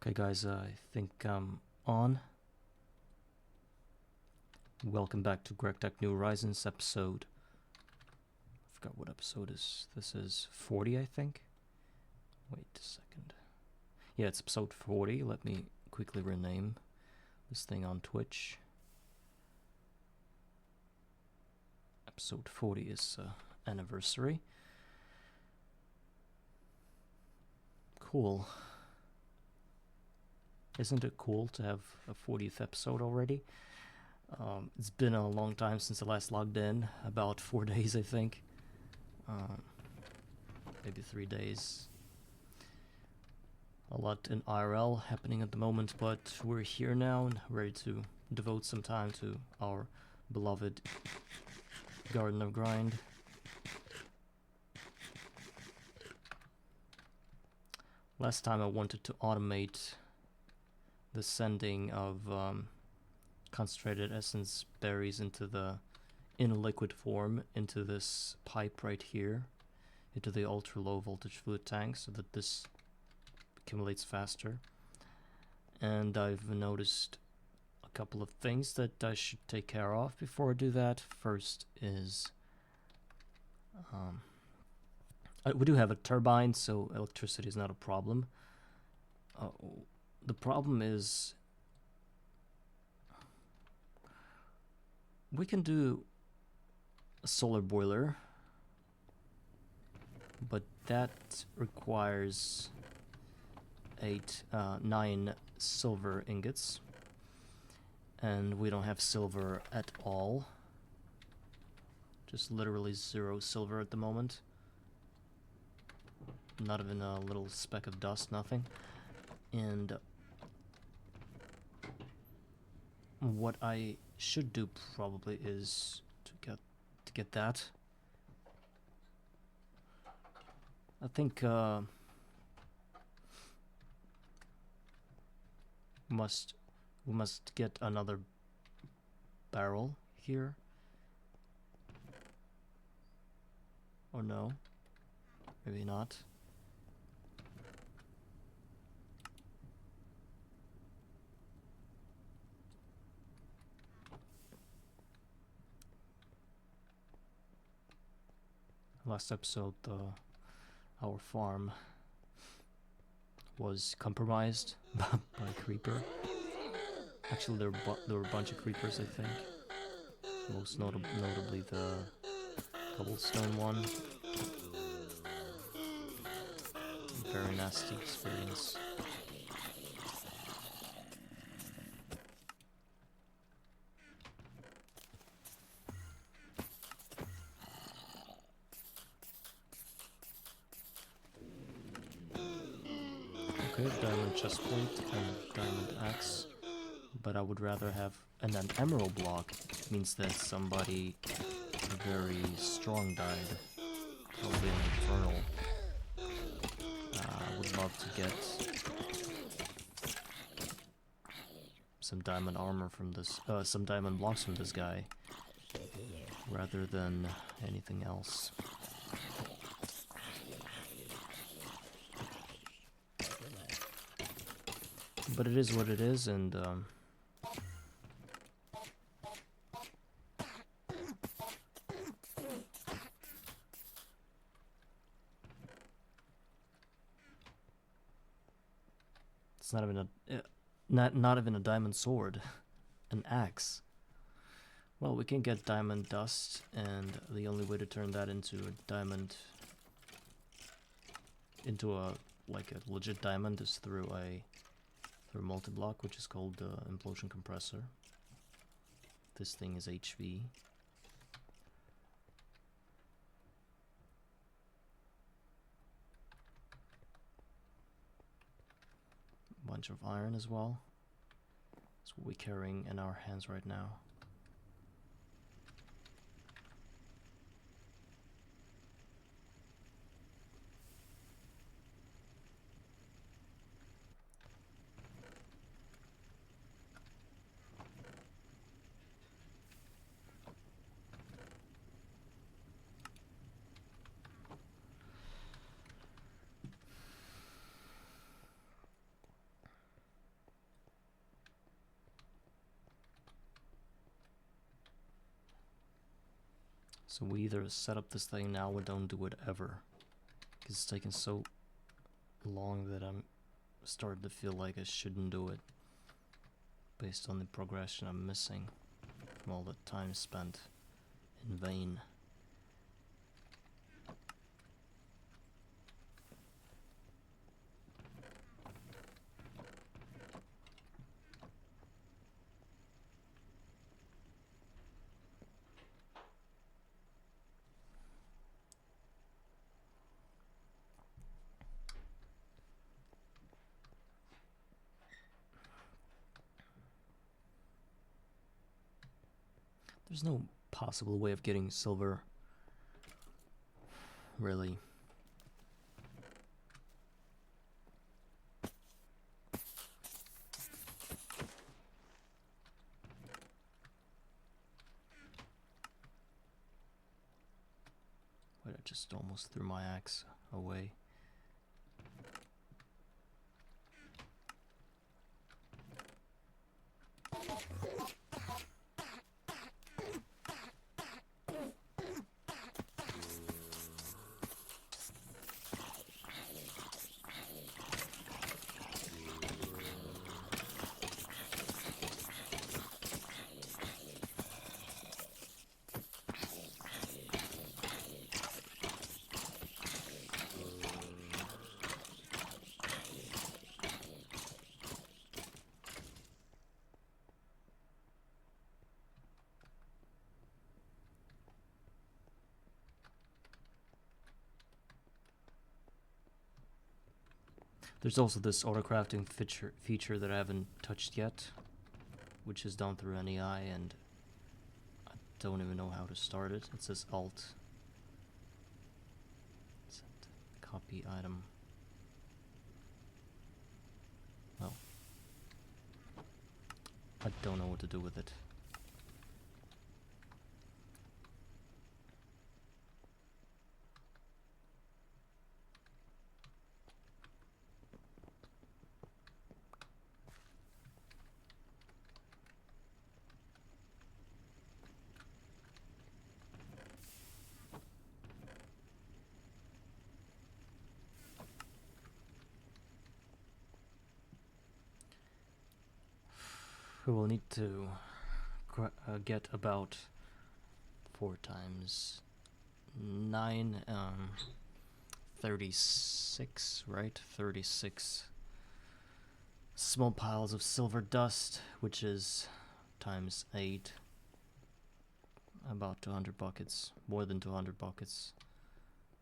Okay guys, I think I'm on. Welcome back to Greg Tech New Horizons episode. I forgot what episode this is 40, I think. Wait a second. Yeah, it's episode 40. Let me quickly rename this thing on Twitch. Episode 40 is anniversary. Cool. Isn't it cool to have a 40th episode already? It's been a long time since I last logged in, about 4 days I think. Maybe 3 days. A lot in IRL happening at the moment, but we're here now and ready to devote some time to our beloved Garden of Grind. Last time I wanted to automate the sending of concentrated essence berries in liquid form into this pipe right here, into the ultra low voltage fluid tank, so that this accumulates faster. And I've noticed a couple of things that I should take care of before I do that. First is we do have a turbine, so electricity is not a problem. The problem is we can do a solar boiler, but that requires 9 silver ingots, and we don't have silver at all. Just literally 0 silver at the moment. Not even a little speck of dust, nothing. And what I should do probably is to get that. I think we must get another barrel here. Or no? Maybe not. Last episode, our farm was compromised by a creeper. Actually, there were a bunch of creepers, I think. Most notably the cobblestone one. Very nasty experience. Okay, diamond chestplate and diamond axe, but I would rather have an emerald block. It means that somebody very strong died, probably an infernal. I would love to get some diamond armor from this, some diamond blocks from this guy, rather than anything else. But it is what it is, and it's not even not even a diamond sword, an axe. Well, we can get diamond dust, and the only way to turn that into a diamond, into a legit diamond, is through a multi-block, which is called the implosion compressor. This thing is HV. Bunch of iron as well. That's what we're carrying in our hands right now. So we either set up this thing now or don't do it ever. Because it's taking so long that I'm starting to feel like I shouldn't do it. Based on the progression I'm missing from all the time spent in vain. There's no possible way of getting silver, really. Wait, I just almost threw my axe away. There's also this auto-crafting feature that I haven't touched yet, which is done through NEI, and I don't even know how to start it. It says Alt. Set copy item. Well, I don't know what to do with it. We will need to get about 4 times 9, 36, right? 36 small piles of silver dust, which is times 8, about 200 buckets, more than 200 buckets,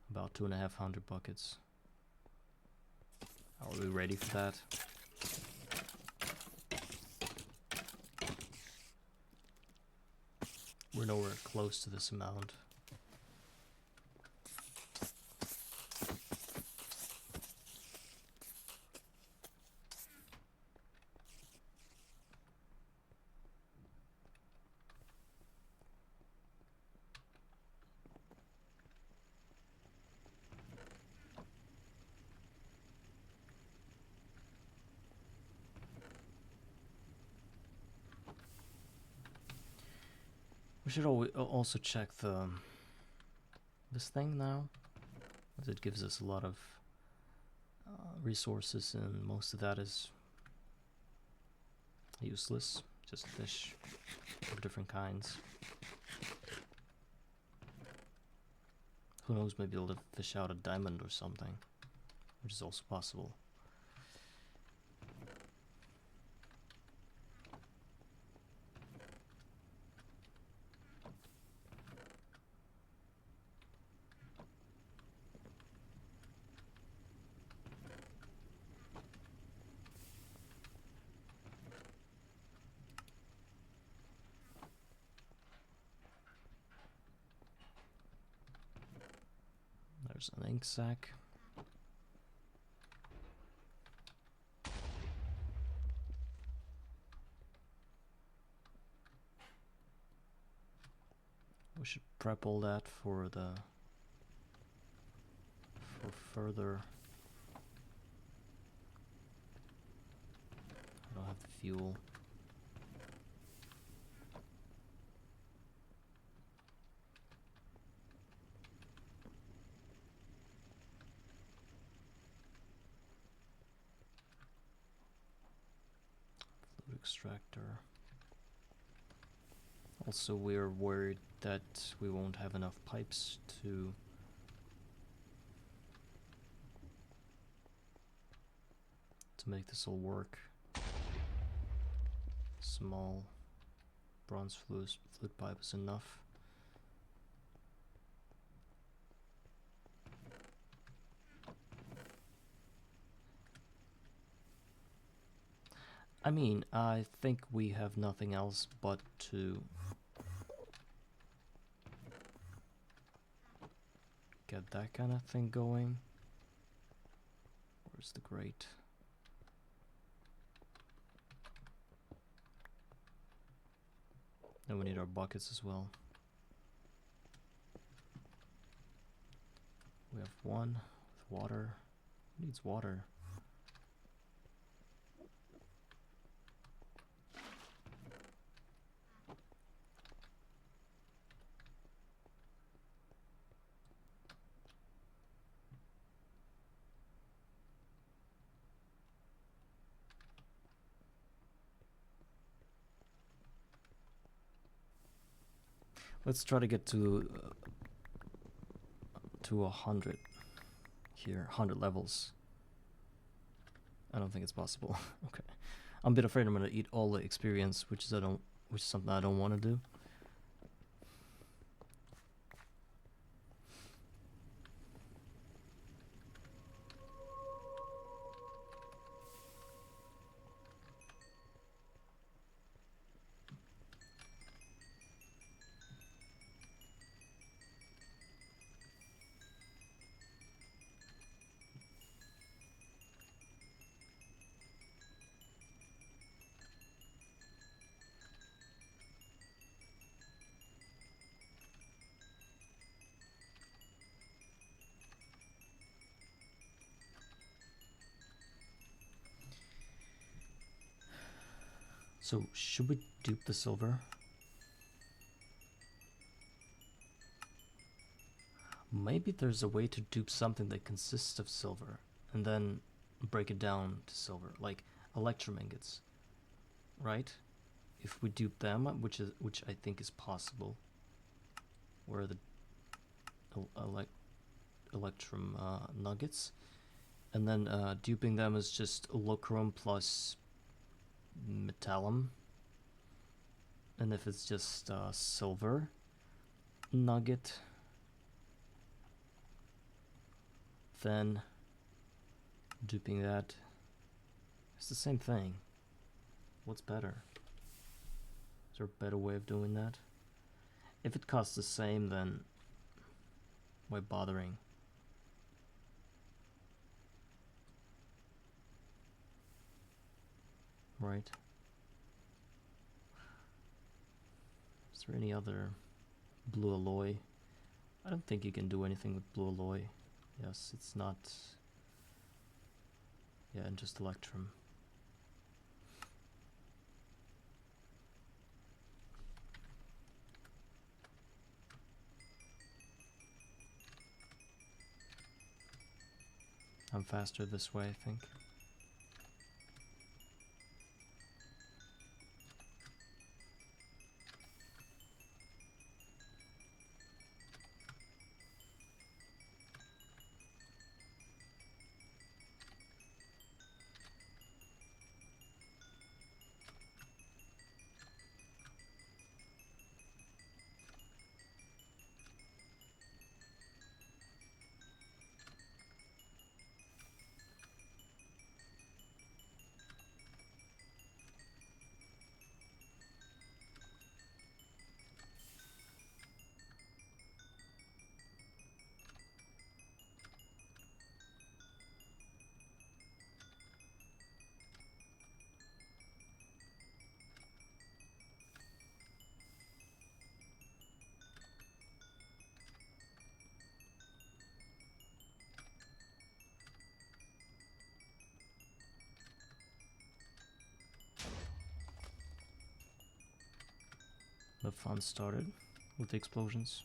about 250 buckets. Are we ready for that? We're nowhere close to this amount. We should also check this thing now, as it gives us a lot of resources, and most of that is useless, just fish of different kinds. Who knows, maybe we'll fish out a diamond or something, which is also possible. There's an ink sac. We should prep all that for further. I don't have the fuel. extractor. Also, we're worried that we won't have enough pipes to make this all work. Small bronze fluid pipe is enough. I mean, I think we have nothing else but to get that kind of thing going. Where's the grate? Then we need our buckets as well. We have one with water. Who needs water? Let's try to get to 100 here, 100 levels. I don't think it's possible. Okay, I'm a bit afraid I'm gonna eat all the experience, which is something I don't want to do. So, should we dupe the silver? Maybe there's a way to dupe something that consists of silver and then break it down to silver, like electrum ingots, right? If we dupe them, which I think is possible, where the electrum nuggets, and then duping them is just lucrum plus metallum, and if it's just silver nugget, then duping that, it's the same thing. What's better? Is there a better way of doing that? If it costs the same, then why bothering? Right? Is there any other blue alloy? I don't think you can do anything with blue alloy. Yes, it's not. Yeah, and just electrum. I'm faster this way, I think. The fun started with the explosions.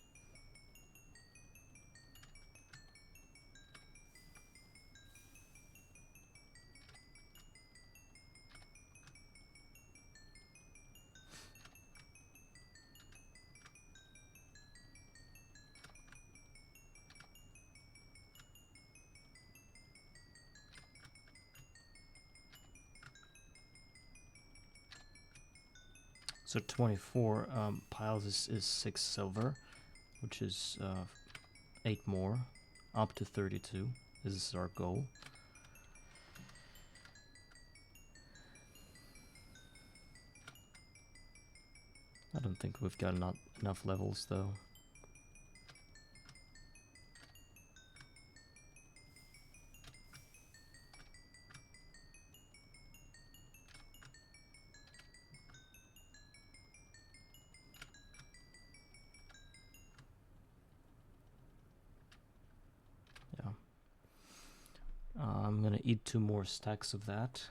So 24 piles is 6 silver, which is 8 more, up to 32. This is our goal. I don't think we've got enough levels though. Yeah. I'm gonna eat 2 more stacks of that.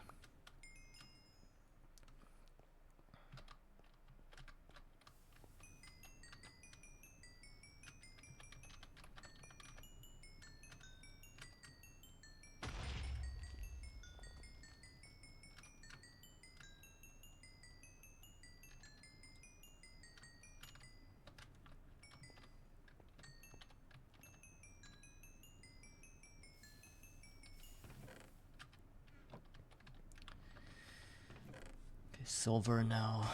Okay, silver now.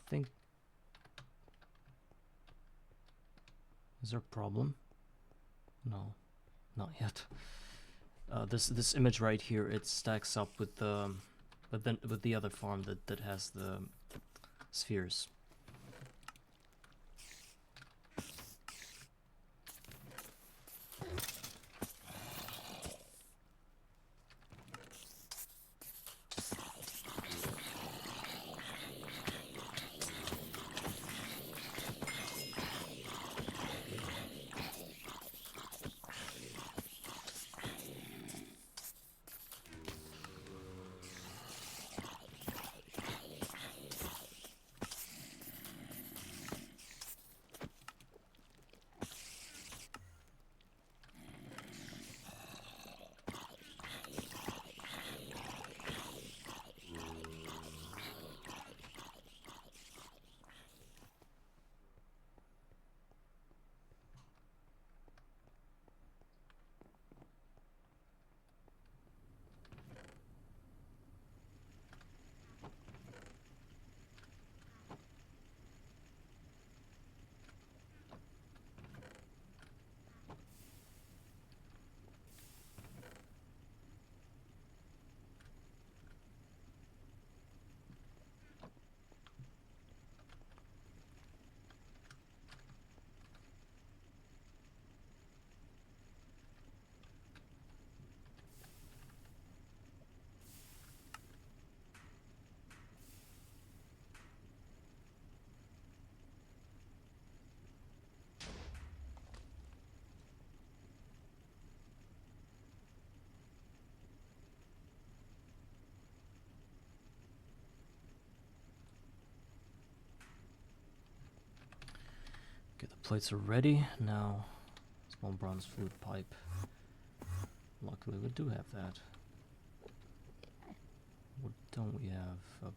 I think... Is there a problem? No, not yet. This image right here, it stacks up with the with the other farm that has the spheres. Okay, the plates are ready. Now, small bronze flute pipe. Luckily we do have that. What don't we have?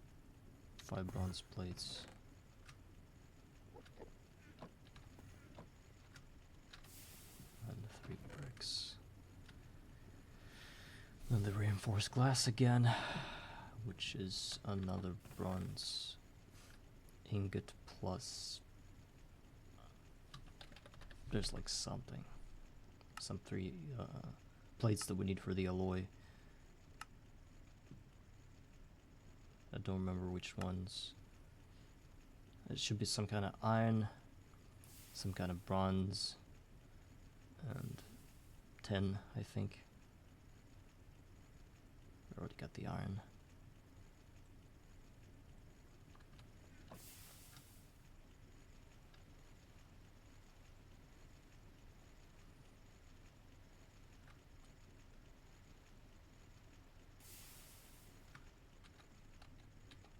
5 bronze plates. And 3 bricks. Then the reinforced glass again, which is another bronze ingot plus... There's like something. some 3 plates that we need for the alloy. I don't remember which ones. It should be some kind of iron, some kind of bronze, and tin, I think. We already got the iron.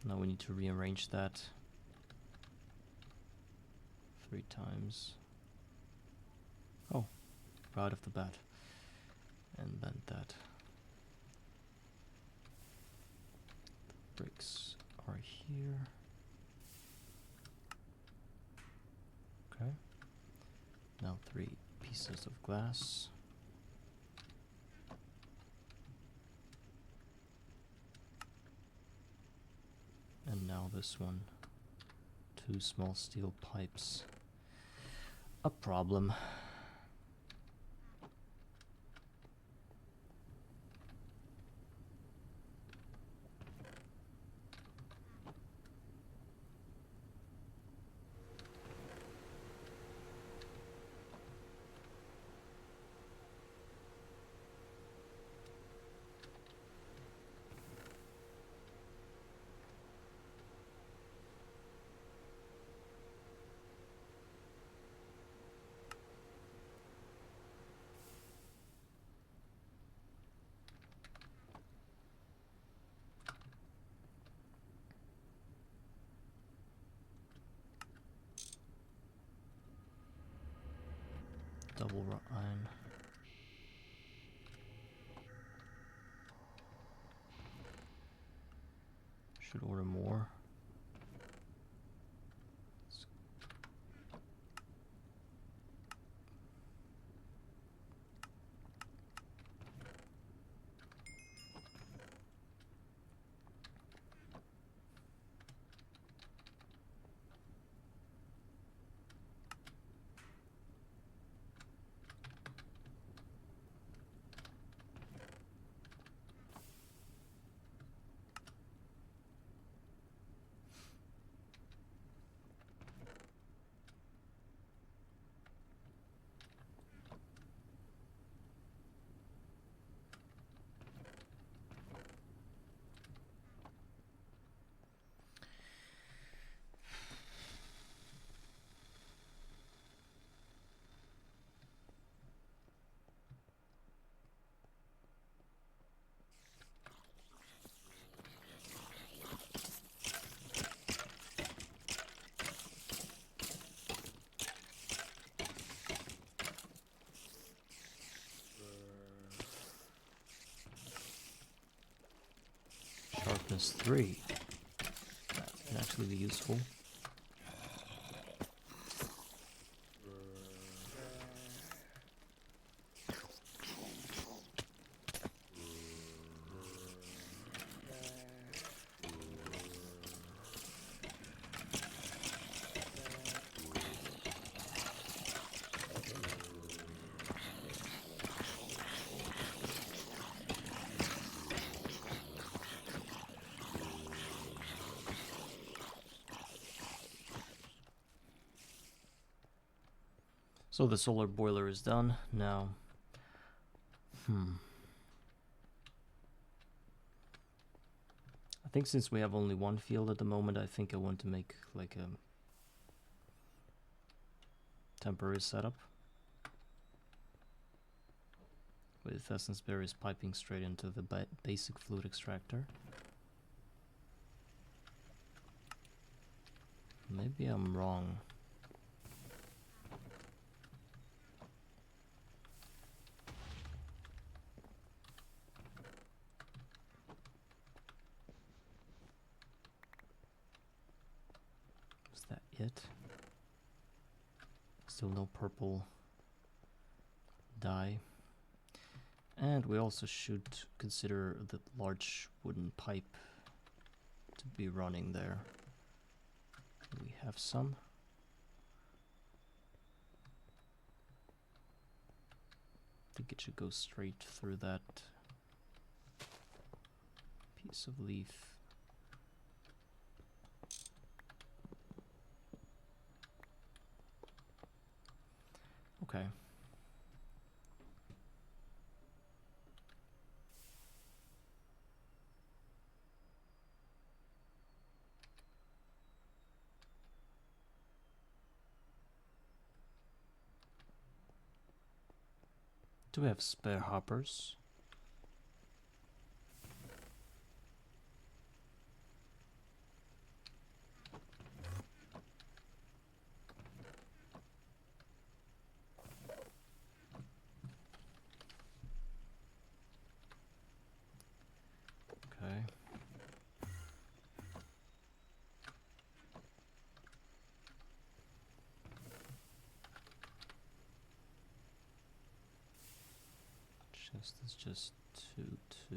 Now we need to rearrange that 3 times. Oh, right off the bat. And bend that. The bricks are here. Okay. Now 3 pieces of glass. And now this one. 2 small steel pipes. A problem. Double iron. Should order more. Sharpness 3. That can actually be useful. So the solar boiler is done. Now, I think since we have only 1 field at the moment, I think I want to make like a temporary setup with essence berries piping straight into the basic fluid extractor. Maybe I'm wrong. Is that it? Still no purple dye. And we also should consider the large wooden pipe to be running there. We have some. think it should go straight through that piece of leaf. Okay. Do we have spare hoppers? Okay. Chest is just 2, 2.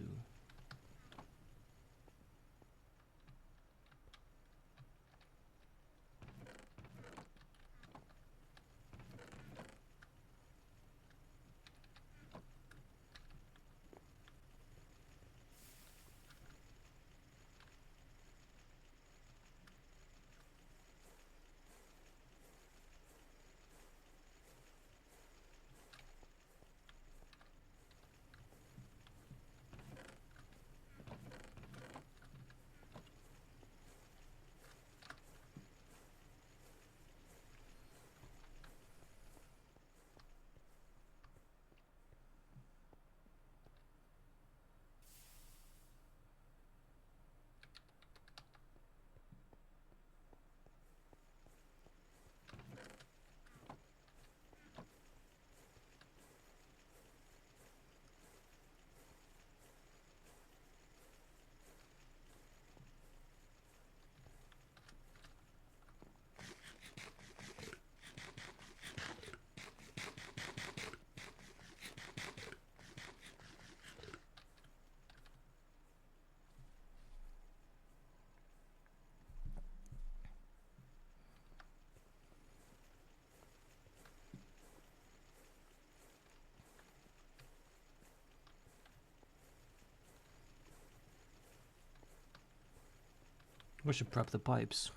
We should prep the pipes.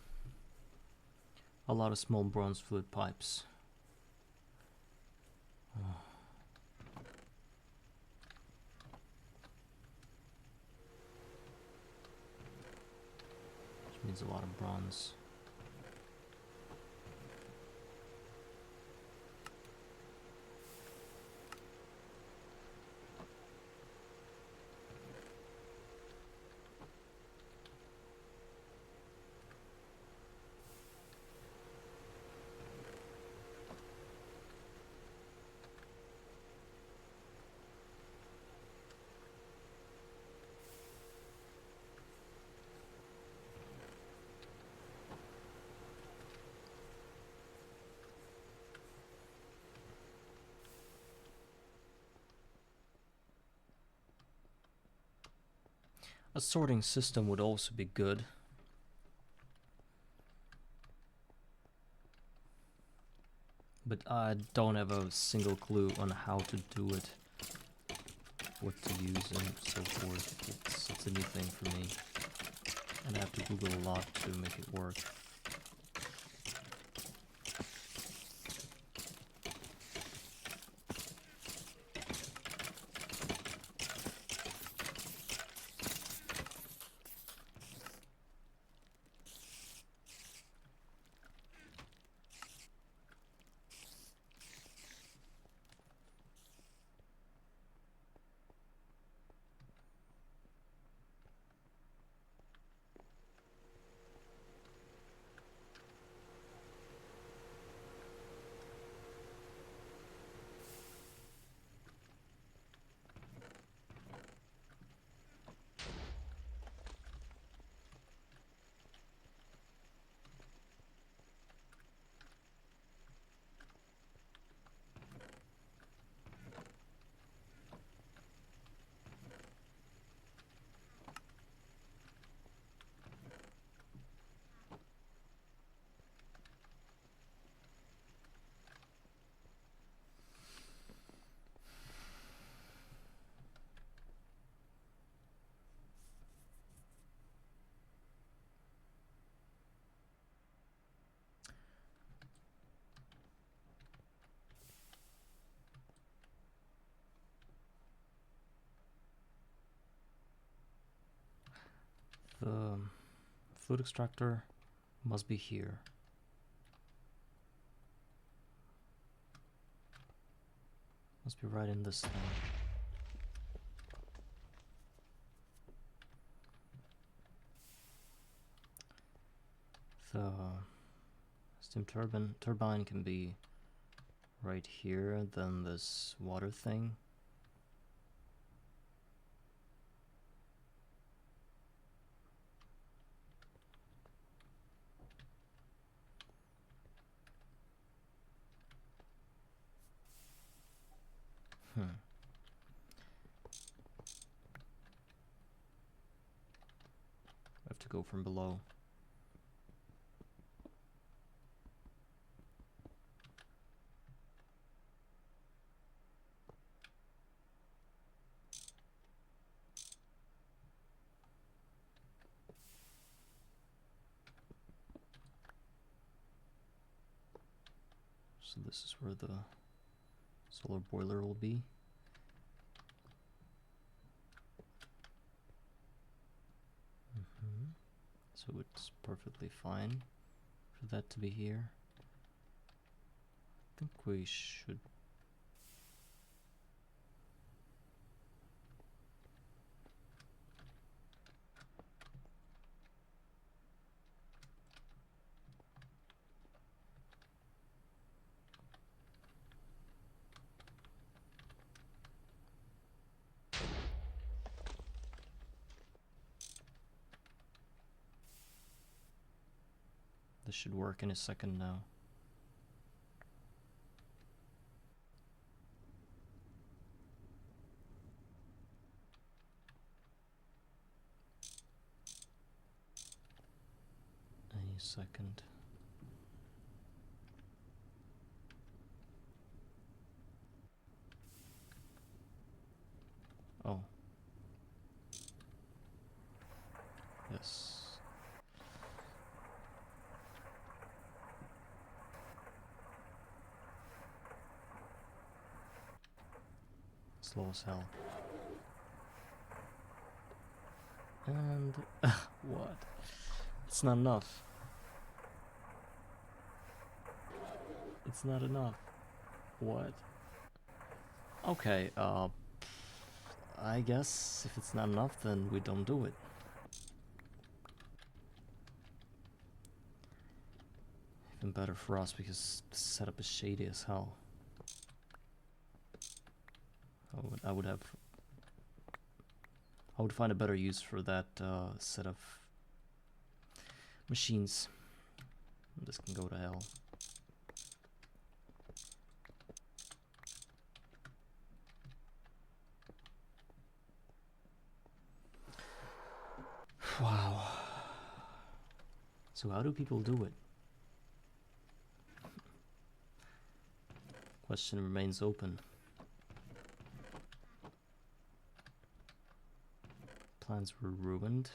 A lot of small bronze fluid pipes. Which means a lot of bronze. A sorting system would also be good. But I don't have a single clue on how to do it, what to use and so forth. It's a new thing for me. And I have to Google a lot to make it work. The fluid extractor must be here. Must be right in this thing. The steam turbine can be right here, then this water thing. I have to go from below. So this is where the solar boiler will be. So it's perfectly fine for that to be here. I think we should. This should work in a second now. Any second. Oh. Yes. Slow as hell. And what? It's not enough. It's not enough. What? Okay, I guess if it's not enough, then we don't do it. Even better for us because the setup is shady as hell. I would find a better use for that set of machines. This can go to hell. Wow. So how do people do it? Question remains open. Plans were ruined.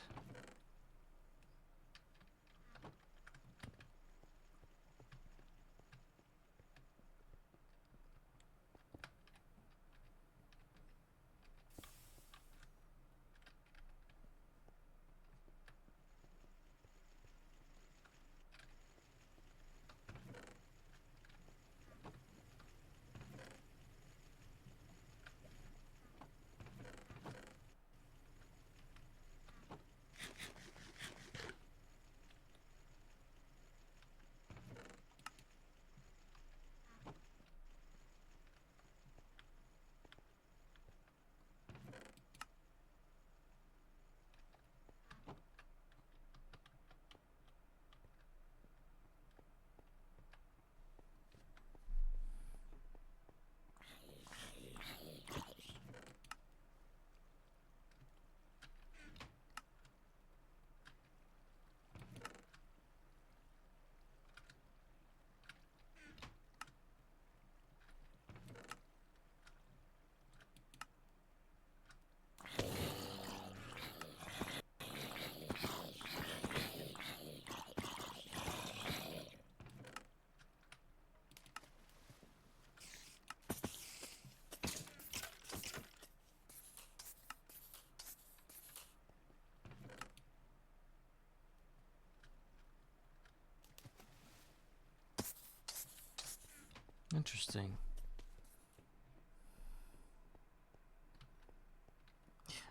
Interesting.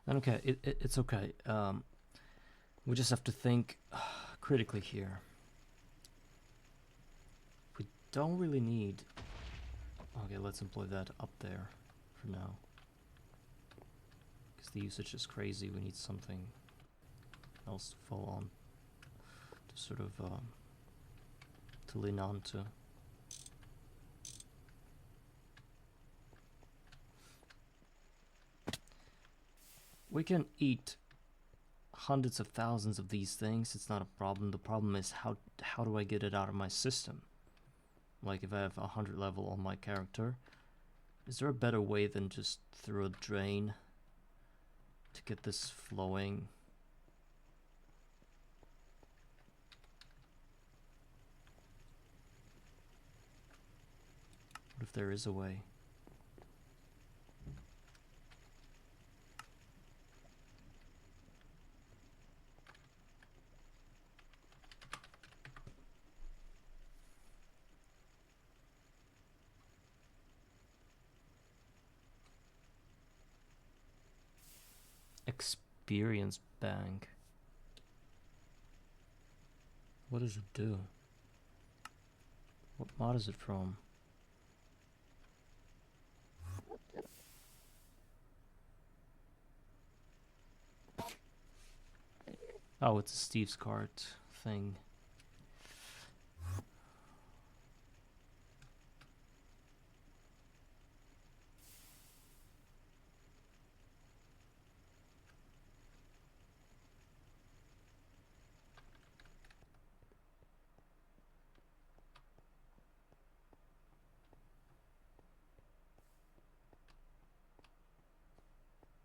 And okay, it's okay. We just have to think critically here. We don't really need... Okay, let's employ that up there for now. Because the usage is crazy, we need something else to fall on. To sort of... to lean on to. We can eat hundreds of thousands of these things, it's not a problem. The problem is how do I get it out of my system? Like if I have 100 level on my character, is there a better way than just through a drain to get this flowing? What if there is a way? Experience bank. What does it do? What mod is it from? Oh, it's a Steve's cart thing.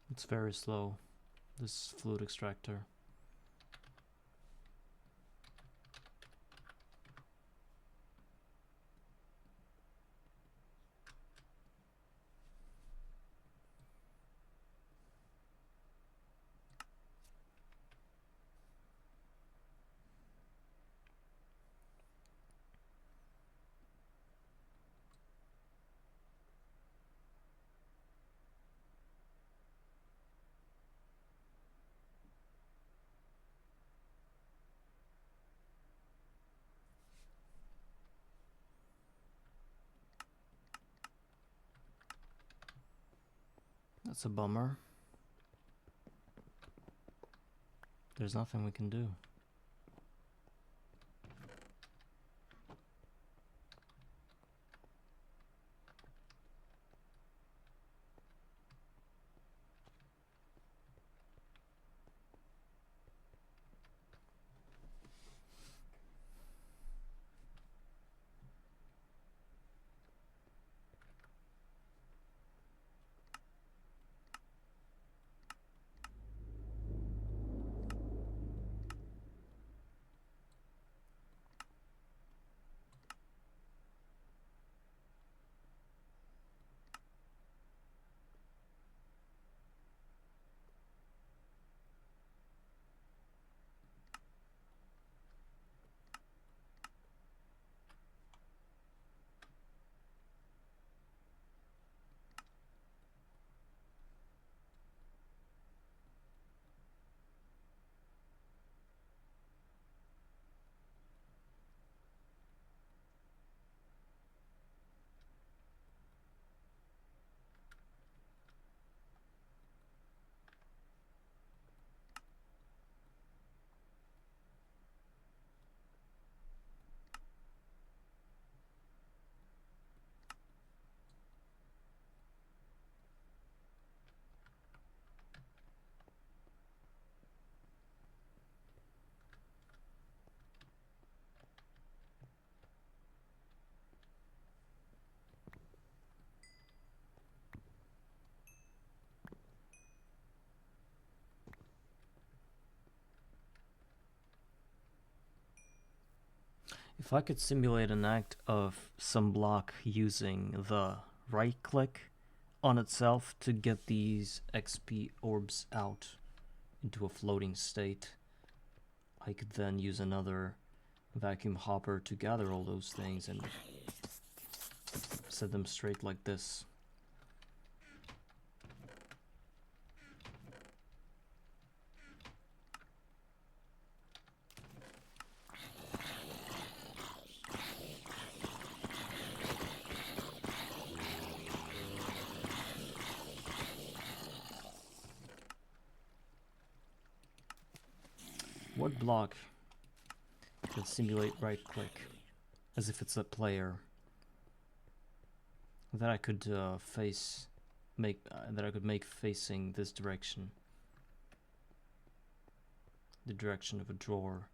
It's very slow, this fluid extractor. That's a bummer. There's nothing we can do. If I could simulate an act of some block using the right click on itself to get these XP orbs out into a floating state, I could then use another vacuum hopper to gather all those things and set them straight like this. What block can simulate right click as if it's a player that I could make facing this direction, the direction of a drawer?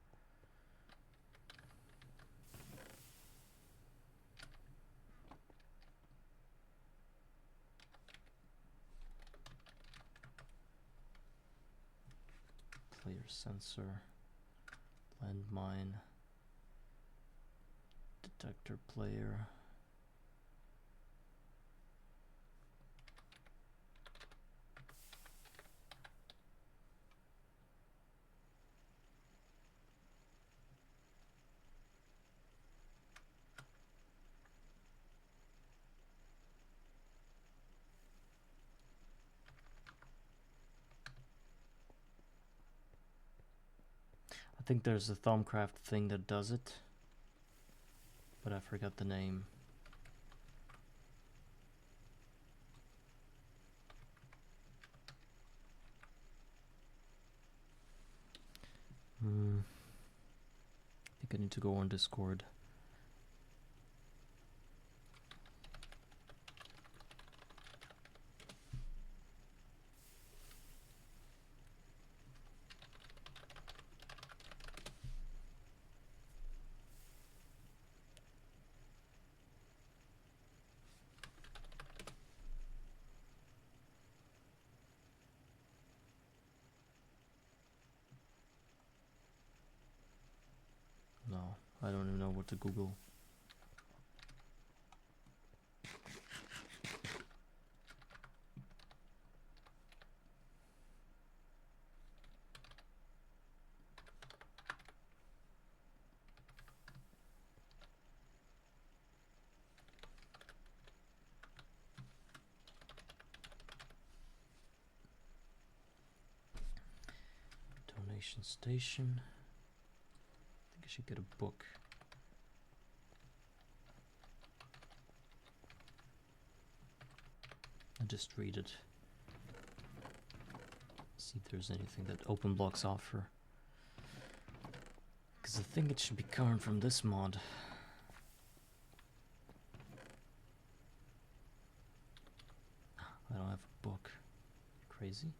Player sensor, landmine, detector player. I think there's a Thumbcraft thing that does it, but I forgot the name. I think I need to go on Discord. No, I don't even know what to Google. Donation station. I think I should get a book. And just read it. See if there's anything that open blocks offer. Because I think it should be coming from this mod. I don't have a book. Crazy.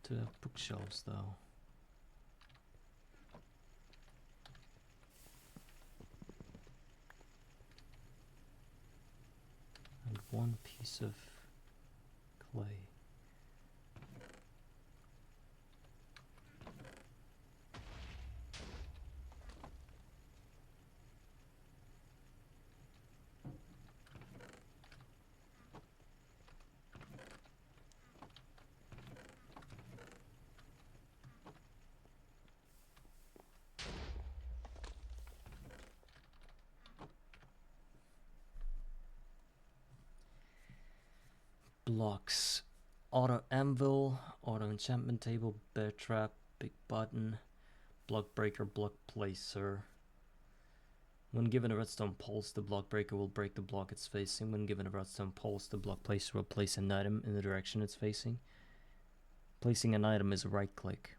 To have bookshelves though. And one piece of clay. Blocks. Auto anvil, auto enchantment table, bear trap, big button, block breaker, block placer. When given a redstone pulse, the block breaker will break the block it's facing. When given a redstone pulse, the block placer will place an item in the direction it's facing. Placing an item is a right click.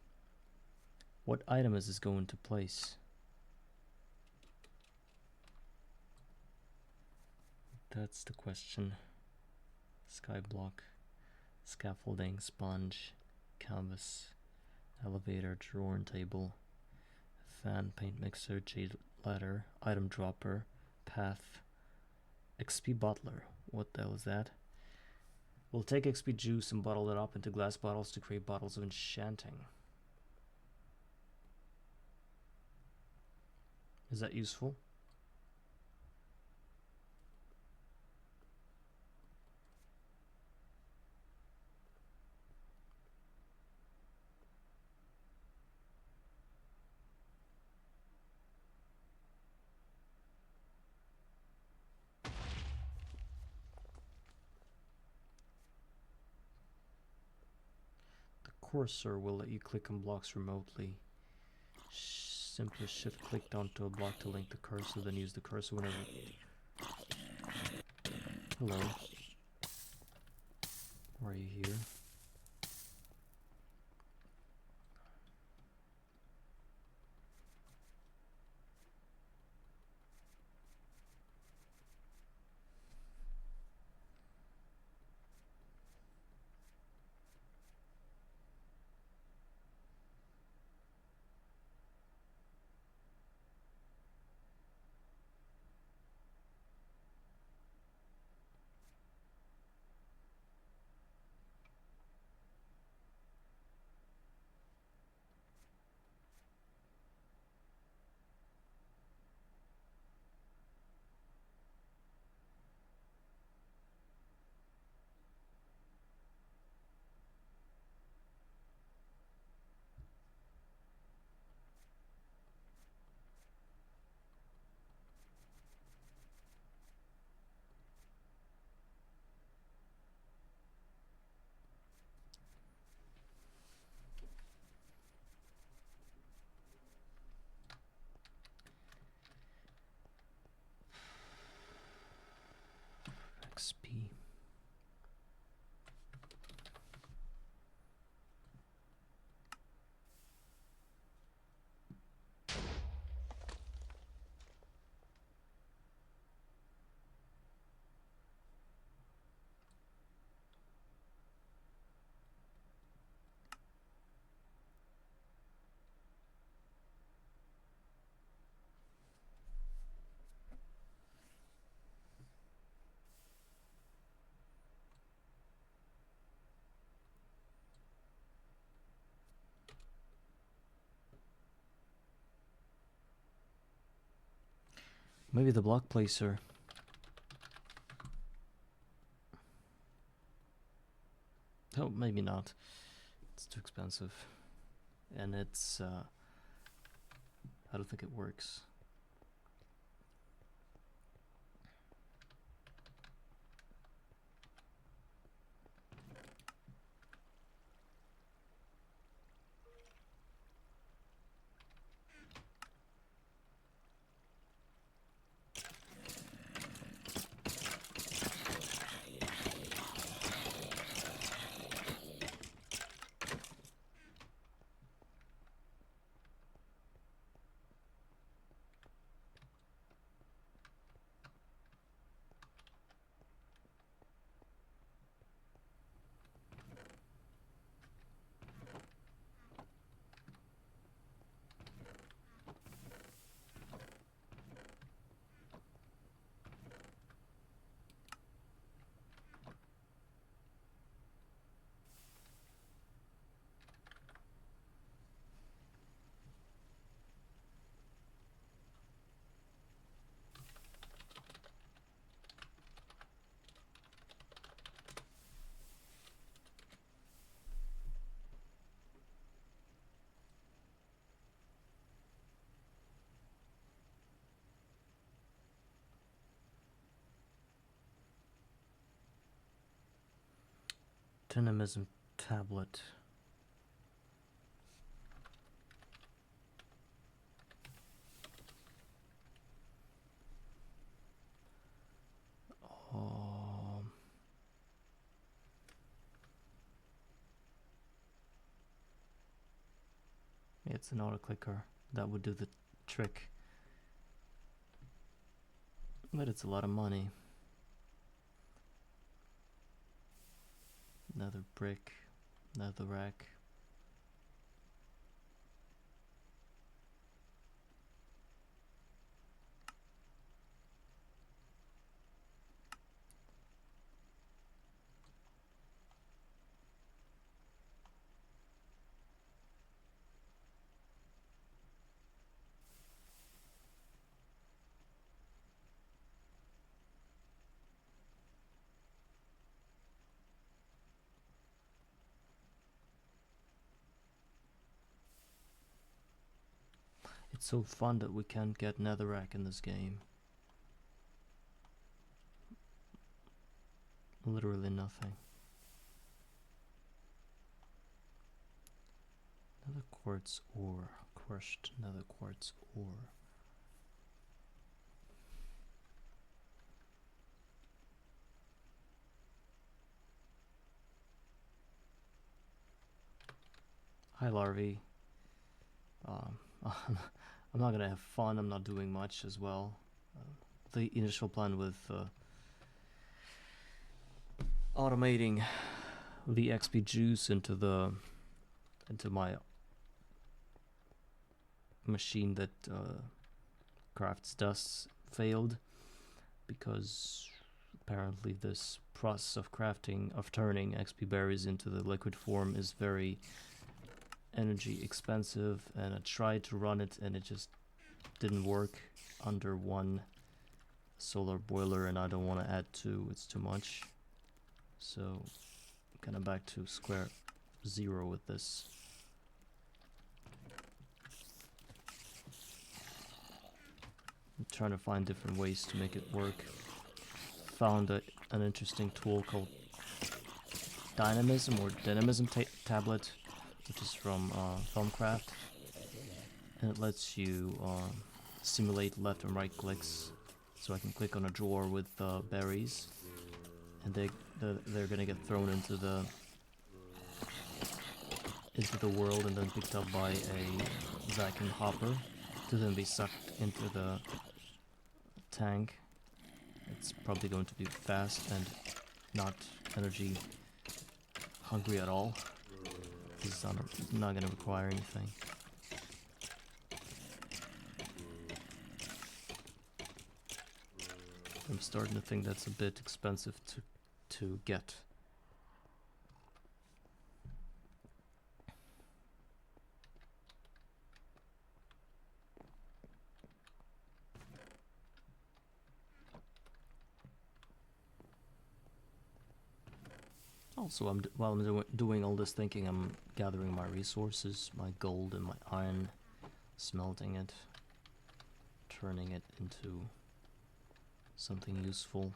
What item is this going to place? That's the question. Skyblock, scaffolding, sponge, canvas, elevator, drawer and table, fan, paint mixer, jade ladder, item dropper, path, XP bottler. What the hell is that? We'll take XP juice and bottle it up into glass bottles to create bottles of enchanting. Is that useful? cursor will let you click on blocks remotely. Simply shift click onto a block to link the cursor, then use the cursor whenever. Hello. Why are you here? XP. Maybe the block placer. Oh, maybe not. It's too expensive. And it's, I don't think it works. Dynamism tablet. It's an auto clicker that would do the trick, but it's a lot of money. Another brick, another rack. It's so fun that we can't get netherrack in this game. Literally nothing. quartz ore. Crushed nether quartz ore. Hi larvae. I'm not gonna have fun, I'm not doing much as well. The initial plan with automating the XP juice into my machine that crafts dust failed, because apparently this process of turning XP berries into the liquid form is very energy expensive, and I tried to run it and it just didn't work under one solar boiler, and I don't want to add two, it's too much. So kind of back to square zero with this. I'm trying to find different ways to make it work. Found an interesting tool called Dynamism tablet, which is from Filmcraft, and it lets you simulate left and right clicks. So I can click on a drawer with berries, and they're gonna get thrown into the world and then picked up by a vacuum hopper to then be sucked into the tank. It's probably going to be fast and not energy hungry at all. This is not going to require anything. I'm starting to think that's a bit expensive to get. Also, while I'm doing all this thinking, I'm gathering my resources, my gold and my iron, smelting it, turning it into something useful.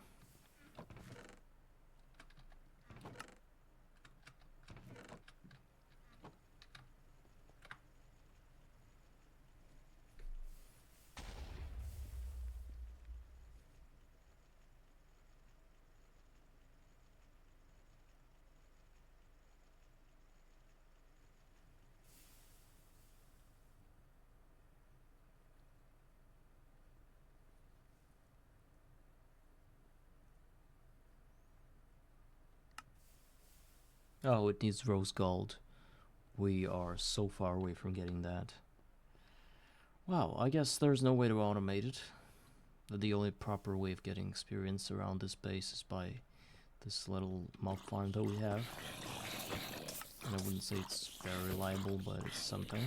Oh, it needs rose gold. We are so far away from getting that. Wow, I guess there's no way to automate it. The only proper way of getting experience around this base is by this little mob farm that we have. And I wouldn't say it's very reliable, but it's something.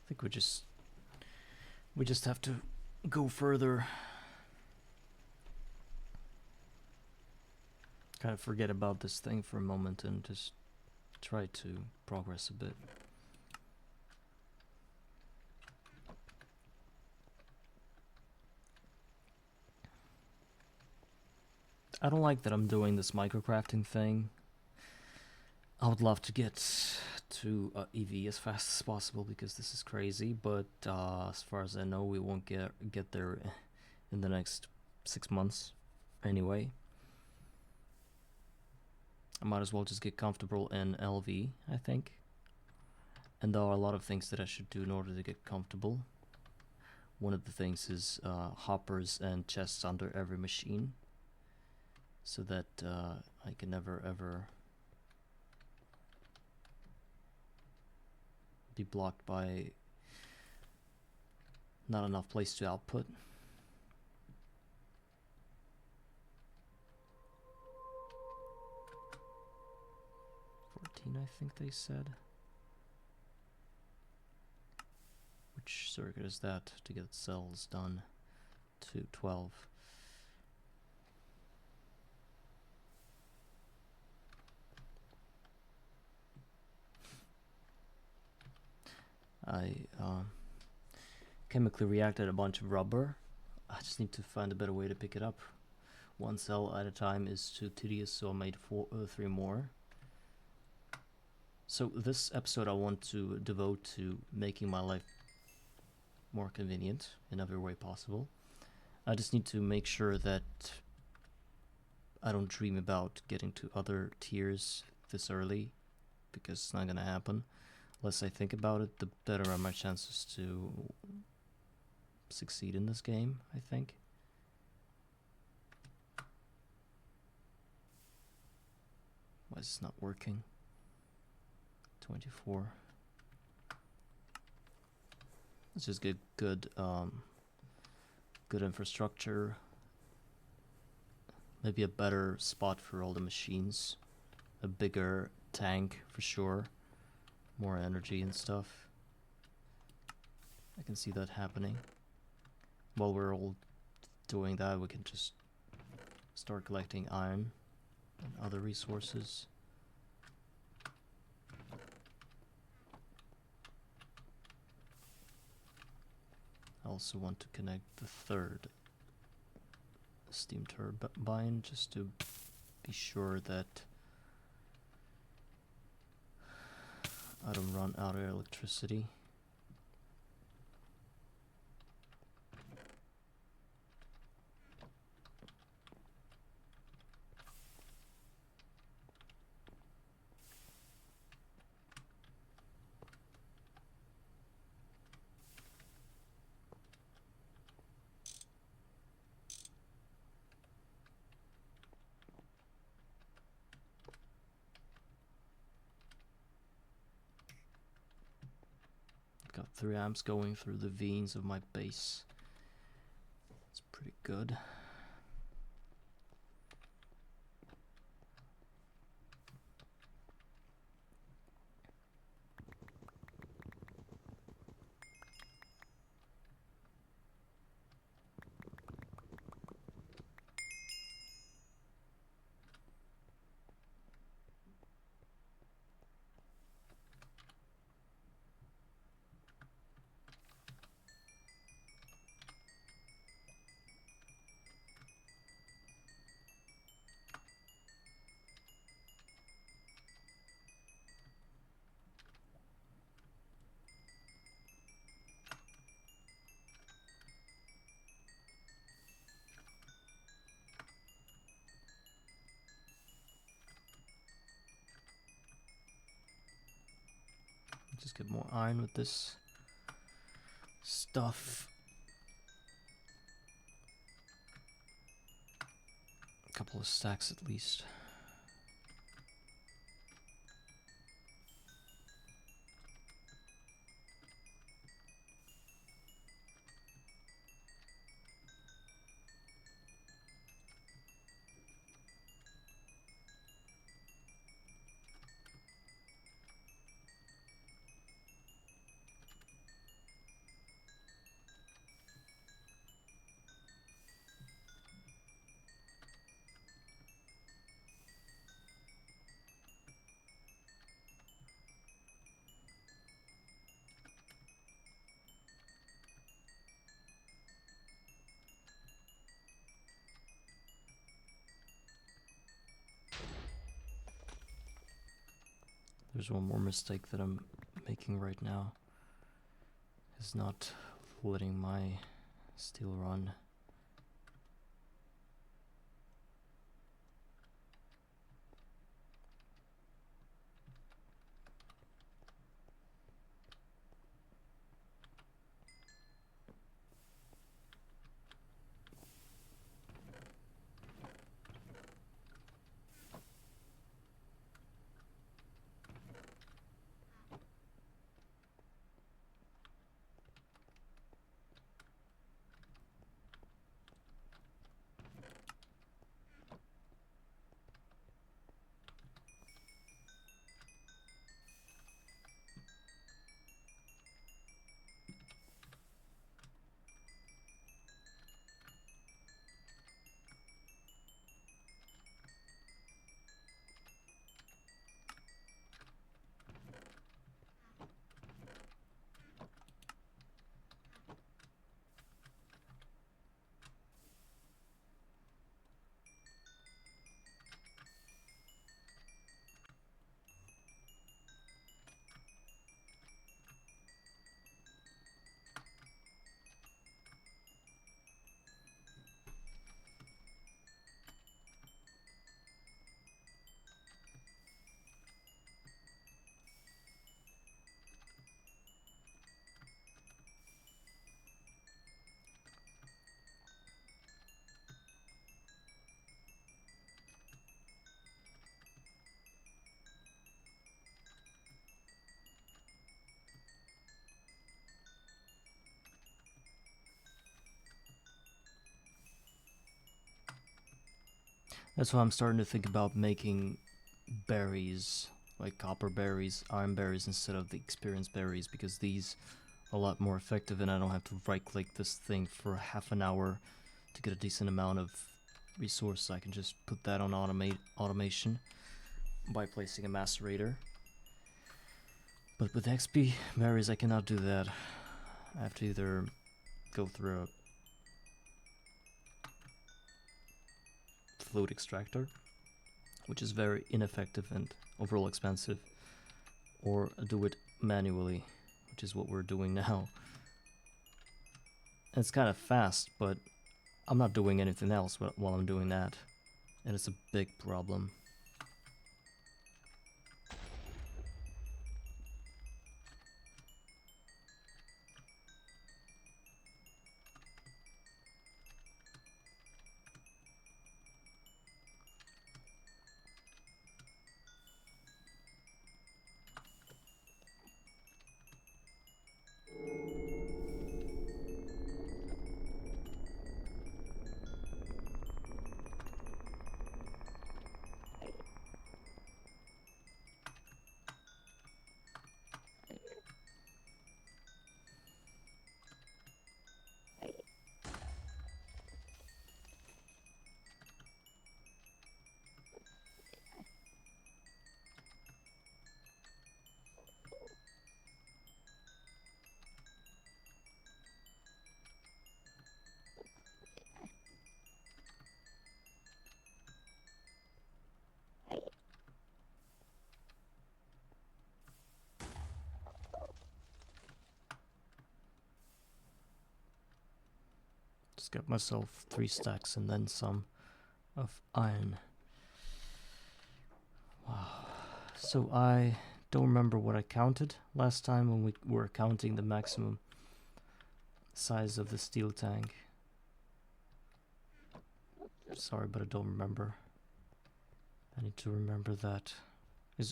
I think we just have to go further kind of forget about this thing for a moment and just try to progress a bit. I don't like that I'm doing this microcrafting thing. I would love to get to EV as fast as possible because this is crazy, but as far as I know, we won't get there in the next 6 months anyway. I might as well just get comfortable in LV, I think. And there are a lot of things that I should do in order to get comfortable. One of the things is hoppers and chests under every machine, so that I can never ever be blocked by not enough place to output. I think they said. Which circuit is that to get cells done? To 12. I chemically reacted a bunch of rubber. I just need to find a better way to pick it up. One cell at a time is too tedious, so I made 3 more. So this episode I want to devote to making my life more convenient in every way possible. I just need to make sure that I don't dream about getting to other tiers this early, because it's not gonna happen. Less I think about it, the better are my chances to succeed in this game, I think. Why is this not working? 24. Let's just get good infrastructure. Maybe a better spot for all the machines. A bigger tank for sure. More energy and stuff. I can see that happening. While we're all doing that, we can just start collecting iron and other resources. I also want to connect the 3rd steam turbine just to be sure that I don't run out of electricity. Got 3 amps going through the veins of my base. It's pretty good. Just get more iron with this stuff. A couple of stacks at least. There's one more mistake that I'm making right now. Is not letting my steel run. That's why I'm starting to think about making berries, like copper berries, iron berries, instead of the experience berries, because these are a lot more effective and I don't have to right click this thing for half an hour to get a decent amount of resources. I can just put that on automation by placing a macerator. But with XP berries I cannot do that. I have to either go through a fluid extractor, which is very ineffective and overall expensive, or do it manually, which is what we're doing now. And it's kind of fast, but I'm not doing anything else while I'm doing that, and it's a big problem. Just got myself 3 stacks and then some of iron. Wow. So I don't remember what I counted last time when we were counting the maximum size of the steel tank. Sorry, but I don't remember. I need to remember that.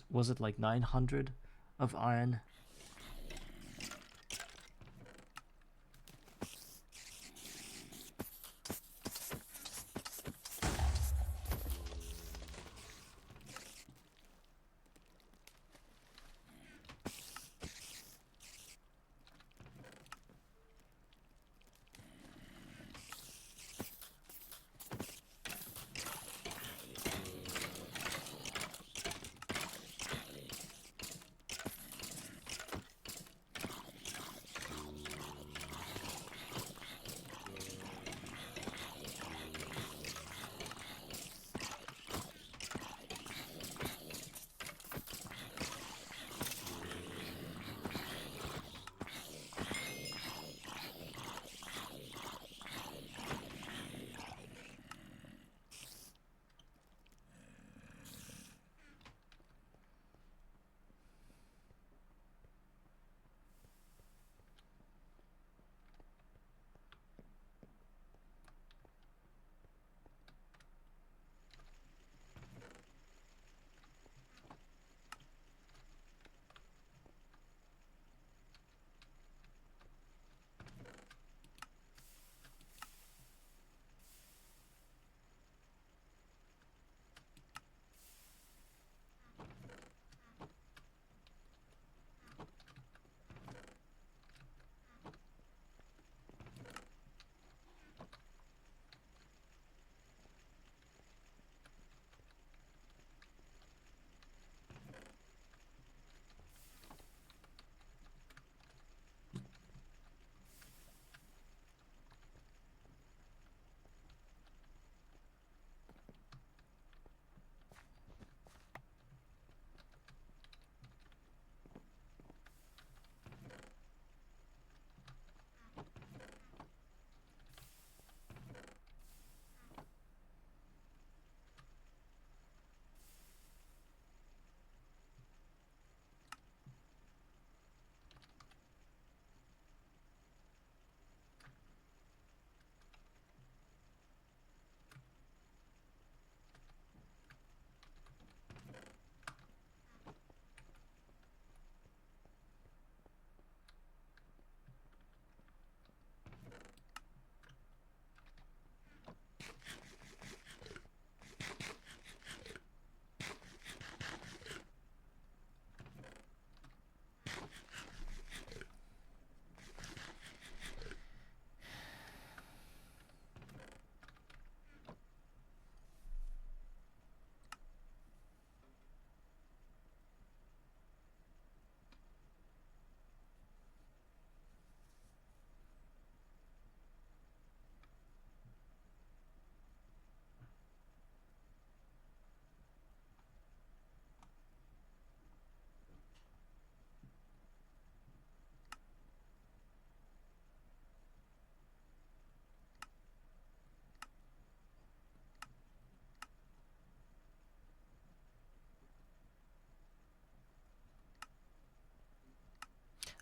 Was it like 900 of iron?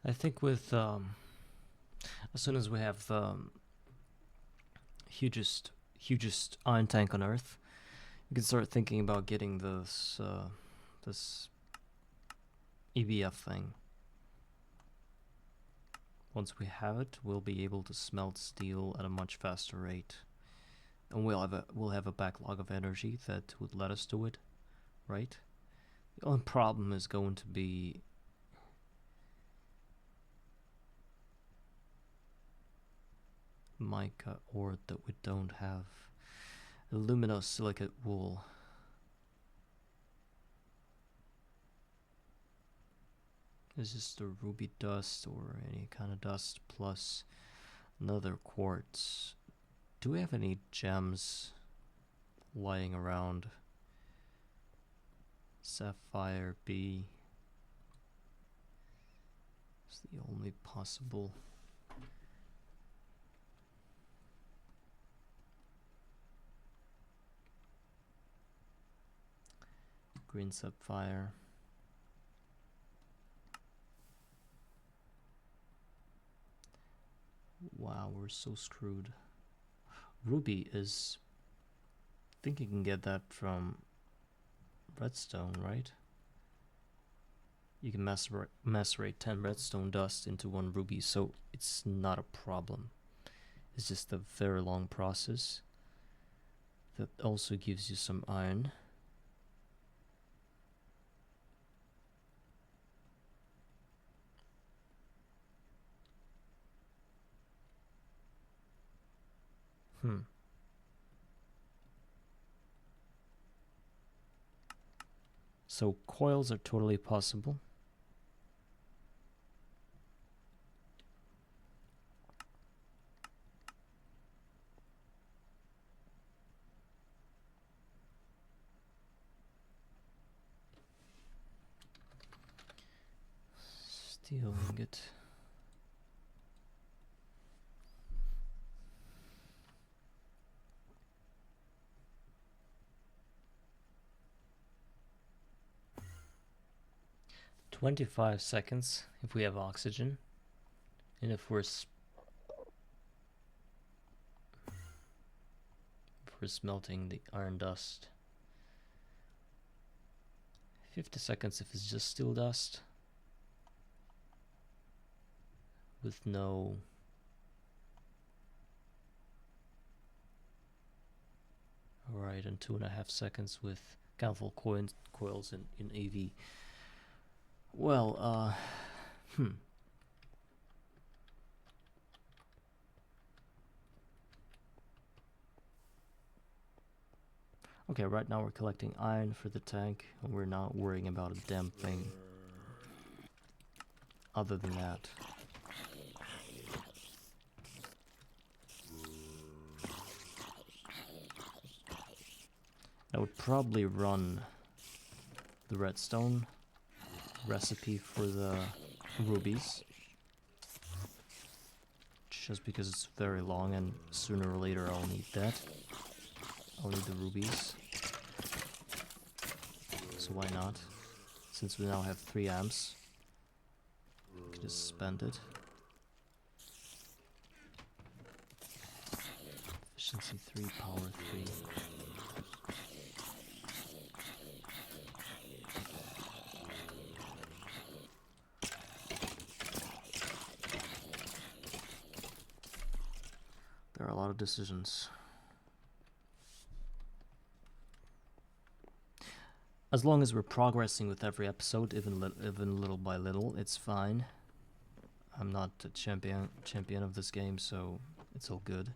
I think with as soon as we have hugest iron tank on Earth, we can start thinking about getting this this EBF thing. Once we have it, we'll be able to smelt steel at a much faster rate, and we'll have a backlog of energy that would let us do it, right? The only problem is going to be mica ore that we don't have. Aluminosilicate wool. It's just a ruby dust or any kind of dust plus another quartz. Do we have any gems lying around? Sapphire B is the only possible. Green sapphire. Wow, we're so screwed. Ruby is... I think you can get that from redstone, right? You can macerate 10 redstone dust into 1 ruby, so it's not a problem. It's just a very long process that also gives you some iron. So coils are totally possible. Steel ingot. "25 seconds if we have oxygen, and if we're smelting the iron dust. 50 seconds if it's just steel dust with no alright, and 2.5 seconds with countful coils in AV. Well, Okay, right now we're collecting iron for the tank, and we're not worrying about a damn thing other than that. I would probably run the redstone recipe for the rubies, just because it's very long and sooner or later I'll need that. I'll need the rubies. So why not? Since we now have 3 amps, we can just spend it. Efficiency 3, power 3. There are a lot of decisions. As long as we're progressing with every episode, even little by little, it's fine. I'm not a champion of this game, so it's all good.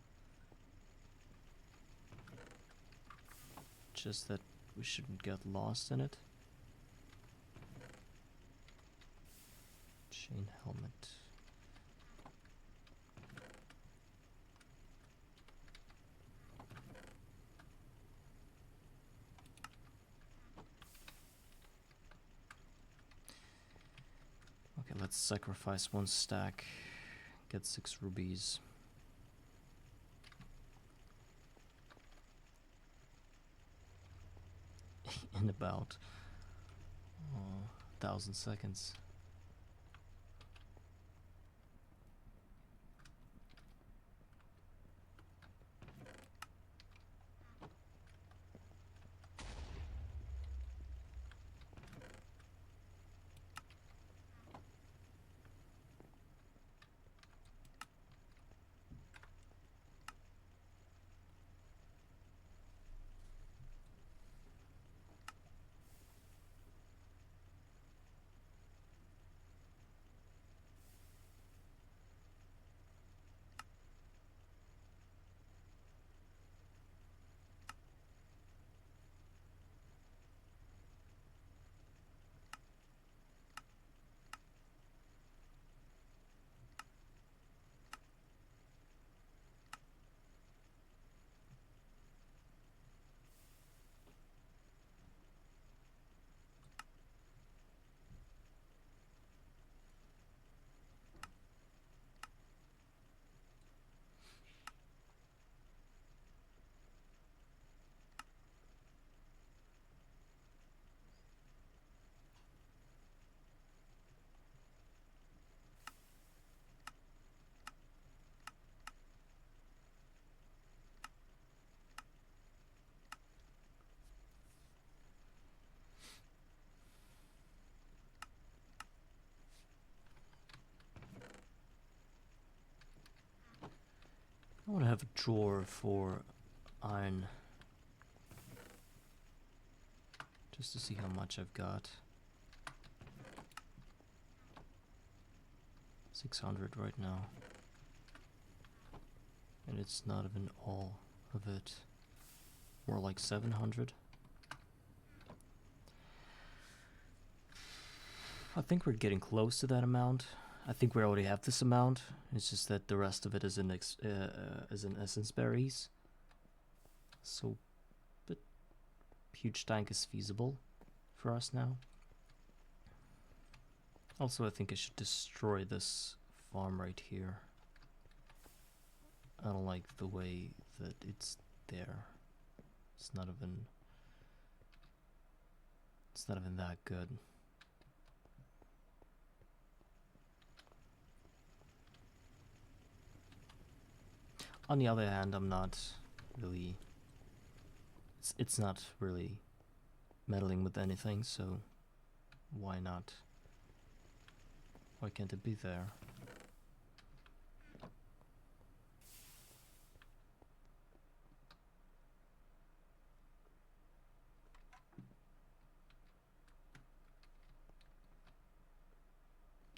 Just that we shouldn't get lost in it. Chain helmet. Okay, let's sacrifice 1 stack, get 6 rubies. In about 1,000 seconds. have a drawer for iron. Just to see how much I've got. 600 right now. And it's not even all of it. More like 700. I think we're getting close to that amount. I think we already have this amount. It's just that the rest of it is in essence berries. So, but huge tank is feasible for us now. Also, I think I should destroy this farm right here. I don't like the way that it's there. It's not even that good. On the other hand, I'm not really... It's not really meddling with anything, so why not? Why can't it be there?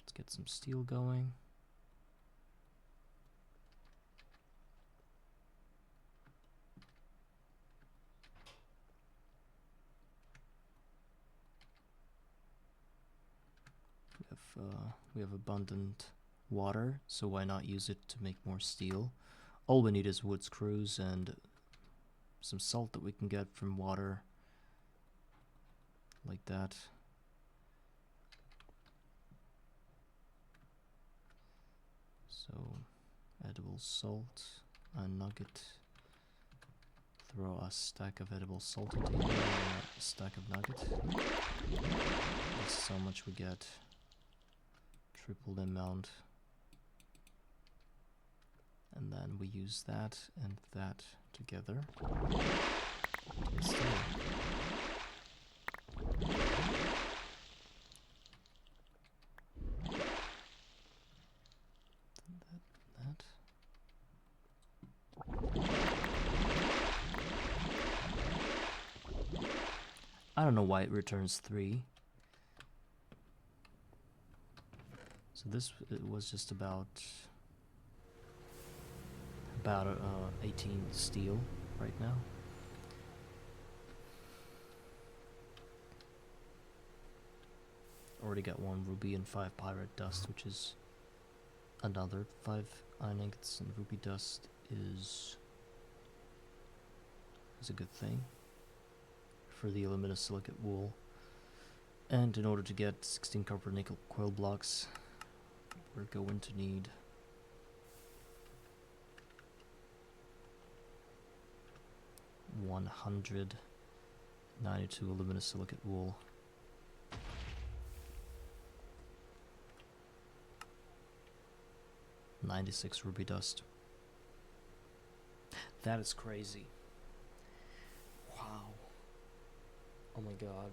Let's get some steel going. We have abundant water, so why not use it to make more steel? All we need is wood screws and some salt that we can get from water, like that. So, edible salt, a nugget. Throw a stack of edible salt into here, a stack of nugget. This is how much we get. Triple the amount. And then we use that and that together. That. I don't know why it returns 3. So this it was just about 18 steel right now. Already got 1 ruby and 5 pirate dust, which is another 5 iron ingots, and ruby dust is a good thing for the aluminosilicate wool. And in order to get 16 copper nickel coil blocks, we're going to need 192 aluminosilicate wool. $96 ruby dust. That is crazy. Wow. Oh my god.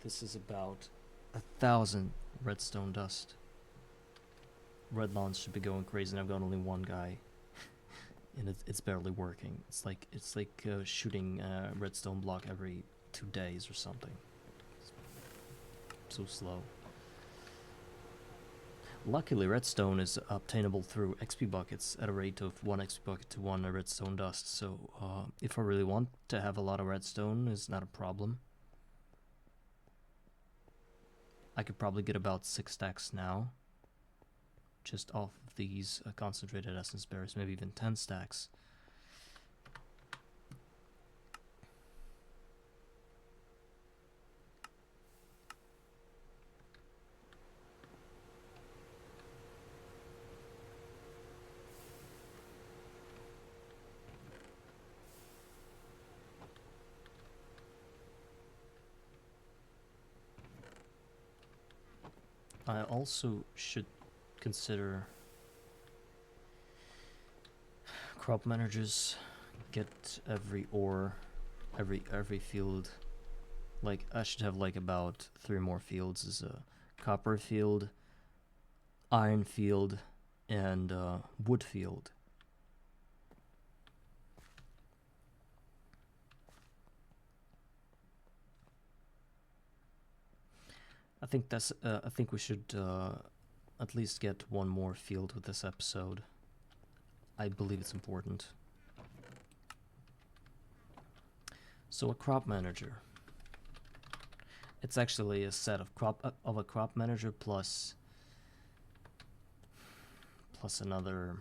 This is about 1,000 redstone dust. Red lawns should be going crazy, and I've got only one guy, and it's barely working. It's like shooting a redstone block every 2 days or something. It's so slow. Luckily, redstone is obtainable through XP buckets at a rate of 1 XP bucket to 1 redstone dust. So if I really want to have a lot of redstone, it's not a problem. I could probably get about 6 stacks now, just off of these concentrated essence berries, maybe even 10 stacks. I also should consider crop managers. Get every ore, every field. Like I should have like about 3 more fields. Is a copper field, iron field, and wood field. I think that's. I think we should at least get one more field with this episode. I believe it's important. So a crop manager. It's actually a set of a crop manager plus another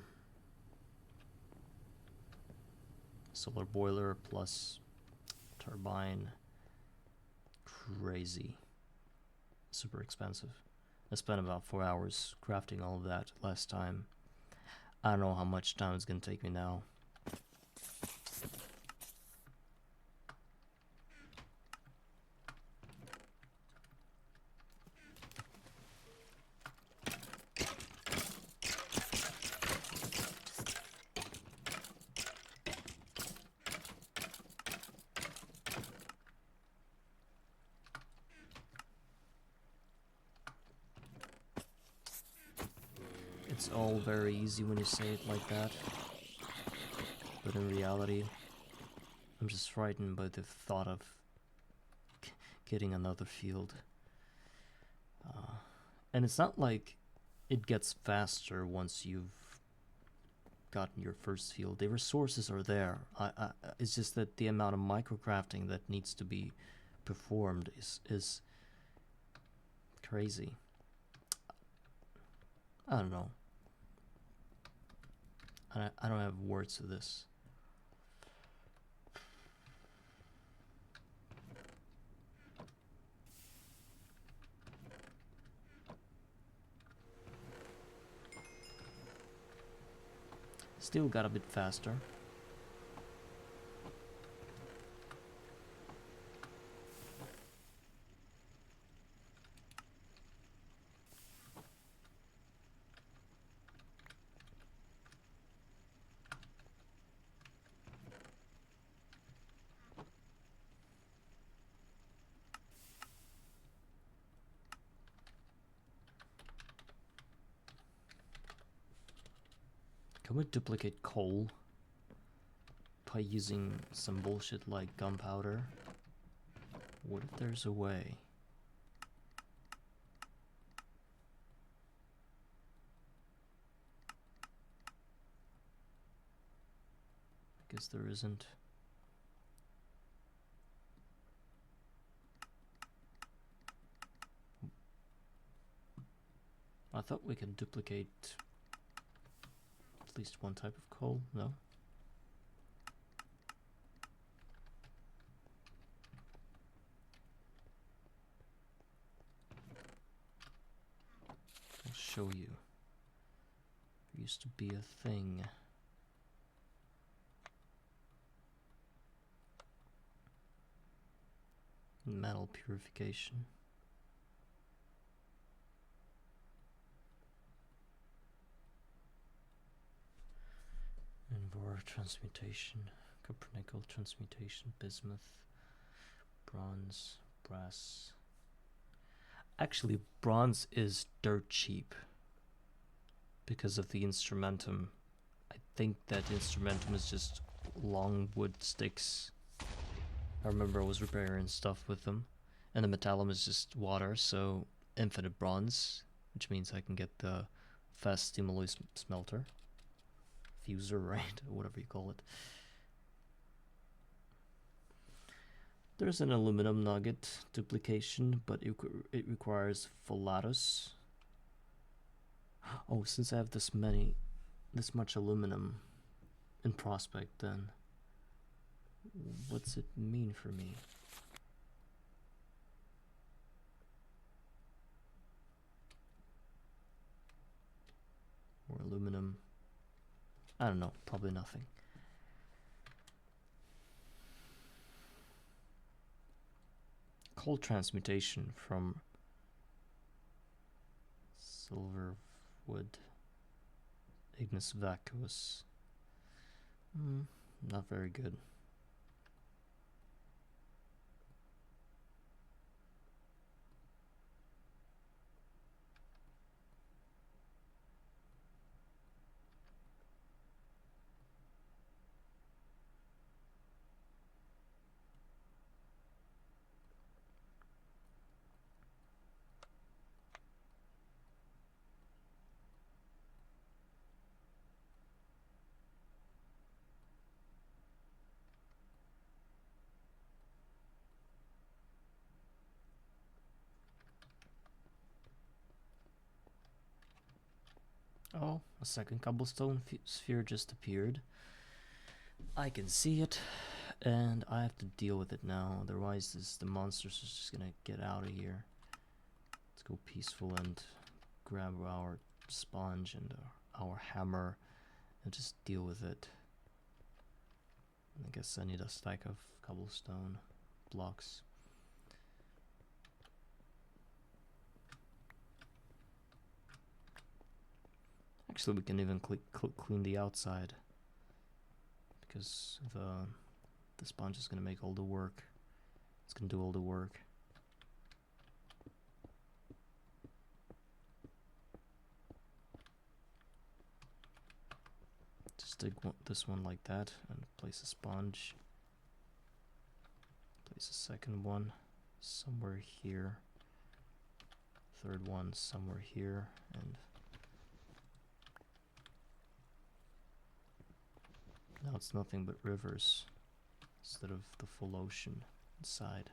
solar boiler plus turbine. Crazy. Super expensive. I spent about 4 hours crafting all of that last time. I don't know how much time it's gonna take me now. It's all very easy when you say it like that, but in reality, I'm just frightened by the thought of getting another field. And it's not like it gets faster once you've gotten your first field. The resources are there. It's just that the amount of microcrafting that needs to be performed is crazy. I don't know. I don't have words for this. Still got a bit faster. Can we duplicate coal by using some bullshit like gunpowder? What if there's a way? I guess there isn't. I thought we could duplicate at least one type of coal, no? I'll show you. There used to be a thing. Metal purification. Invar transmutation, copper nickel transmutation, bismuth, bronze, brass. Actually, bronze is dirt cheap because of the instrumentum. I think that instrumentum is just long wood sticks. I remember I was repairing stuff with them, and the metallum is just water, so infinite bronze, which means I can get the fast stimuli smelter. Fuser, right? Whatever you call it. There's an aluminum nugget duplication, but it requires Volatus. Oh, since I have this much aluminum in prospect, then what's it mean for me? More aluminum. I don't know, probably nothing. Coal transmutation from silver wood. Ignis vacuus. Not very good. Oh, a second cobblestone sphere just appeared. I can see it, and I have to deal with it now. Otherwise, the monsters are just gonna get out of here. Let's go peaceful and grab our sponge and our hammer and just deal with it. I guess I need a stack of cobblestone blocks. Actually, we can even clean the outside, because the sponge is gonna make all the work. It's gonna do all the work. Just dig this one like that and place a sponge. Place a second one somewhere here. Third one somewhere here, and now it's nothing but rivers instead of the full ocean inside.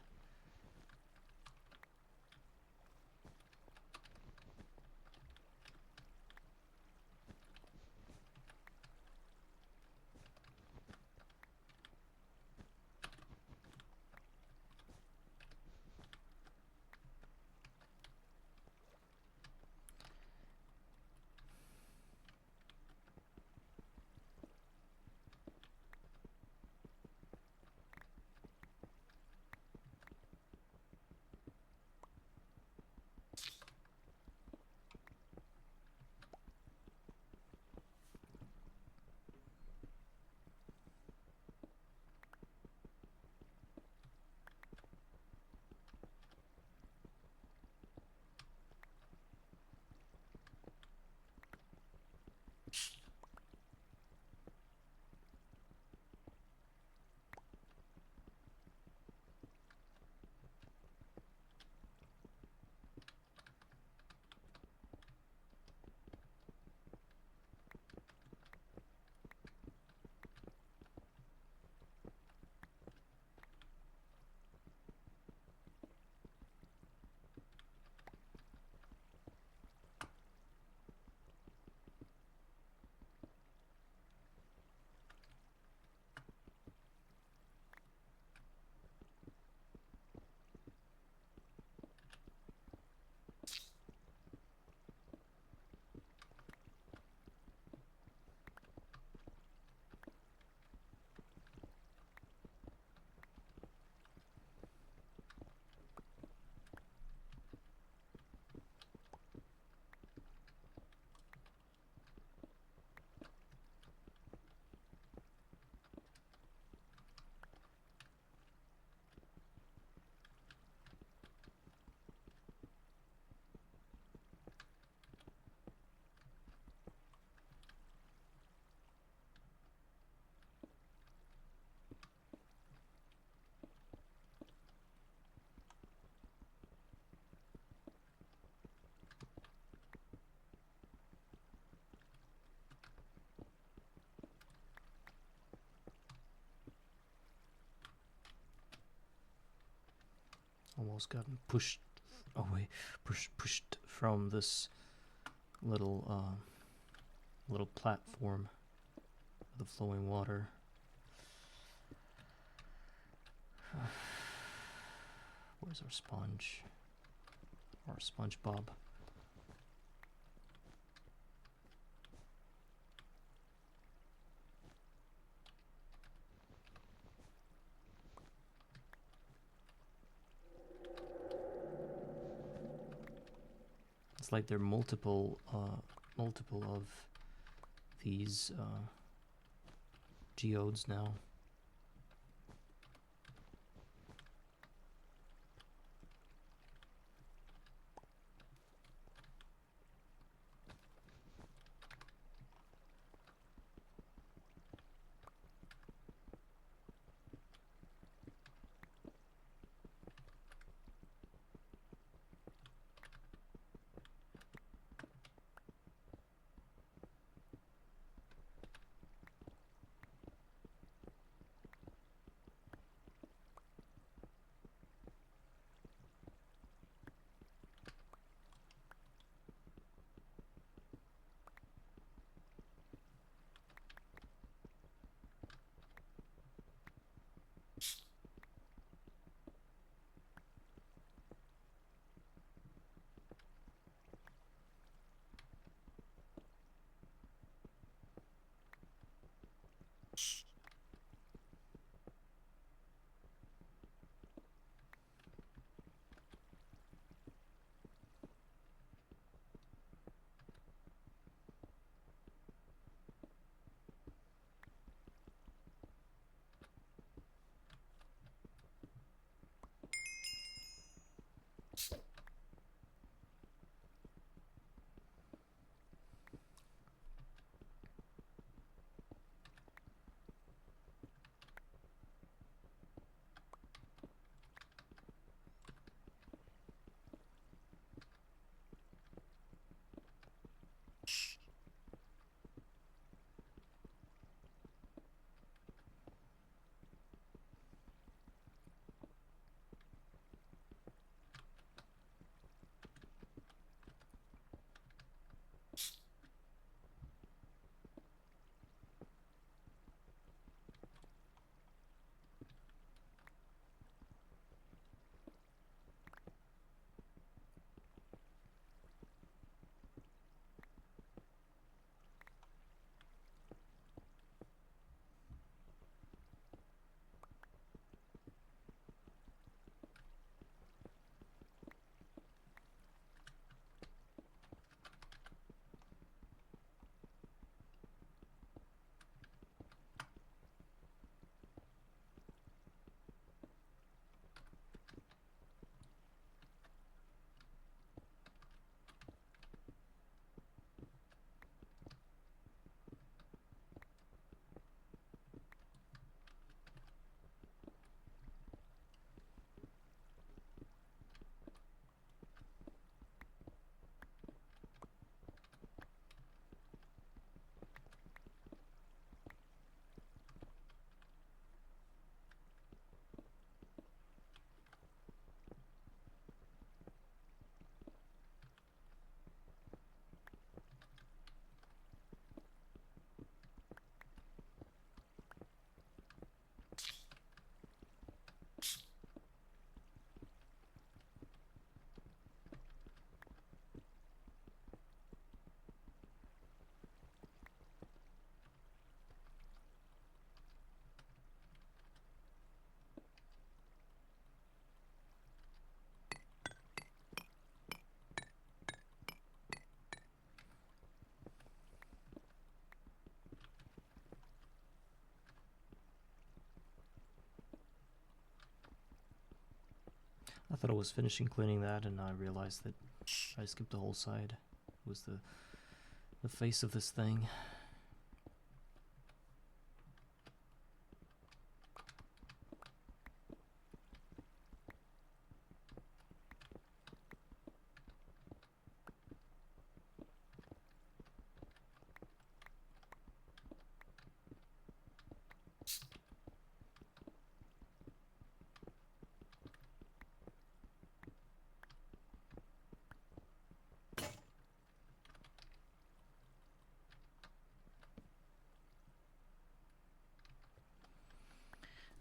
Almost gotten pushed away, pushed from this little little platform with the flowing water. Where's our sponge? Or SpongeBob? It's like there are multiple of these geodes now. I thought I was finishing cleaning that, and I realized that I skipped the whole side. It was the face of this thing.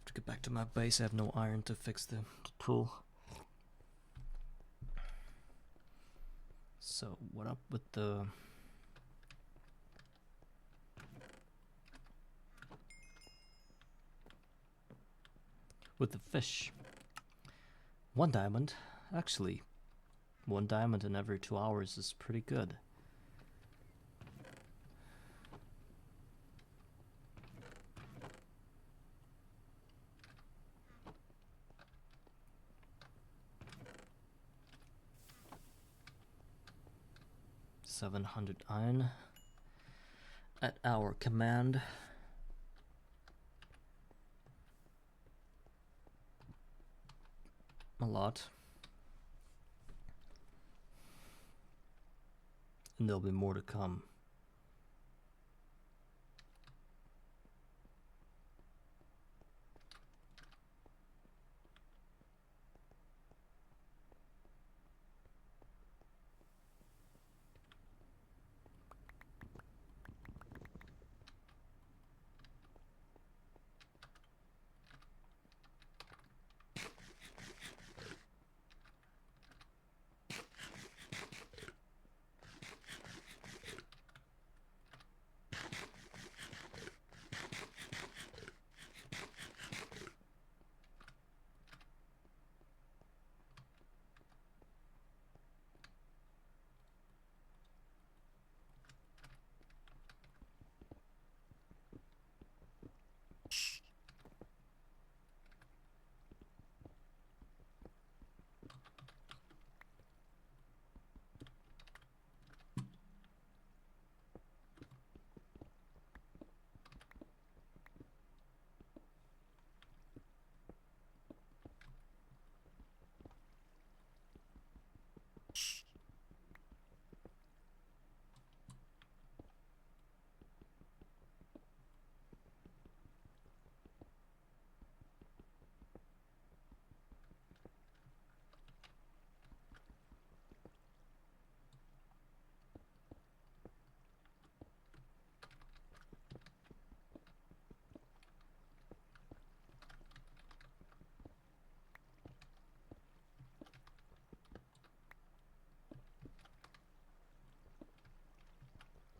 To get back to my base, I have no iron to fix the tool. So what up with the fish? 1 diamond, actually, 1 diamond in every 2 hours is pretty good. $700 iron at our command. A lot. And there'll be more to come.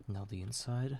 Now the inside.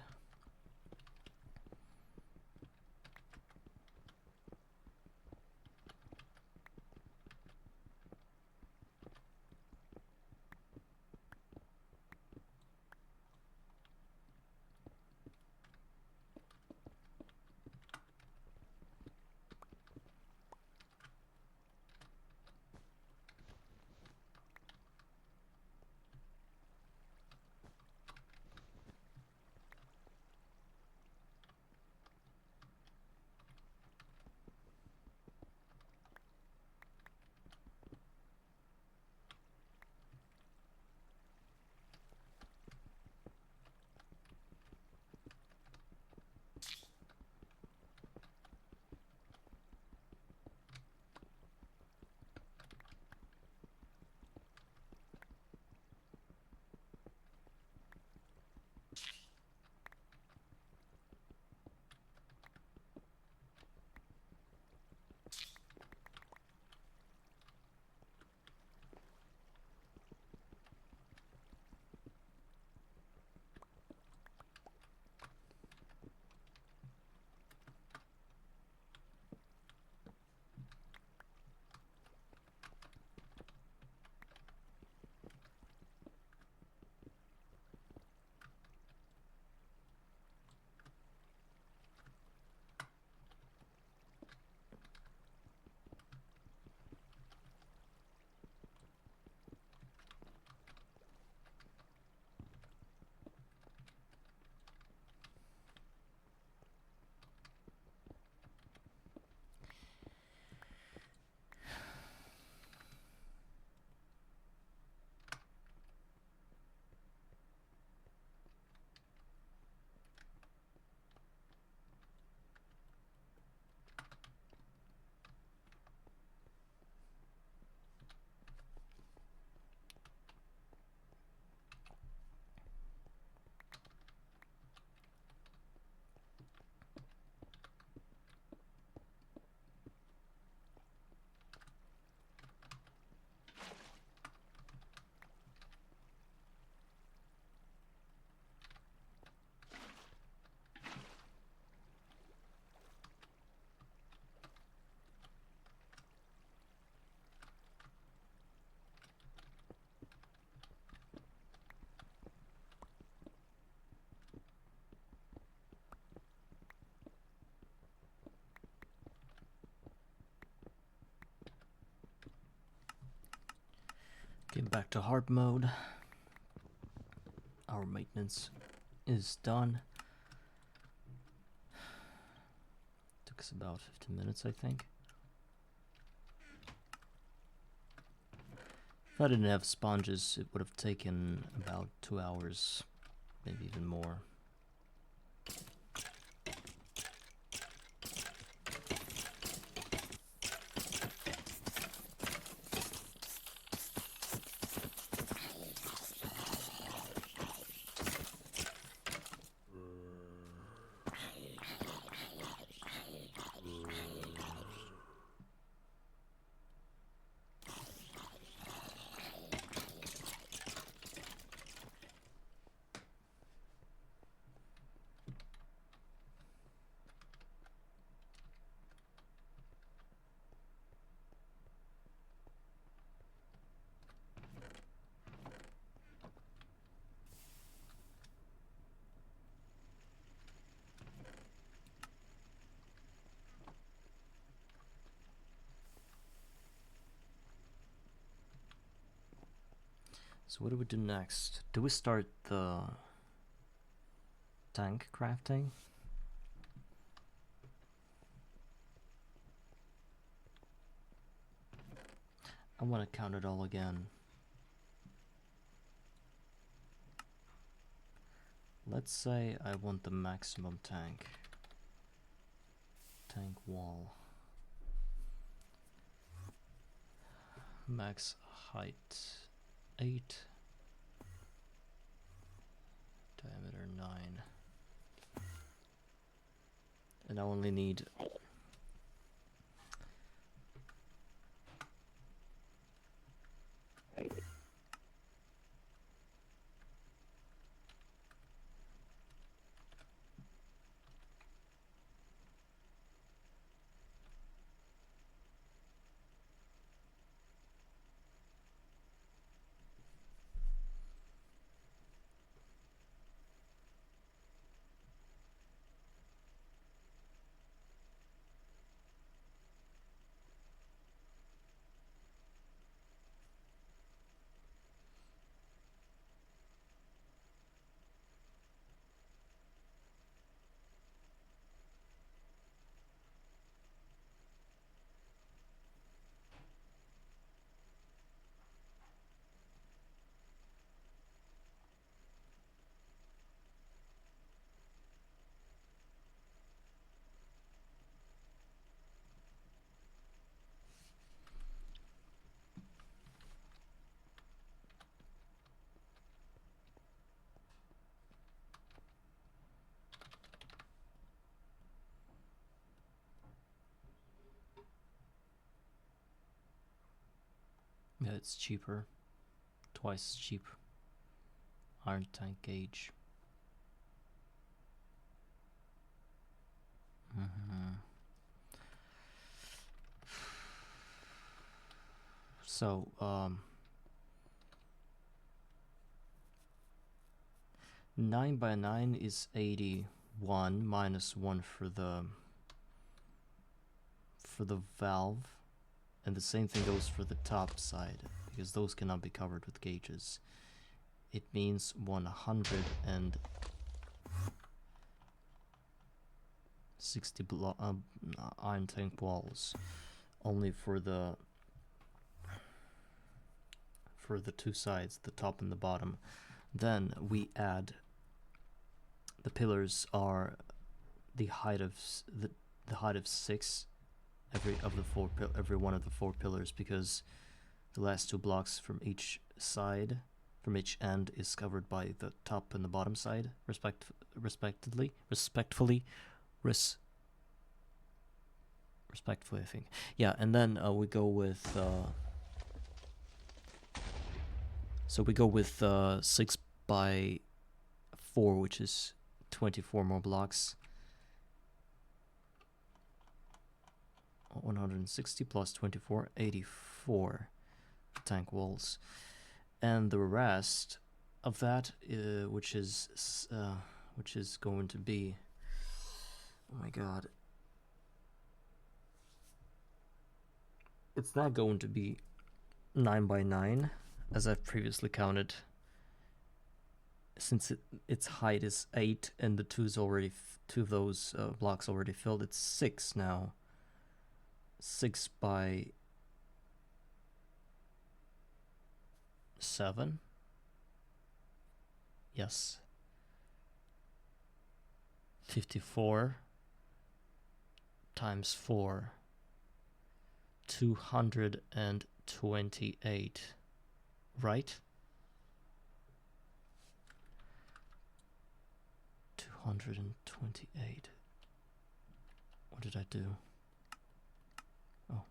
Get back to hard mode. Our maintenance is done. Took us about 15 minutes, I think. If I didn't have sponges, it would have taken about 2 hours, maybe even more. So what do we do next? Do we start the tank crafting? I want to count it all again. Let's say I want the maximum tank wall. Max height 8, diameter 9, and I only need yeah, it's cheaper, twice as cheap. Iron tank gauge. So 9 by 9 is 81 minus 1 for the valve, and the same thing goes for the top side, because those cannot be covered with gauges. It means 160 iron tank walls, only for the two sides, the top and the bottom. Then we add the pillars are the height of the height of 6 every one of the 4 pillars, because the last 2 blocks from each side, from each end, is covered by the top and the bottom side, respectively, I think. Yeah, and then we go with 6 by 4, which is 24 more blocks. 160 plus 24, 84 tank walls, and the rest of that, which is going to be, oh my god, it's not going to be 9 by 9, as I've previously counted. Since its height is 8 and the two of those blocks already filled, it's 6 now. 6 by 7. Yes. 54 times 4. 228. Right? 228. What did I do? Oh.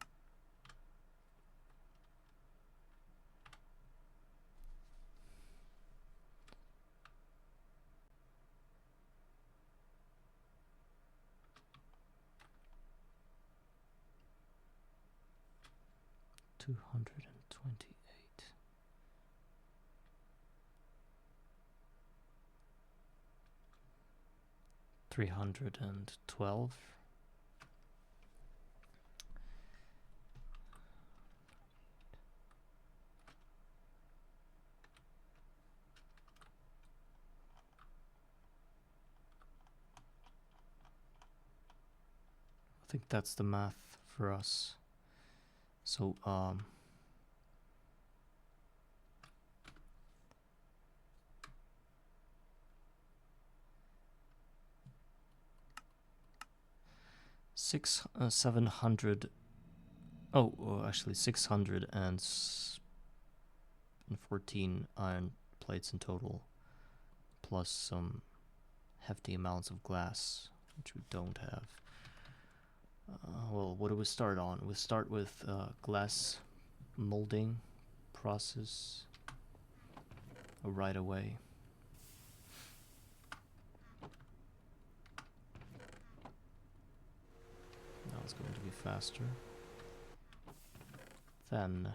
$228. 312. I think that's the math for us. So 700. Actually 614 iron plates in total, plus some hefty amounts of glass, which we don't have. Well, what do we start on? We start with glass molding process right away. Now it's going to be faster. Then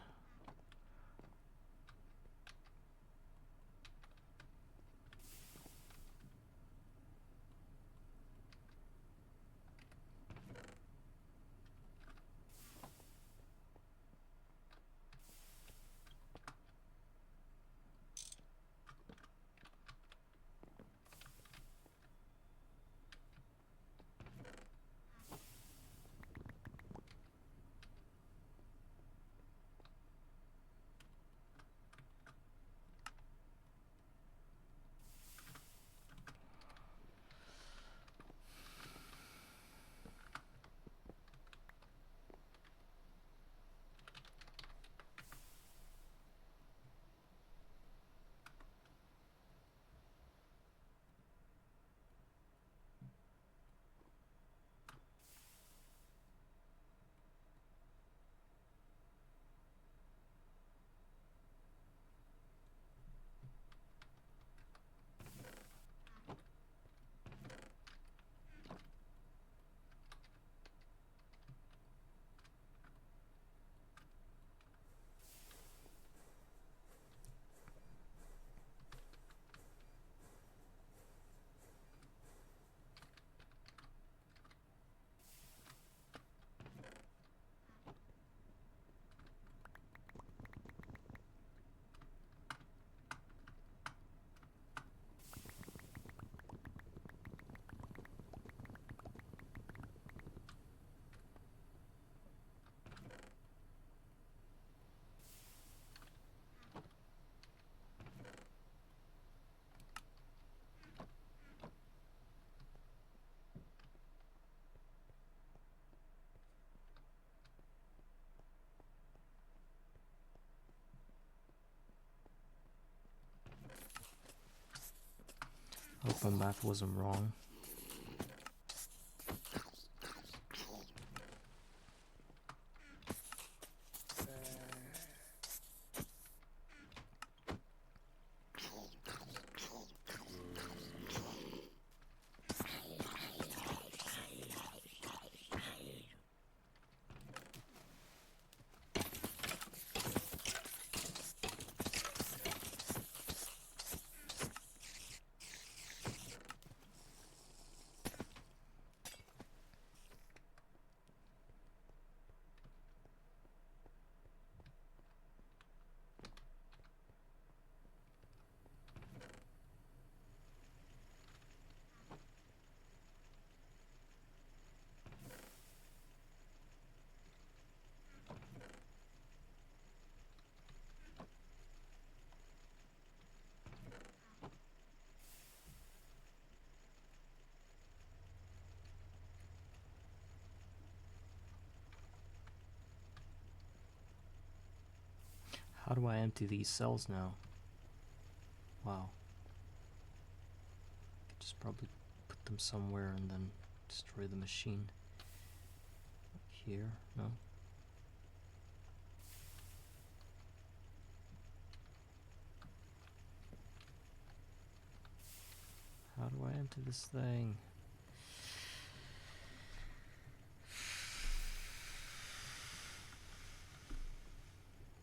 I hope my math wasn't wrong. How do I empty these cells now? Wow. Just probably put them somewhere and then destroy the machine. Here? No? How do I empty this thing?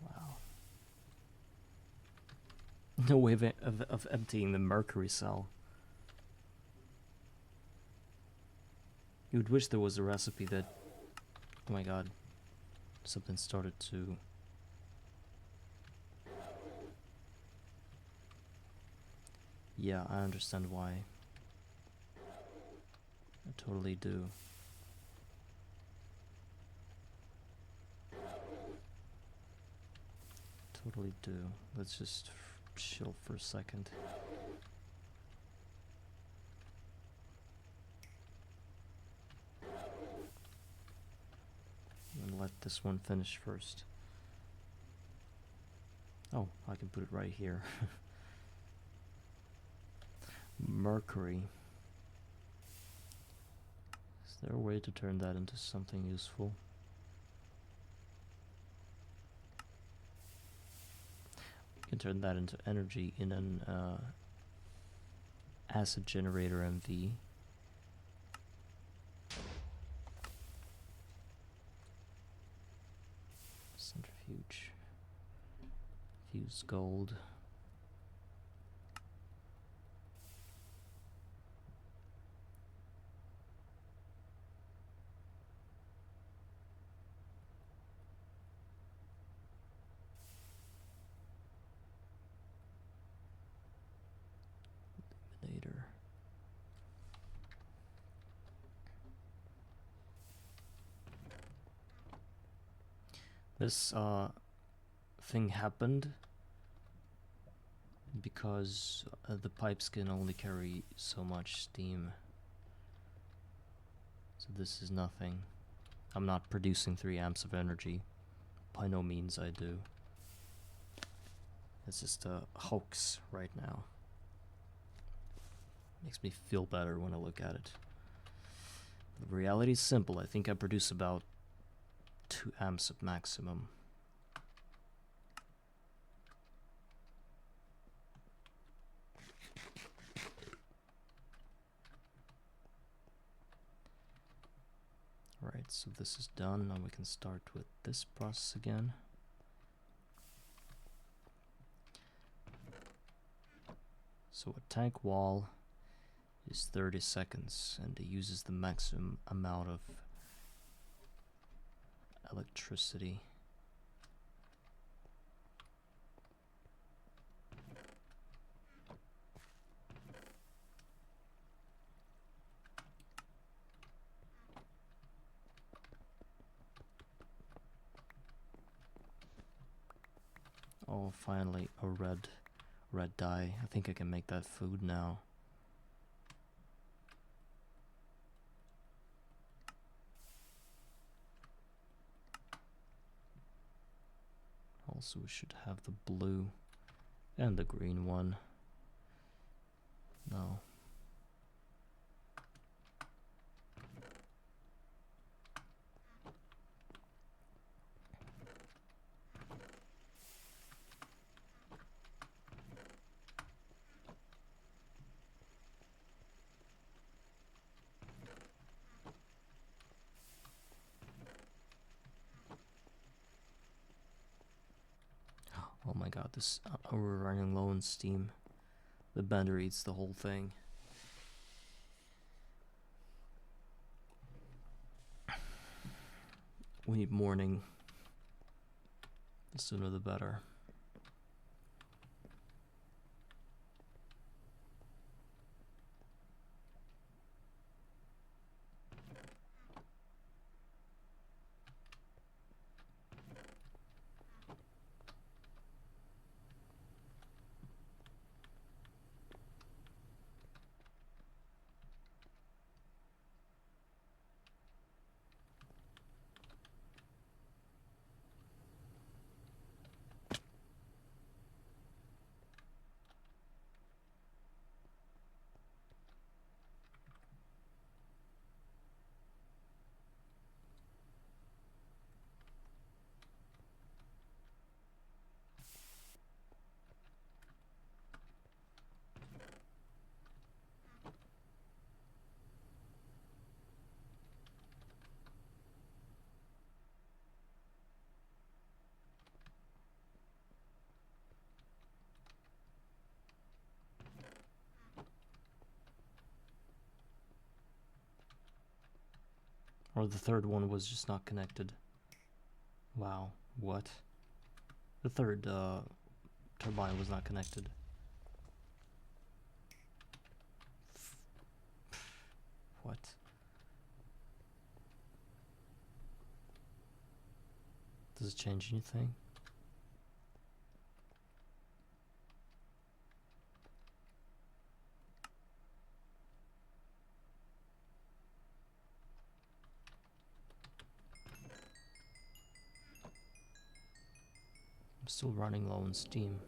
Wow. No way of emptying the mercury cell. You would wish there was a recipe that... Oh my god. Something started to... Yeah, I understand why. I totally do. Totally do. Let's just chill for a second. And let this one finish first. Oh, I can put it right here. Mercury. Is there a way to turn that into something useful? You can turn that into energy in an acid generator MV. Centrifuge. Fused gold. Eliminator. This thing happened because the pipes can only carry so much steam. So this is nothing. I'm not producing 3 amps of energy. By no means I do. It's just a hoax right now. Makes me feel better when I look at it. The reality is simple. I think I produce about 2 amps of maximum. Right, so this is done. Now we can start with this process again. So a tank wall is 30 seconds and it uses the maximum amount of electricity. Oh, finally a red dye. I think I can make that food now. Also, we should have the blue and the green one. No. Oh my god, this we're running low on steam. The bender eats the whole thing. We need morning. The sooner the better. Or the third one was just not connected. Wow, what? The third turbine was not connected. What? Does it change anything? I'm still running low on steam.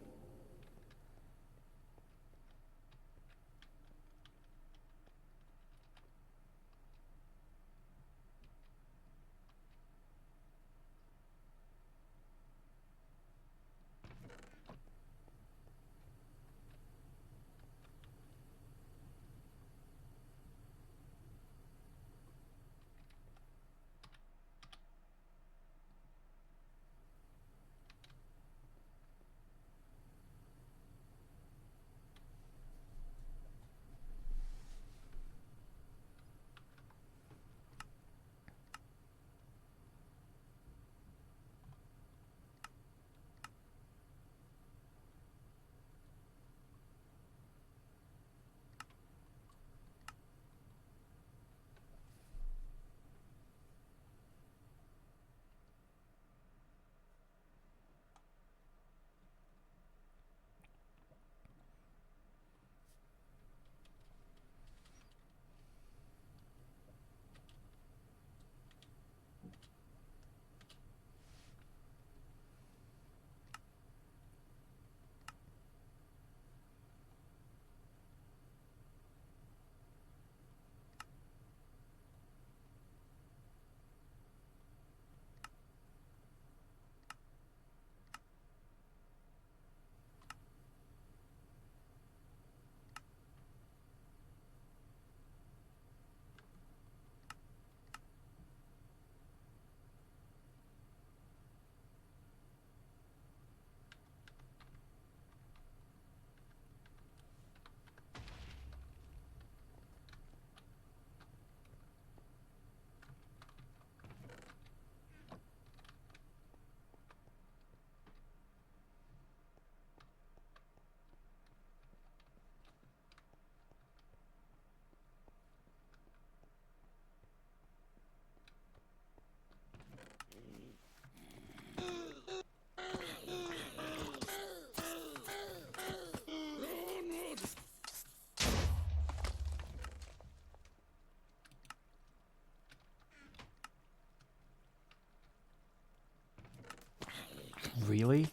Really?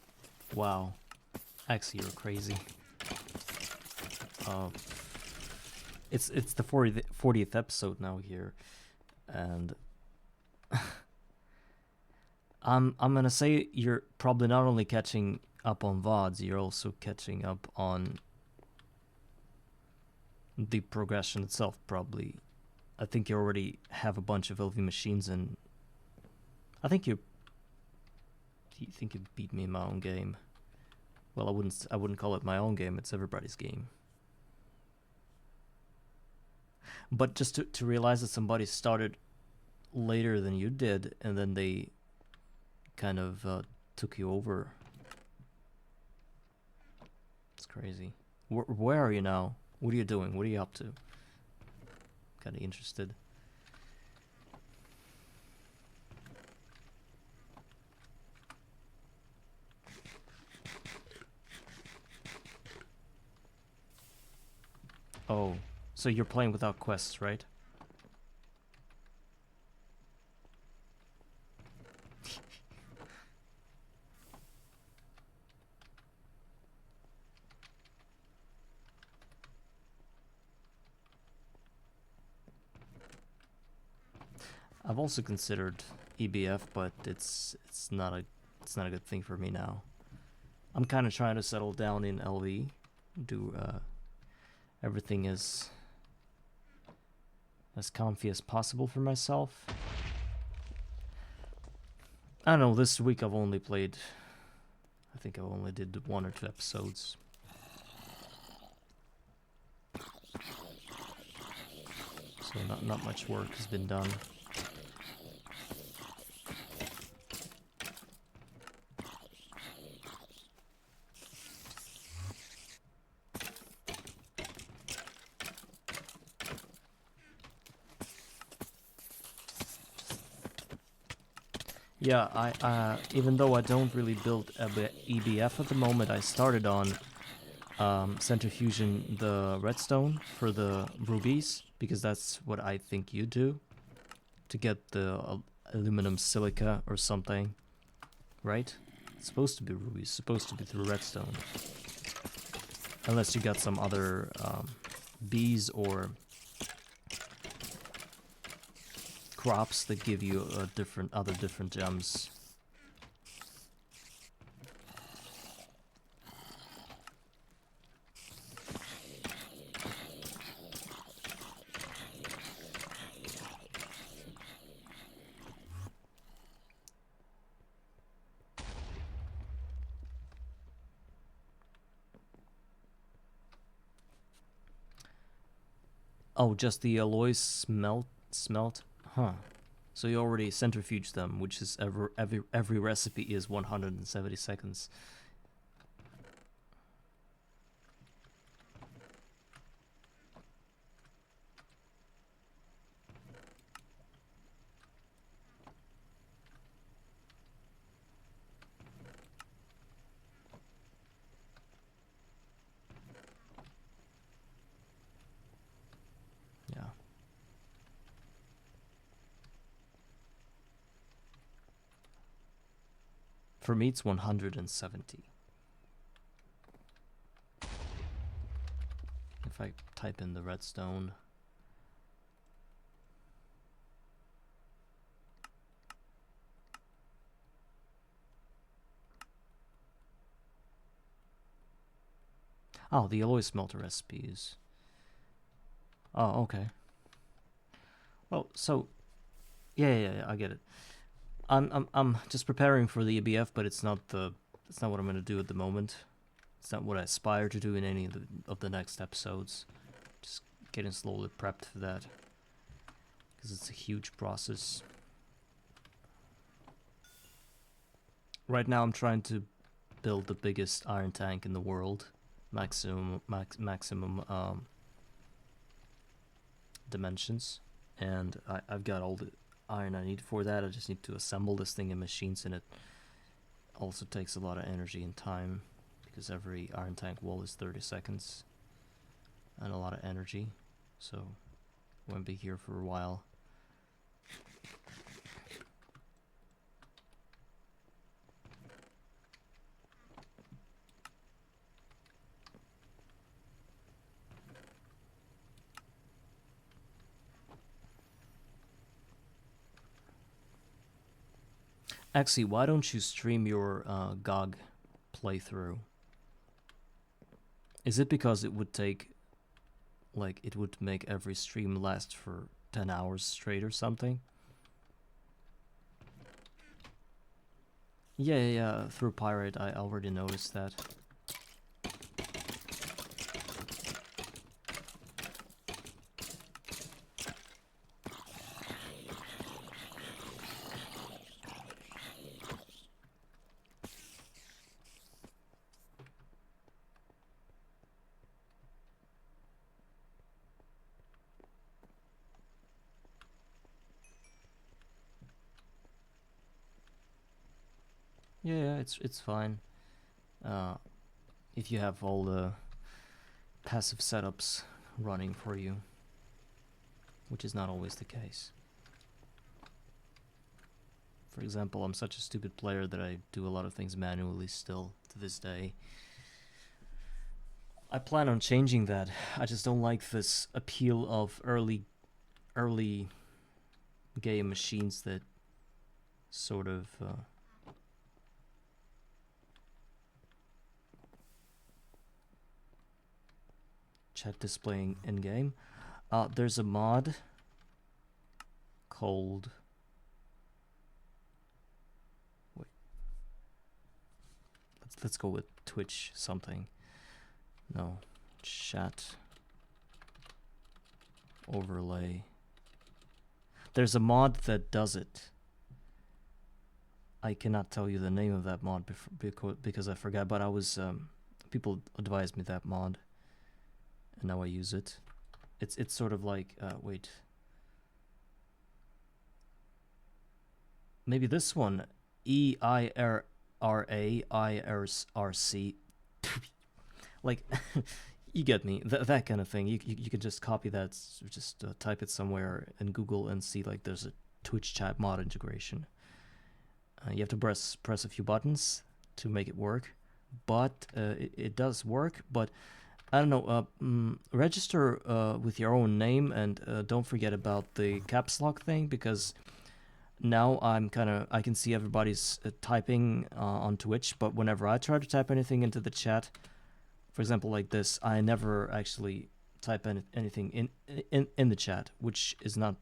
Wow. Actually, you're crazy. It's the 40th episode now here, and I'm gonna say you're probably not only catching up on VODs, you're also catching up on the progression itself, probably. I think you already have a bunch of LV machines, and I think you beat me in my own game. Well, I wouldn't call it my own game, it's everybody's game. But just to realize that somebody started later than you did, and then they kind of took you over. It's crazy. Where are you now? What are you doing? What are you up to? Kind of interested. Oh, so you're playing without quests, right? I've also considered EBF, but it's not a good thing for me now. I'm kind of trying to settle down in LV, do everything as comfy as possible for myself. I don't know, this week I've only played, I think I only did 1 or 2 episodes. So not much work has been done. Yeah, I even though I don't really build EBF at the moment, I started on centrifuging the redstone for the rubies because that's what I think you do to get the aluminum silica or something, right? It's supposed to be rubies, supposed to be through redstone, unless you got some other bees or crops that give you other different gems. Oh, just the alloys smelt? Huh. So you already centrifuge them, which is every recipe is 170 seconds. Yeah. For me, it's 170. If I type in the redstone. Oh, the alloy smelter recipes. Oh, okay. Well, so yeah, I get it. I'm just preparing for the EBF, but it's not what I'm gonna do at the moment. It's not what I aspire to do in any of the next episodes. Just getting slowly prepped for that, because it's a huge process. Right now, I'm trying to build the biggest iron tank in the world, maximum dimensions, and I've got all the iron I need for that. I just need to assemble this thing in machines, and it also takes a lot of energy and time because every iron tank wall is 30 seconds and a lot of energy, so won't be here for a while. Actually, why don't you stream your GOG playthrough? Is it because it would take, like, it would make every stream last for 10 hours straight or something? Yeah, through Pirate, I already noticed that. Yeah, it's fine. If you have all the passive setups running for you, which is not always the case. For example, I'm such a stupid player that I do a lot of things manually still to this day. I plan on changing that. I just don't like this appeal of early game machines that sort of chat displaying in game. There's a mod called, wait, let's go with Twitch something. No, chat overlay. There's a mod that does it. I cannot tell you the name of that mod because I forgot, but I was people advised me that mod, and now I use it. It's sort of like wait, maybe this one EIRRAIRC. Like, you get me. That kind of thing. You can just copy that, just type it somewhere in Google and see like there's a Twitch chat mod integration. You have to press a few buttons to make it work, but it does work. But I don't know. Register with your own name, and don't forget about the caps lock thing, because now I can see everybody's typing on Twitch, but whenever I try to type anything into the chat, for example like this, I never actually type anything in the chat, which is not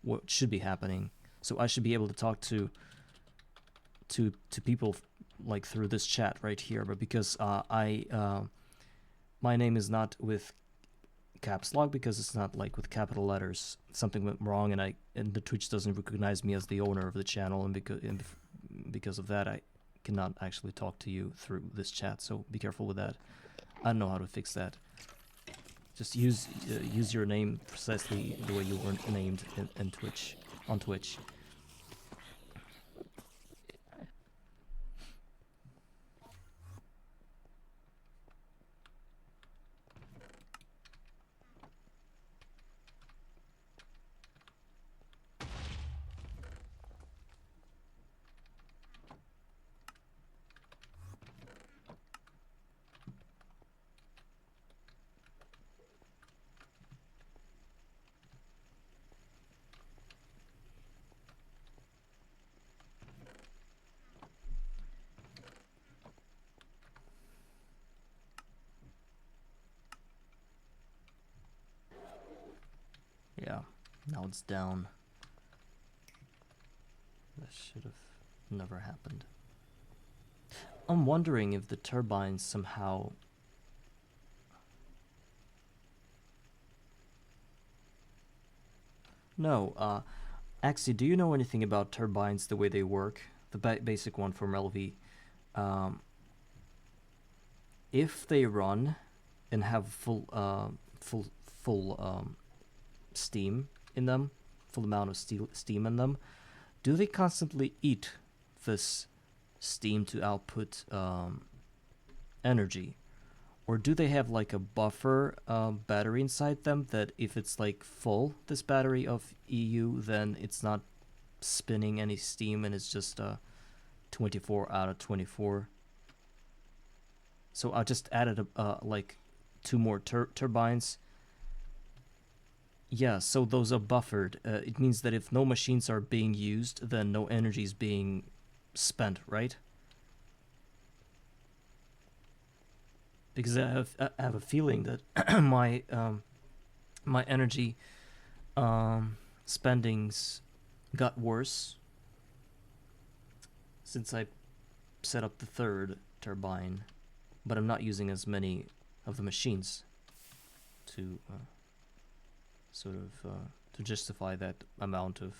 what should be happening. So I should be able to talk to people like through this chat right here, but because my name is not with caps lock, because it's not like with capital letters, something went wrong, and the Twitch doesn't recognize me as the owner of the channel, and because of that I cannot actually talk to you through this chat. So be careful with that. I don't know how to fix that. Just use your name precisely the way you were named on Twitch. Yeah, now it's down. That should have never happened. I'm wondering if the turbines somehow... No, Axie, do you know anything about turbines, the way they work? The basic one from LV. If they run and have full steam in them, full amount of steam in them, do they constantly eat this steam to output energy? Or do they have like a buffer battery inside them that if it's like full, this battery of EU, then it's not spinning any steam and it's just 24 out of 24? So I just added like 2 more turbines. Yeah, so those are buffered. It means that if no machines are being used, then no energy is being spent, right? Because I have a feeling that my my energy spendings got worse since I set up the 3rd turbine, but I'm not using as many of the machines to sort of to justify that amount of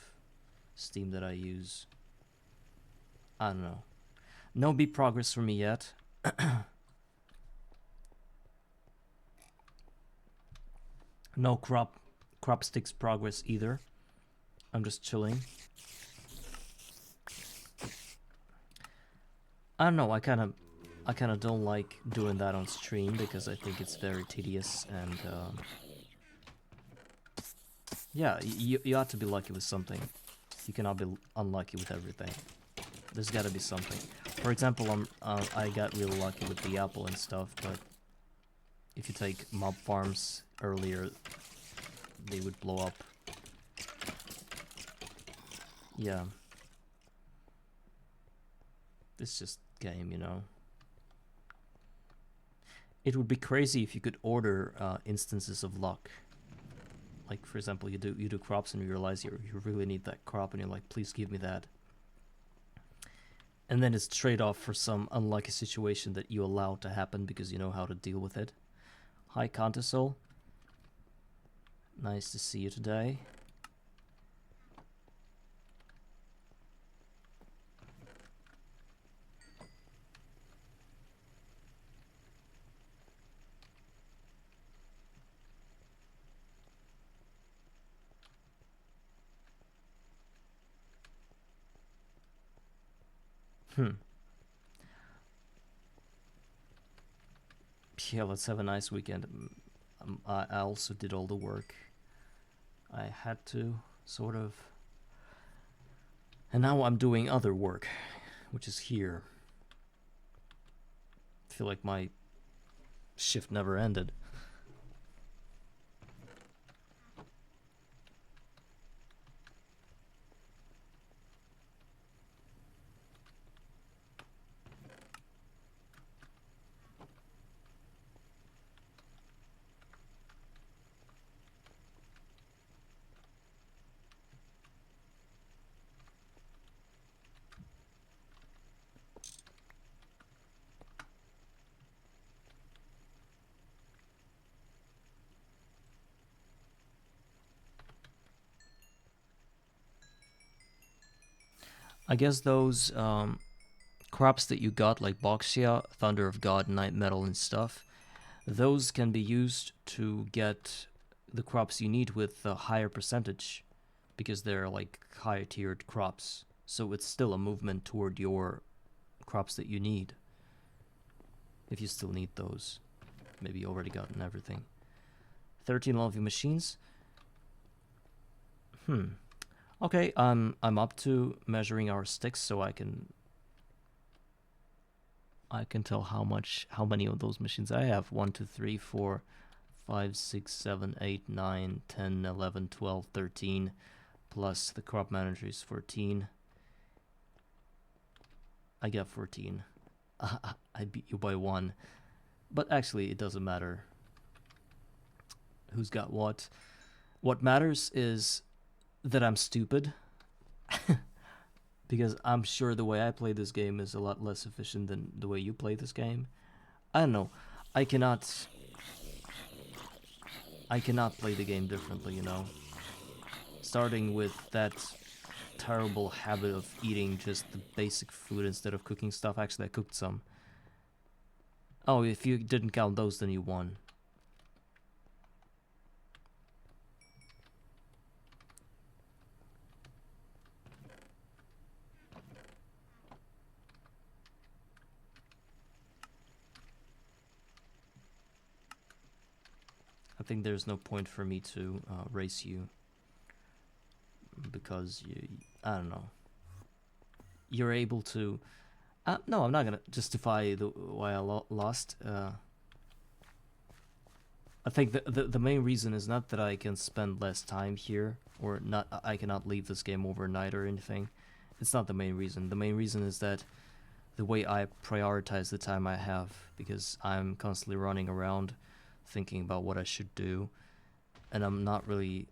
steam that I use. I don't know. No big progress for me yet. No crop sticks progress either. I'm just chilling. I don't know. I kind of don't like doing that on stream because I think it's very tedious, and yeah, you ought to be lucky with something. You cannot be unlucky with everything. There's got to be something. For example, I got really lucky with the apple and stuff, but if you take mob farms earlier, they would blow up. Yeah. It's just game, you know. It would be crazy if you could order instances of luck. Like, for example, you do crops and you realize you really need that crop and you're like, please give me that. And then it's trade-off for some unlucky situation that you allow to happen because you know how to deal with it. Hi, Contisol. Nice to see you today. Hmm. Yeah, let's have a nice weekend. I also did all the work I had to, sort of. And now I'm doing other work, which is here. I feel like my shift never ended. I guess those crops that you got, like Boxia, Thunder of God, Night Metal, and stuff, those can be used to get the crops you need with a higher percentage, because they're like higher tiered crops. So it's still a movement toward your crops that you need. If you still need those. Maybe you already gotten everything. 13 lovely machines. Okay, I'm up to measuring our sticks so I can tell how many of those machines I have. 1, 2, 3, 4, 5, 6, 7, 8, 9, 10, 11, 12, 13, plus the crop manager is 14. I got 14. I beat you by 1. But actually, it doesn't matter who's got what. What matters is that I'm stupid. Because I'm sure the way I play this game is a lot less efficient than the way you play this game. I don't know. I cannot play the game differently, you know. Starting with that terrible habit of eating just the basic food instead of cooking stuff. Actually, I cooked some. Oh, if you didn't count those, then you won. I think there's no point for me to race you. Because, I don't know. You're able to... no, I'm not going to justify why I lost. I think the main reason is not that I can spend less time here, or not. I cannot leave this game overnight or anything. It's not the main reason. The main reason is that the way I prioritize the time I have, because I'm constantly running around thinking about what I should do, and I'm not really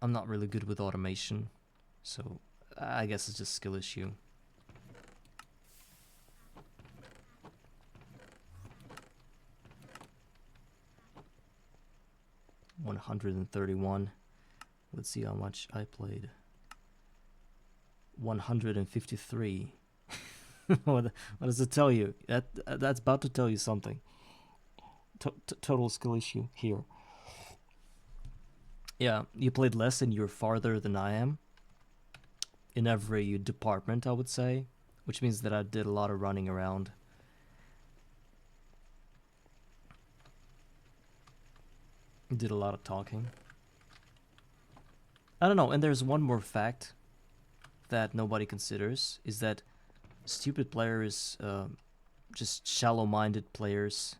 good with automation, so I guess it's just a skill issue. $131. Let's see how much I played. 153. What does it tell you? That's about to tell you something. Total skill issue here. Yeah, you played less and you're farther than I am. In every department, I would say. Which means that I did a lot of running around. Did a lot of talking. I don't know, and there's one more fact that nobody considers, is that stupid players, just shallow-minded players,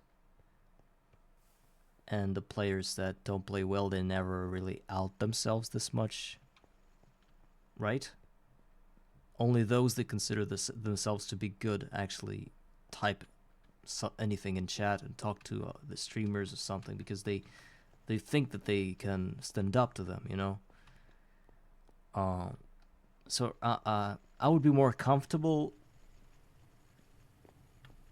and the players that don't play well, they never really out themselves this much, right? Only those that consider themselves to be good actually type anything in chat and talk to the streamers or something, because they think that they can stand up to them, you know? So I would be more comfortable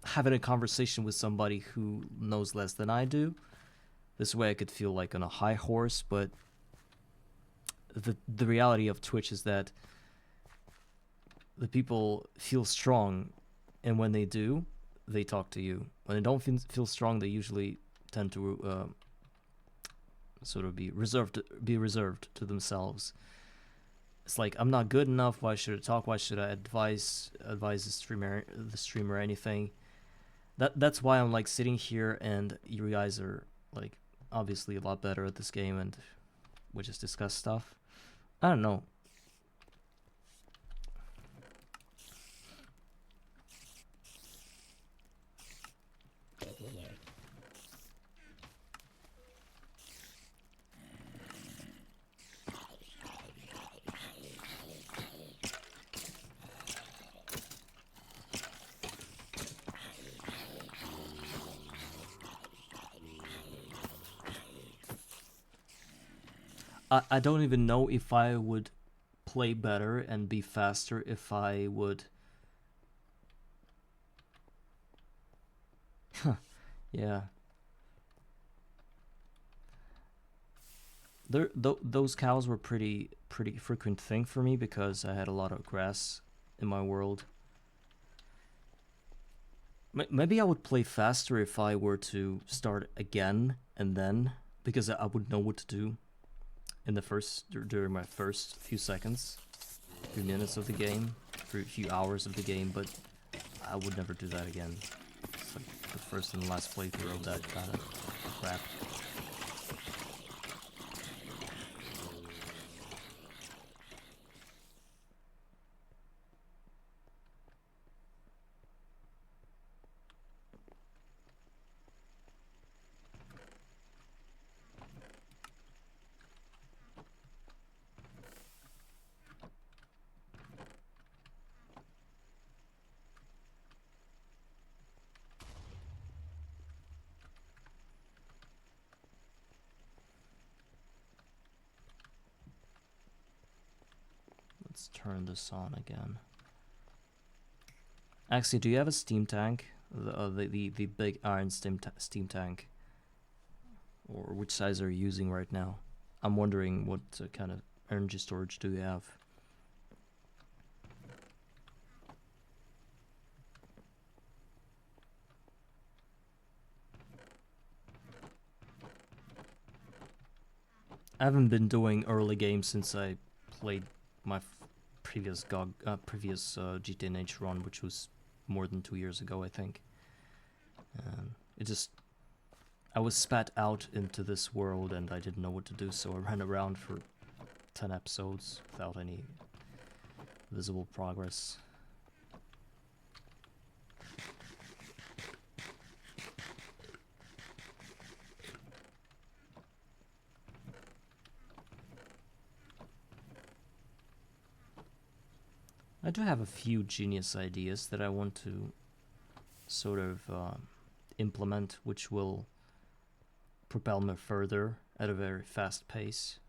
having a conversation with somebody who knows less than I do. This way I could feel like on a high horse, but the reality of Twitch is that the people feel strong, and when they do, they talk to you. When they don't feel strong, they usually tend to sort of be reserved to themselves. It's like I'm not good enough. Why should I talk? Why should I advise the streamer anything? That's why I'm like sitting here, and you guys are like obviously a lot better at this game, and we just discuss stuff. I don't know. I don't even know if I would play better and be faster if I would. Yeah. Those cows were pretty frequent thing for me because I had a lot of grass in my world. Maybe I would play faster if I were to start again and then, because I would know what to do in the during my first few seconds, few minutes of the game, for a few hours of the game, but I would never do that again. It's like the first and last playthrough of that kind of crap. Let's turn this on again. Actually, do you have a steam tank? The big iron steam tank? Or which size are you using right now? I'm wondering what kind of energy storage do you have? I haven't been doing early games since I played my previous GTNH run, which was more than 2 years ago, I think. I was spat out into this world and I didn't know what to do, so I ran around for 10 episodes without any visible progress. I do have a few genius ideas that I want to sort of implement, which will propel me further at a very fast pace.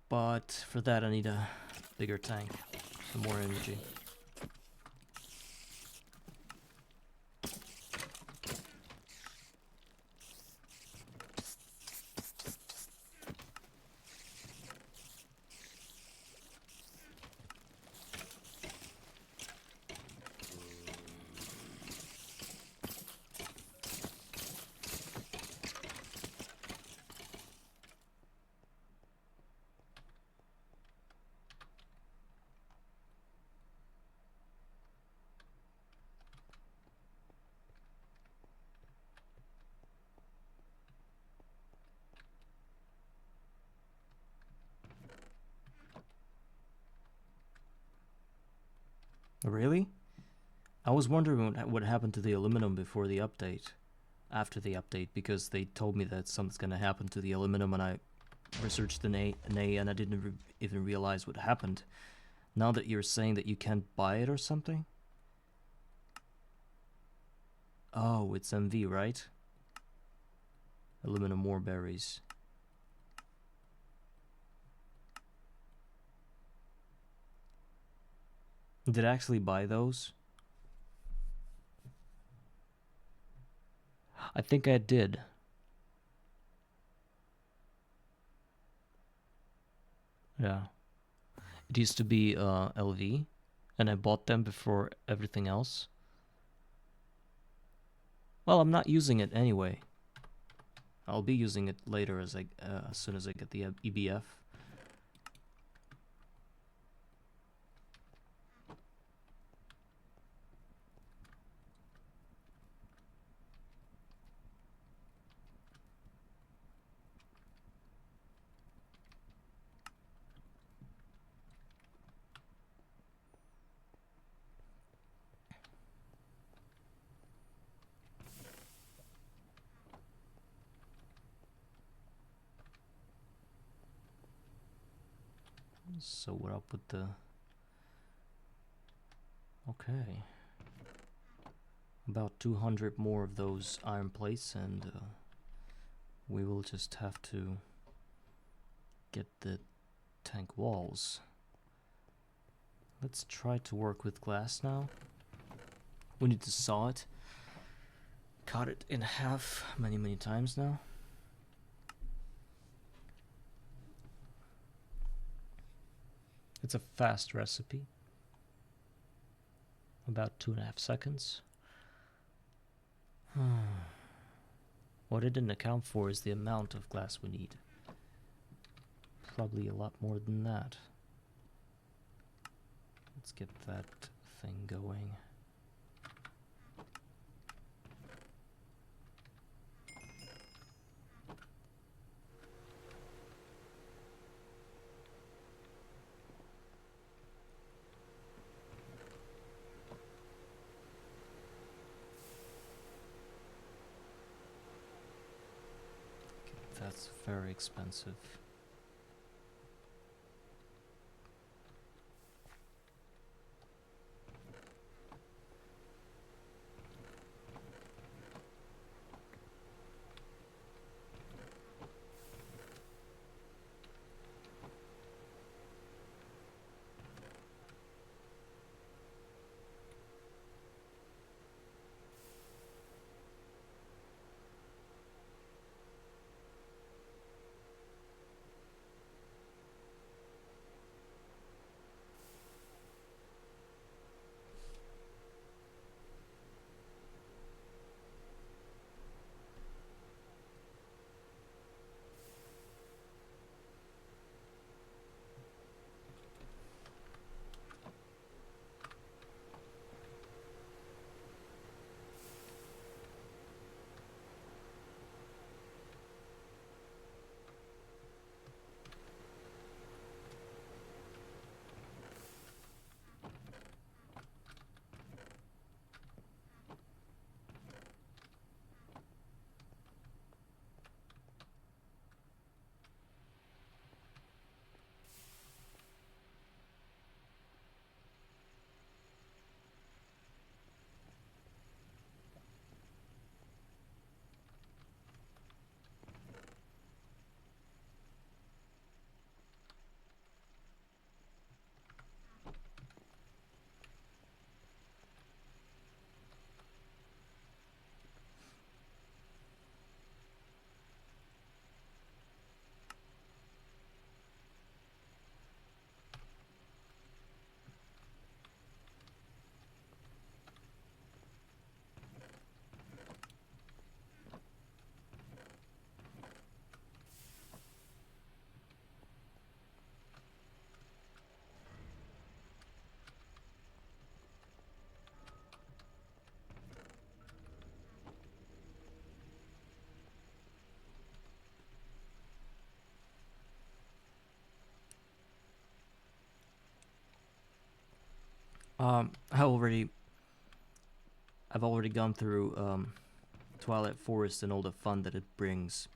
But for that I need a bigger tank and more energy. Really? I was wondering what happened to the aluminum before the update, after the update, because they told me that something's gonna happen to the aluminum, and I researched the NA and I didn't even realize what happened. Now that you're saying that you can't buy it or something? Oh, it's MV, right? Aluminum ore berries. Did I actually buy those? I think I did. Yeah. It used to be LV, and I bought them before everything else. Well, I'm not using it anyway. I'll be using it later as soon as I get the EBF. So we're up with the... Okay. About 200 more of those iron plates, and we will just have to get the tank walls. Let's try to work with glass now. We need to saw it. Cut it in half many times now. It's a fast recipe. About 2.5 seconds. What it didn't account for is the amount of glass we need. Probably a lot more than that. Let's get that thing going. That's very expensive. I've already gone through Twilight Forest and all the fun that it brings.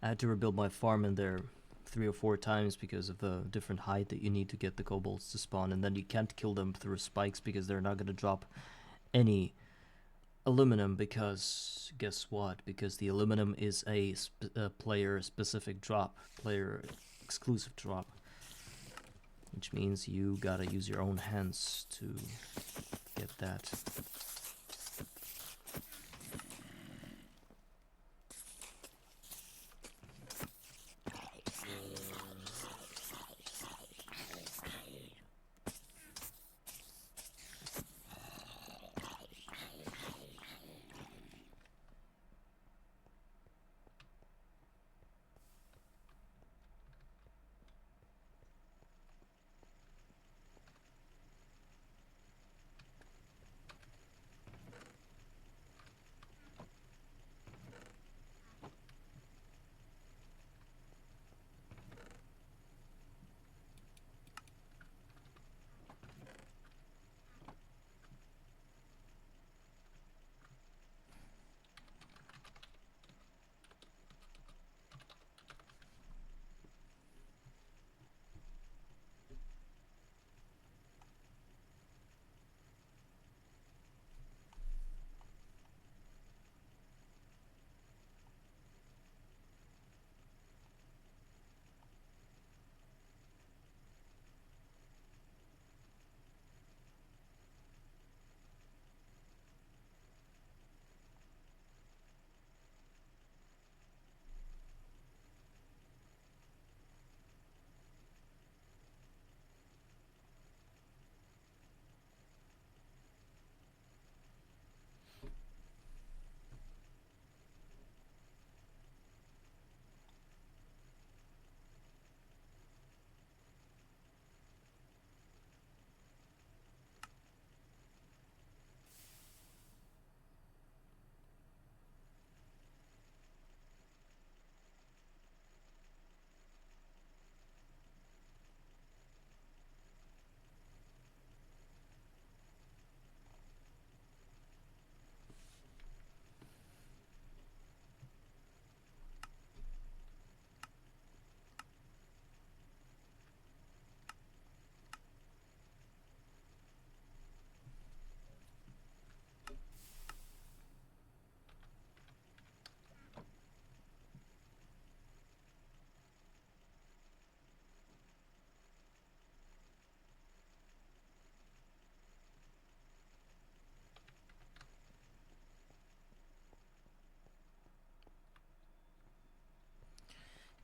I had to rebuild my farm in there 3 or 4 times because of the different height that you need to get the kobolds to spawn, and then you can't kill them through spikes because they're not going to drop any aluminum, because guess what? Because the aluminum is a player specific drop, player exclusive drop, which means you gotta use your own hands to get that.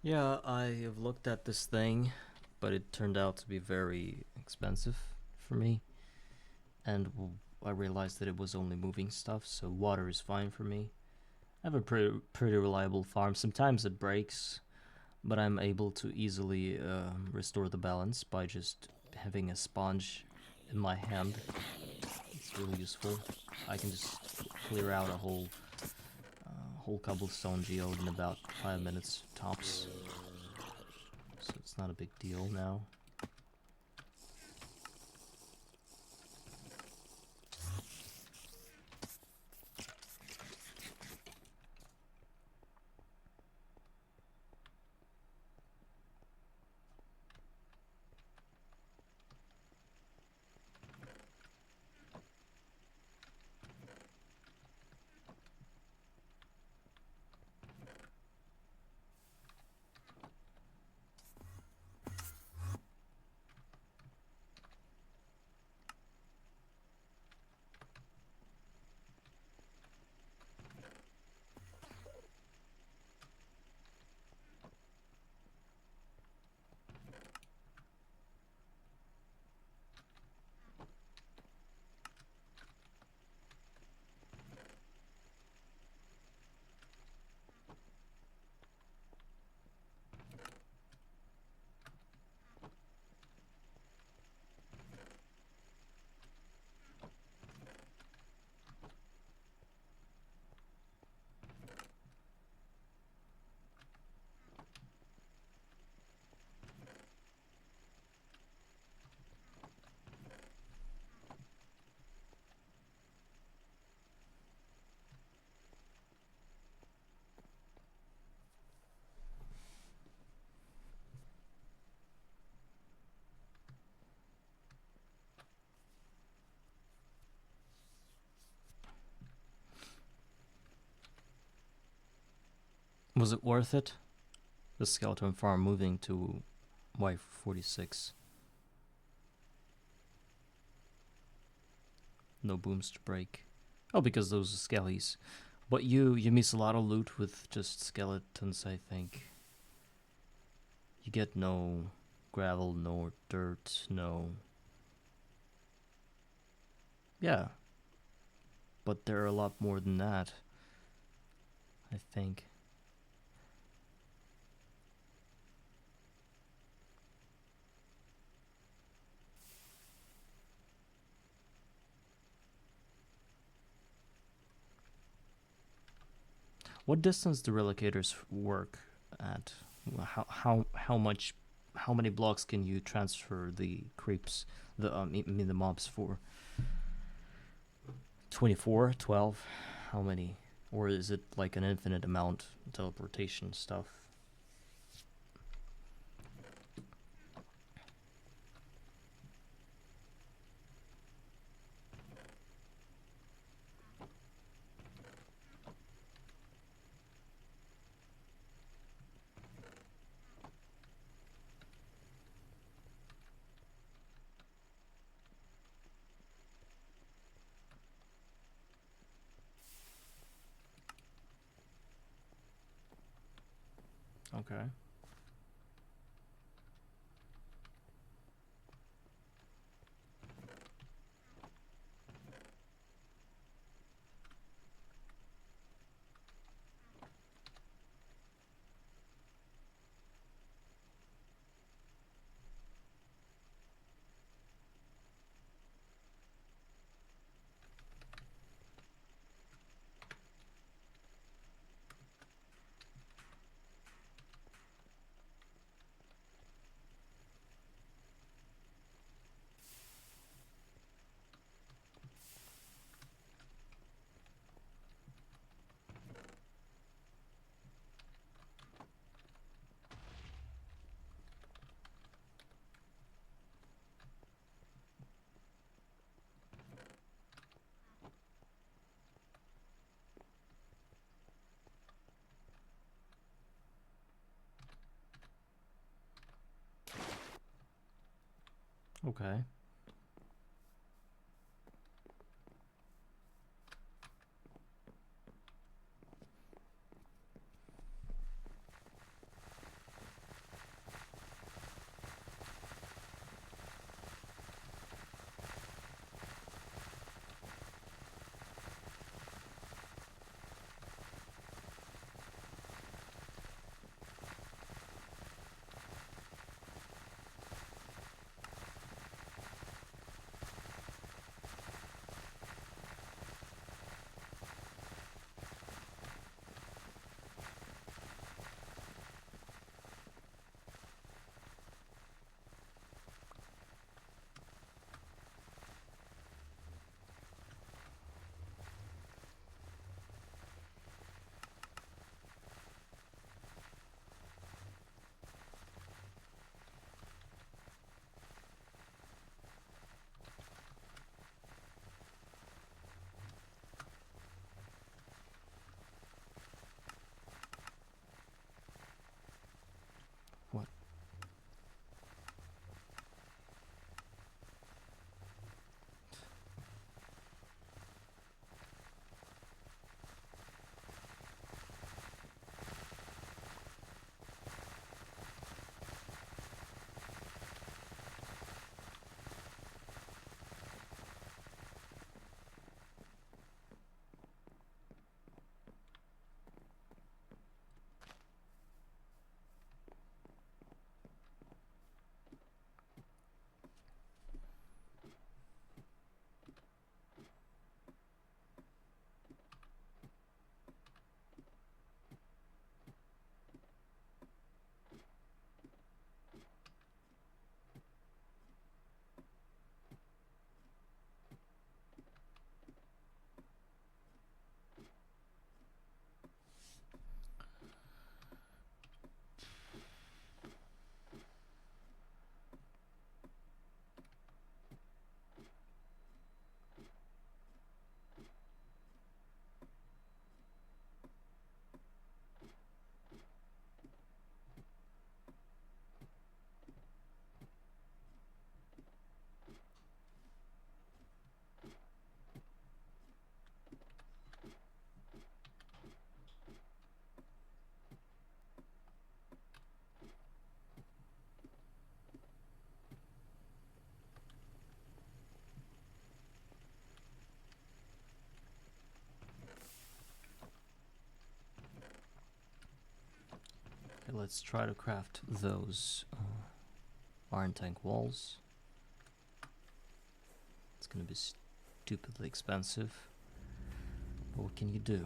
Yeah, I have looked at this thing, but it turned out to be very expensive for me. And I realized that it was only moving stuff, so water is fine for me. I have a pretty reliable farm. Sometimes it breaks, but I'm able to easily restore the balance by just having a sponge in my hand. It's really useful. I can just clear out a whole cobblestone geode in about 5 minutes tops, so it's not a big deal now. Was it worth it? The skeleton farm moving to Y46. No booms to break. Oh, because those are skellies. But you miss a lot of loot with just skeletons, I think. You get no gravel, no dirt, no... Yeah. But there are a lot more than that, I think. What distance do relocators work at? How many blocks can you transfer the creeps, the mobs for? 24, 12? How many? Or is it like an infinite amount teleportation stuff? Okay. Okay. Okay, let's try to craft those iron tank walls. It's gonna be stupidly expensive, but what can you do?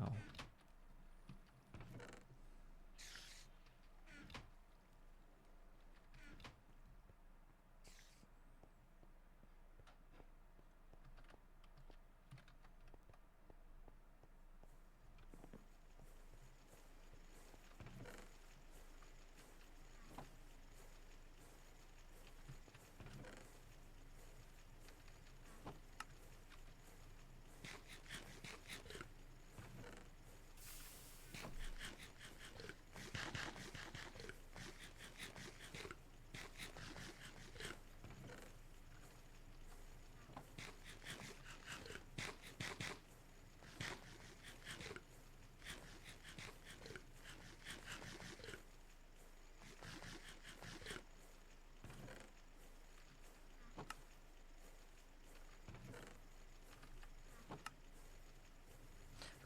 Oh.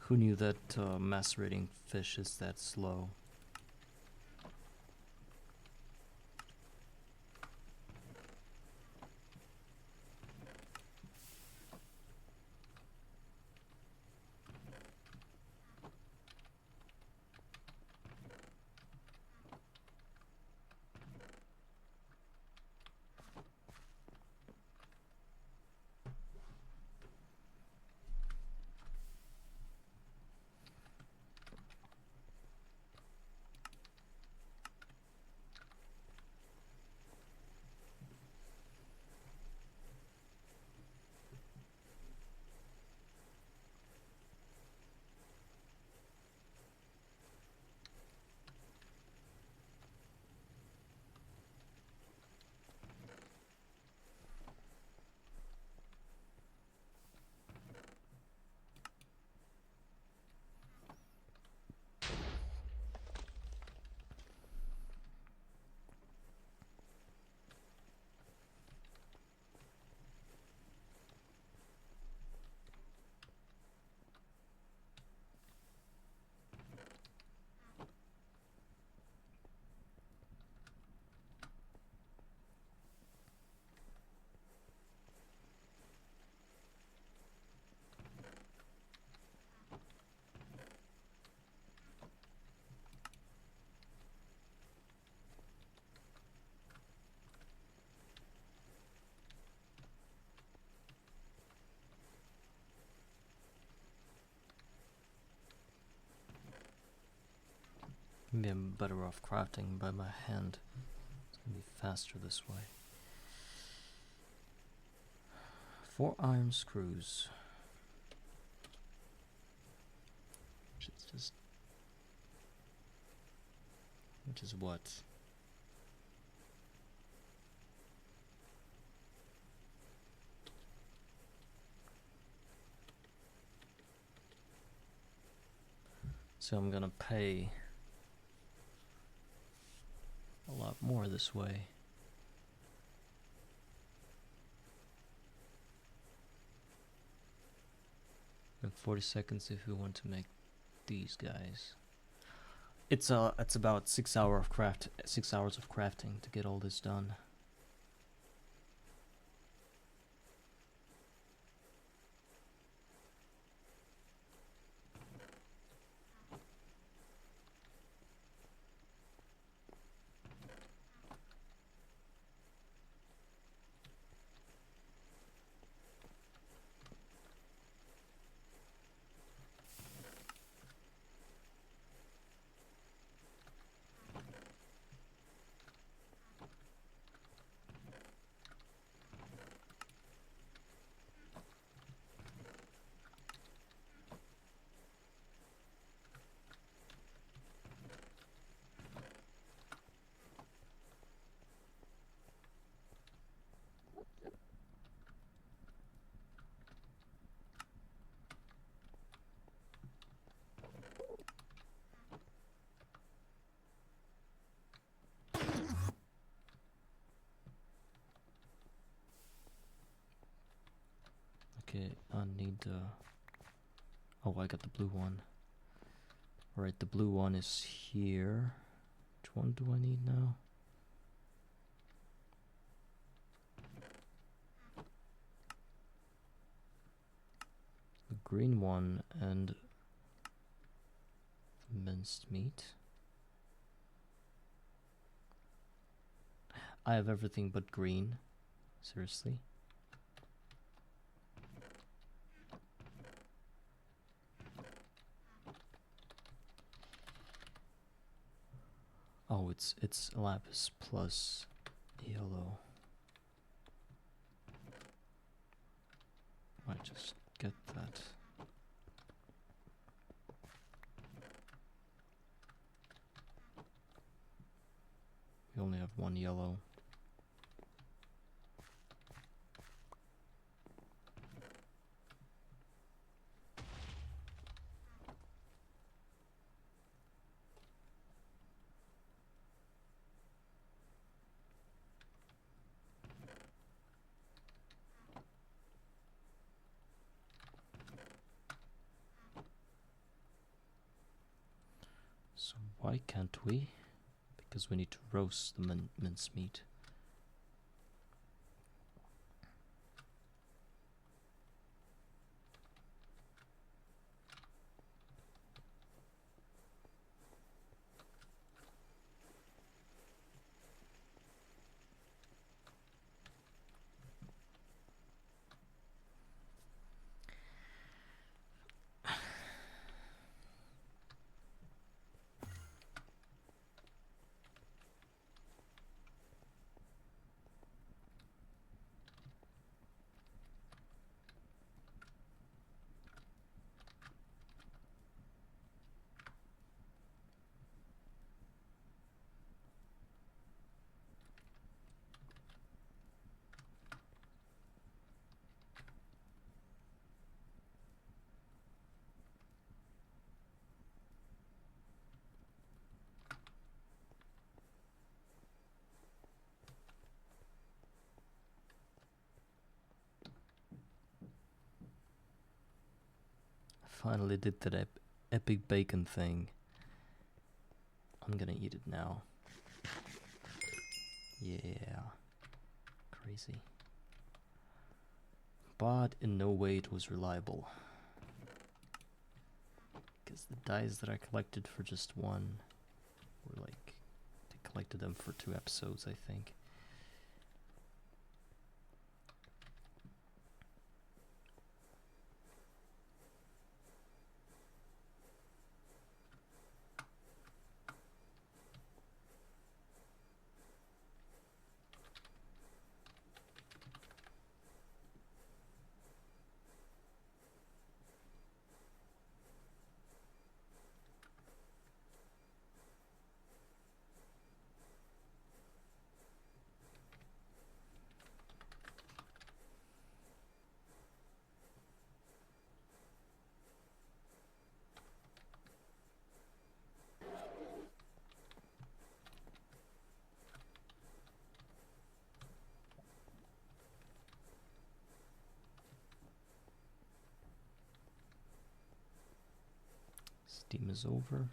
Who knew that macerating fish is that slow? Maybe I'm better off crafting by my hand. It's gonna be faster this way. 4 iron screws. Which is what? So I'm gonna pay a lot more this way. And 40 seconds if we want to make these guys. It's about 6 hours of crafting to get all this done. Okay, I need oh, I got the blue one. Right, the blue one is here. Which one do I need now? The green one and the minced meat. I have everything but green. Seriously? Oh, it's lapis plus yellow. Might just get that. We only have one yellow. So why can't we? Because we need to roast the mincemeat. Finally did that epic bacon thing. I'm gonna eat it now. Yeah. Crazy. But in no way it was reliable. Because the dice that I collected for just one were like, they collected them for 2 episodes, I think. Steam is over.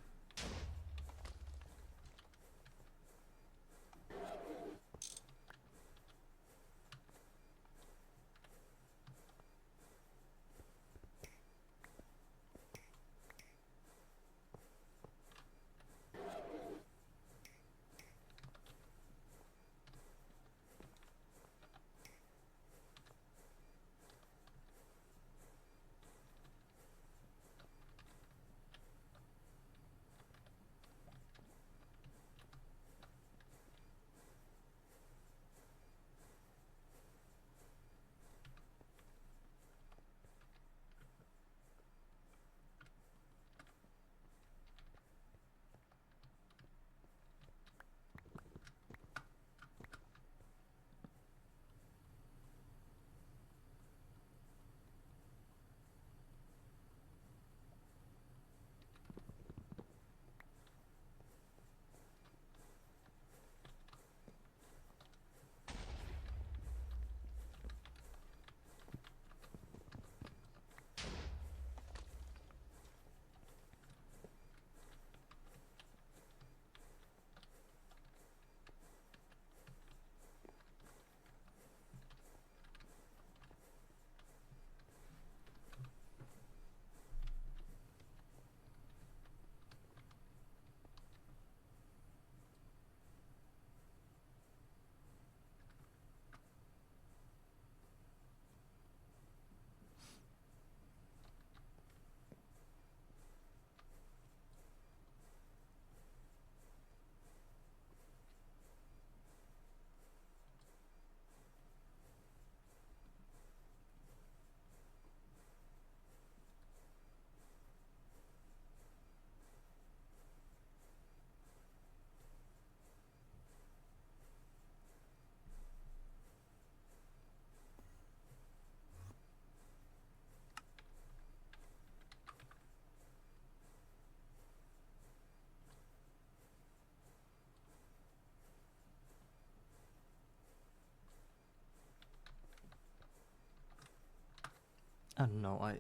don't know,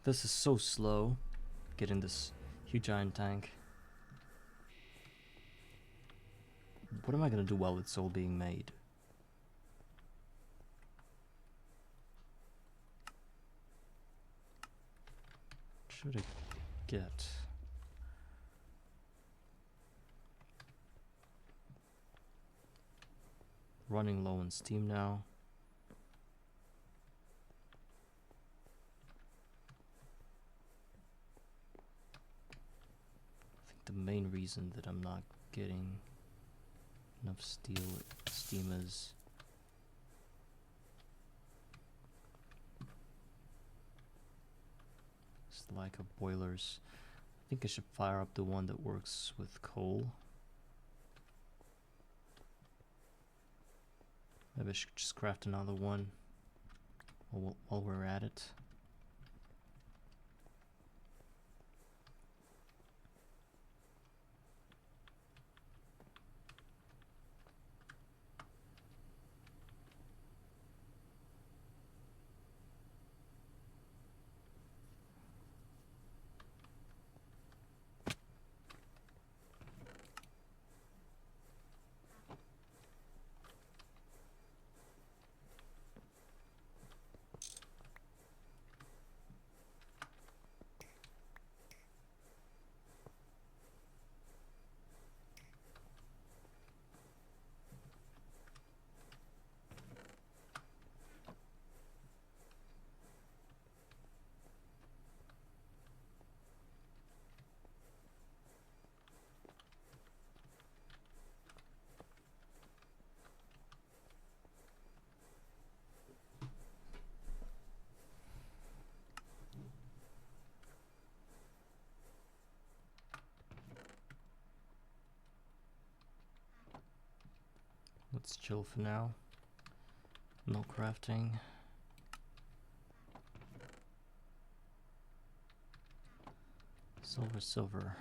this is so slow, getting this huge iron tank. What am I gonna do while it's all being made? What should I get? Running low on steam now. I think the main reason that I'm not getting enough steam is the lack of boilers. I think I should fire up the one that works with coal. Maybe I should just craft another one while we're at it. Let's chill for now. No crafting. Silver.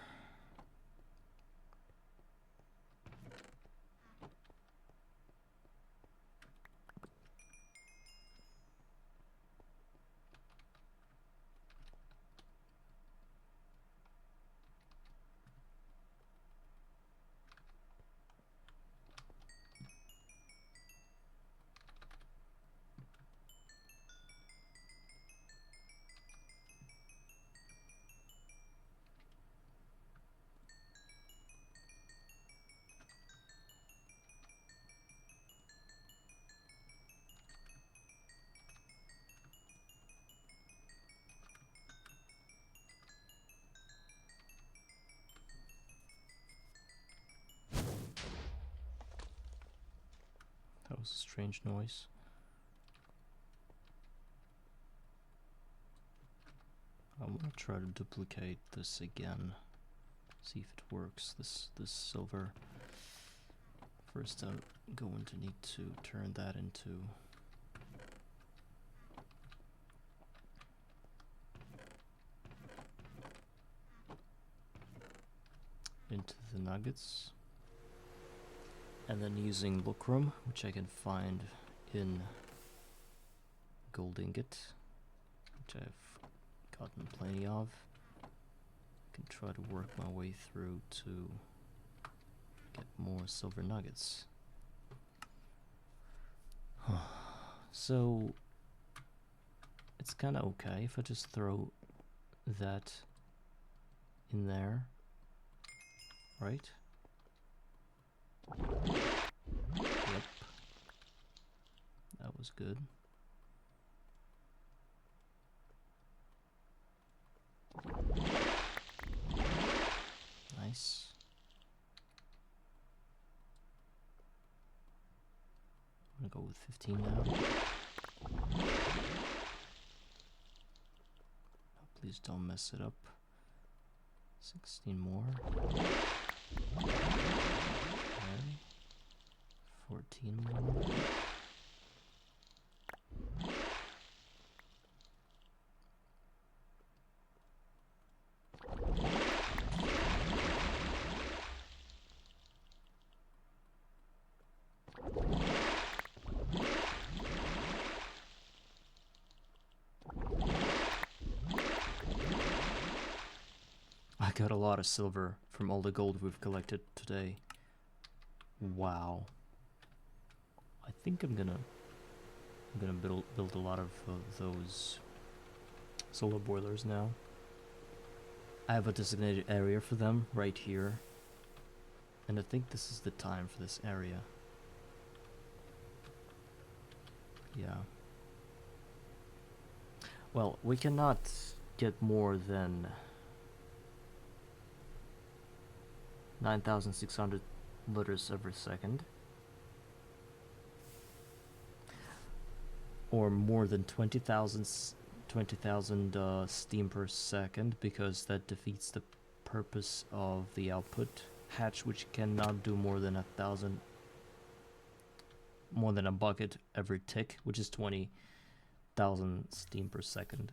That was a strange noise. I'm gonna try to duplicate this again. See if it works. This silver. First I'm going to need to turn that into the nuggets. And then using lucrum, which I can find in gold ingot, which I've gotten plenty of. I can try to work my way through to get more silver nuggets. So it's kind of okay if I just throw that in there, right? Yep. That was good. Nice. I'm gonna go with 15 now. Oh, please don't mess it up. 16 more. Okay. 14 more. got a lot of silver from all the gold we've collected today. Wow. I think I'm gonna build a lot of those solar boilers now. I have a designated area for them right here, and I think this is the time for this area. Yeah. Well, we cannot get more than 9,600 liters every second, or more than 20,000 steam per second, because that defeats the purpose of the output hatch, which cannot do more than a bucket every tick, which is 20,000 steam per second.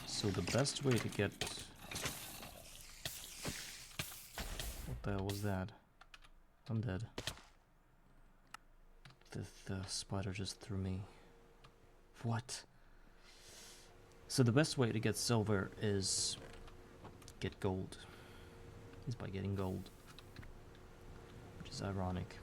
So the best way to get... What the hell was that? I'm dead. The spider just threw me. What? So the best way to get silver is get gold. Is by getting gold. Which is ironic.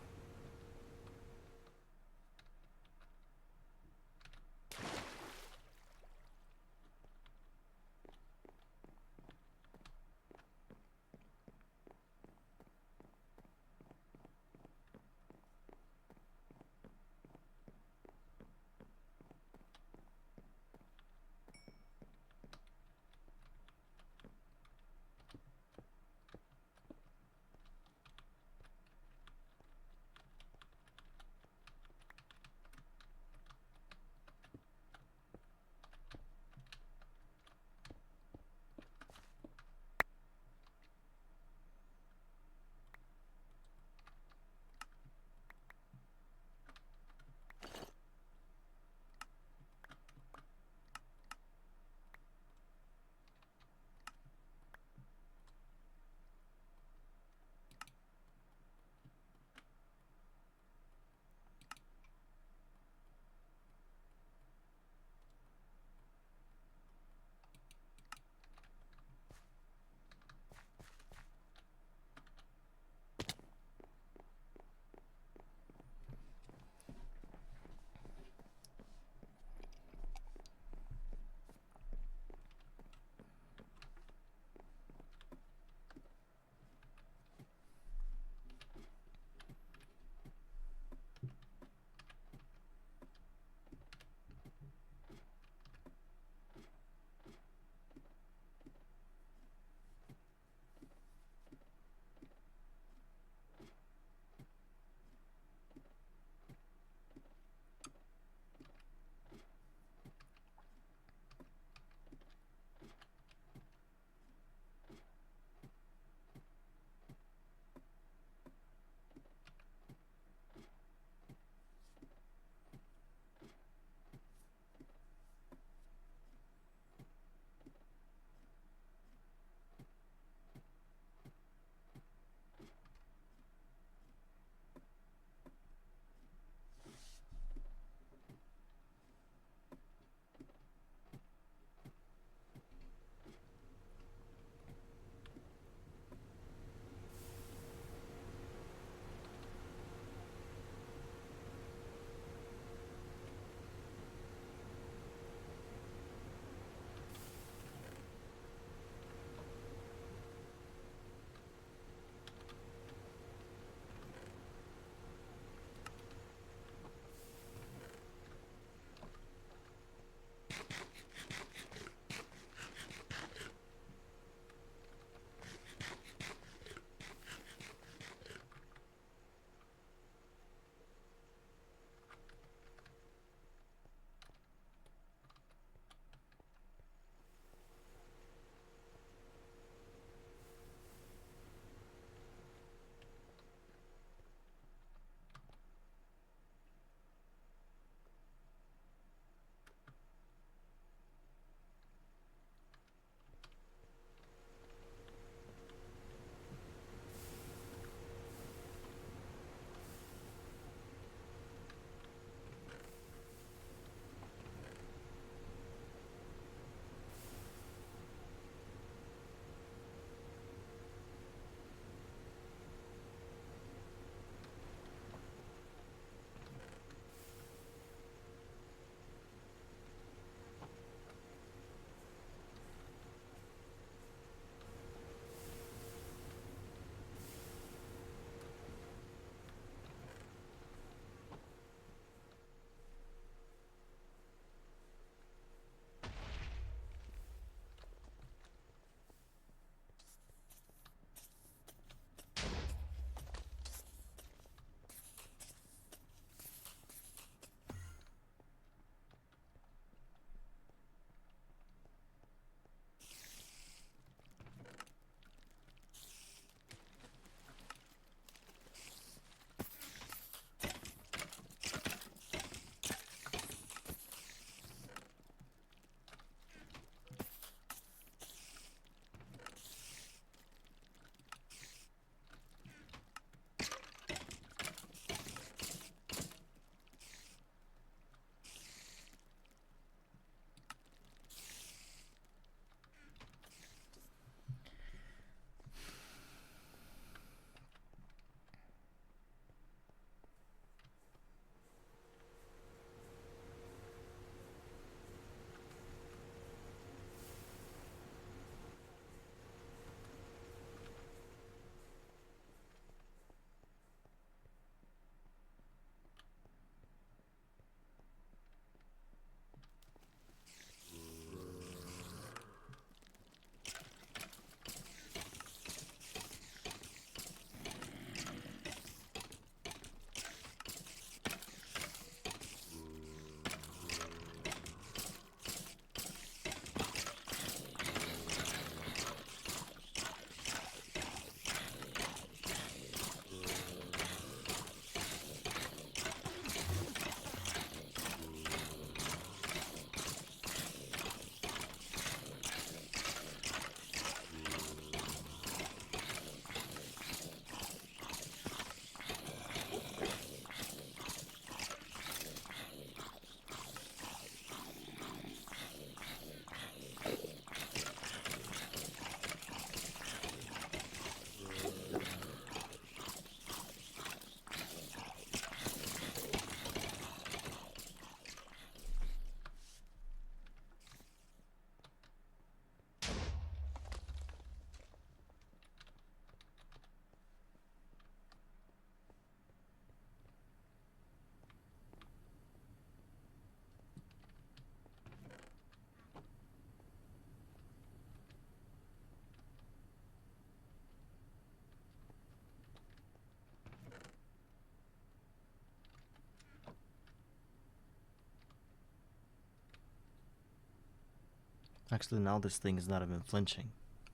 Actually, now this thing is not even flinching.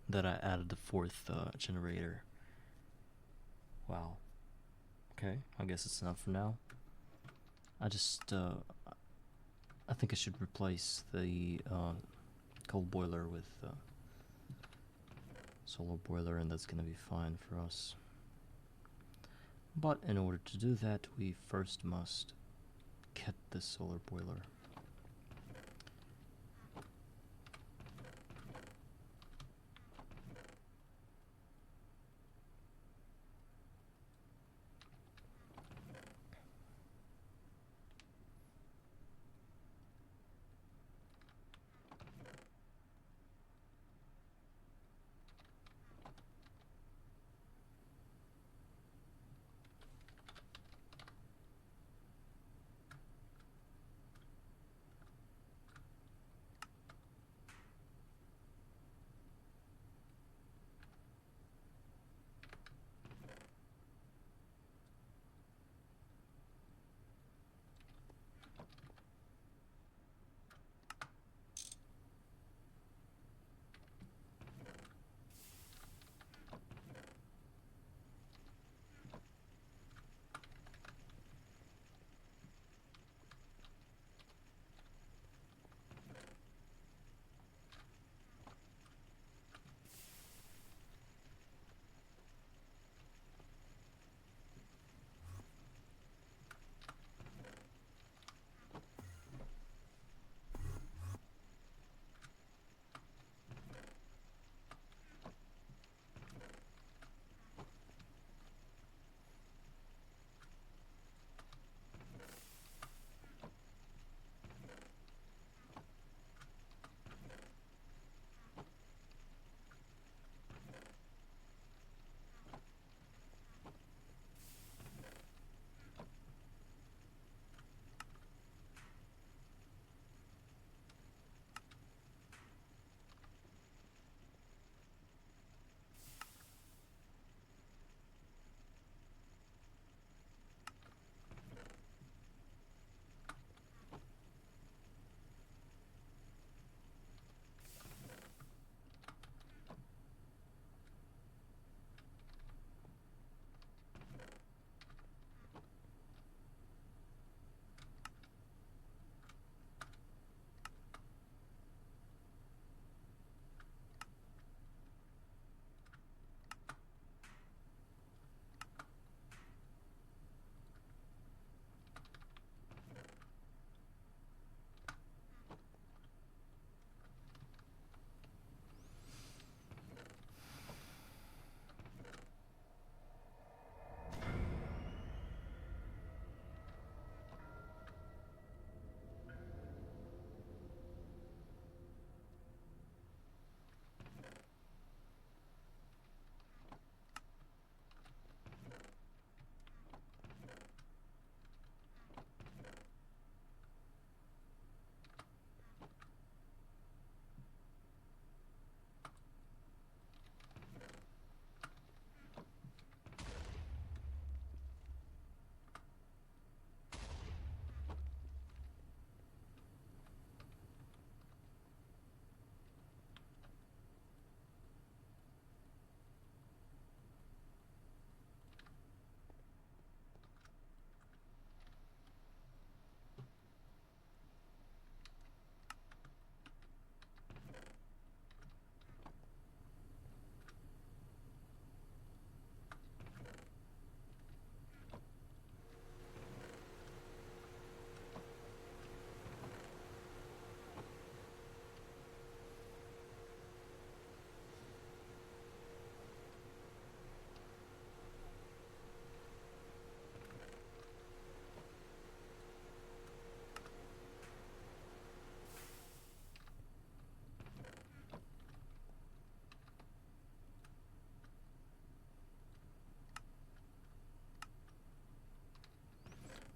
That I added the fourth generator. Wow. Okay, I guess it's enough for now. I think I should replace the coal boiler with solar boiler, and that's gonna be fine for us. But in order to do that, we first must get the solar boiler.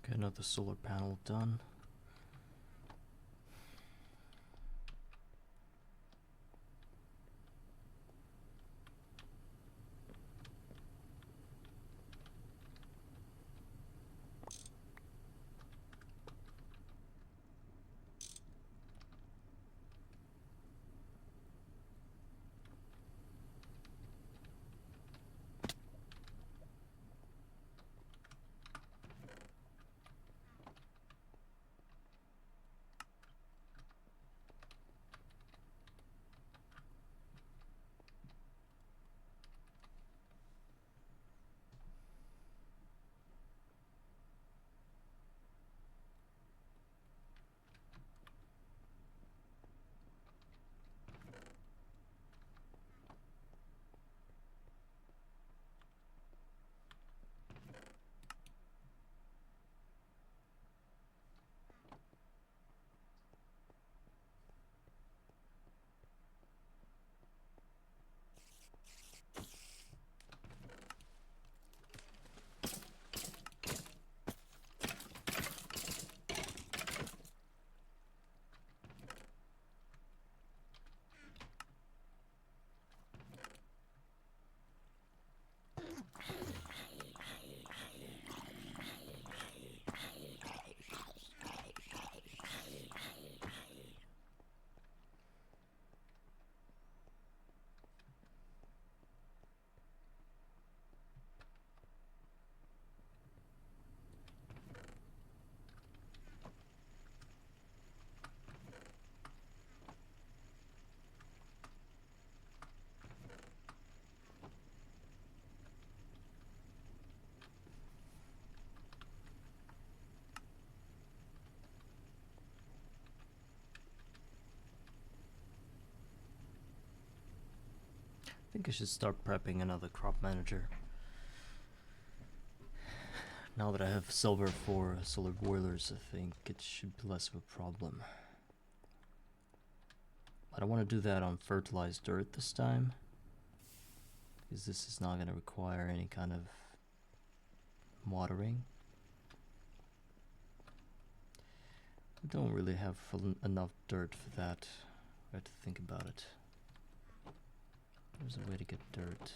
Okay, another solar panel done. think I should start prepping another crop manager. Now that I have silver for solar boilers, I think it should be less of a problem. But I want to do that on fertilized dirt this time, because this is not going to require any kind of watering. I don't really have enough dirt for that. I have to think about it. There's a way to get dirt.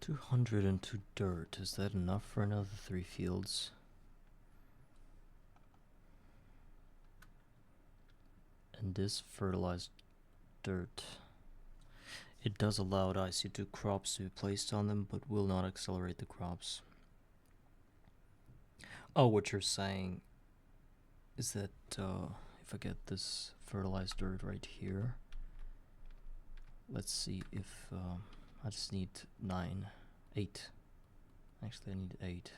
$202 dirt. Is that enough for another 3 fields? And this fertilized dirt. It does allow IC2 crops to be placed on them, but will not accelerate the crops. Oh, what you're saying is that if I get this fertilized dirt right here, let's see if I just need 8. Actually, I need 8.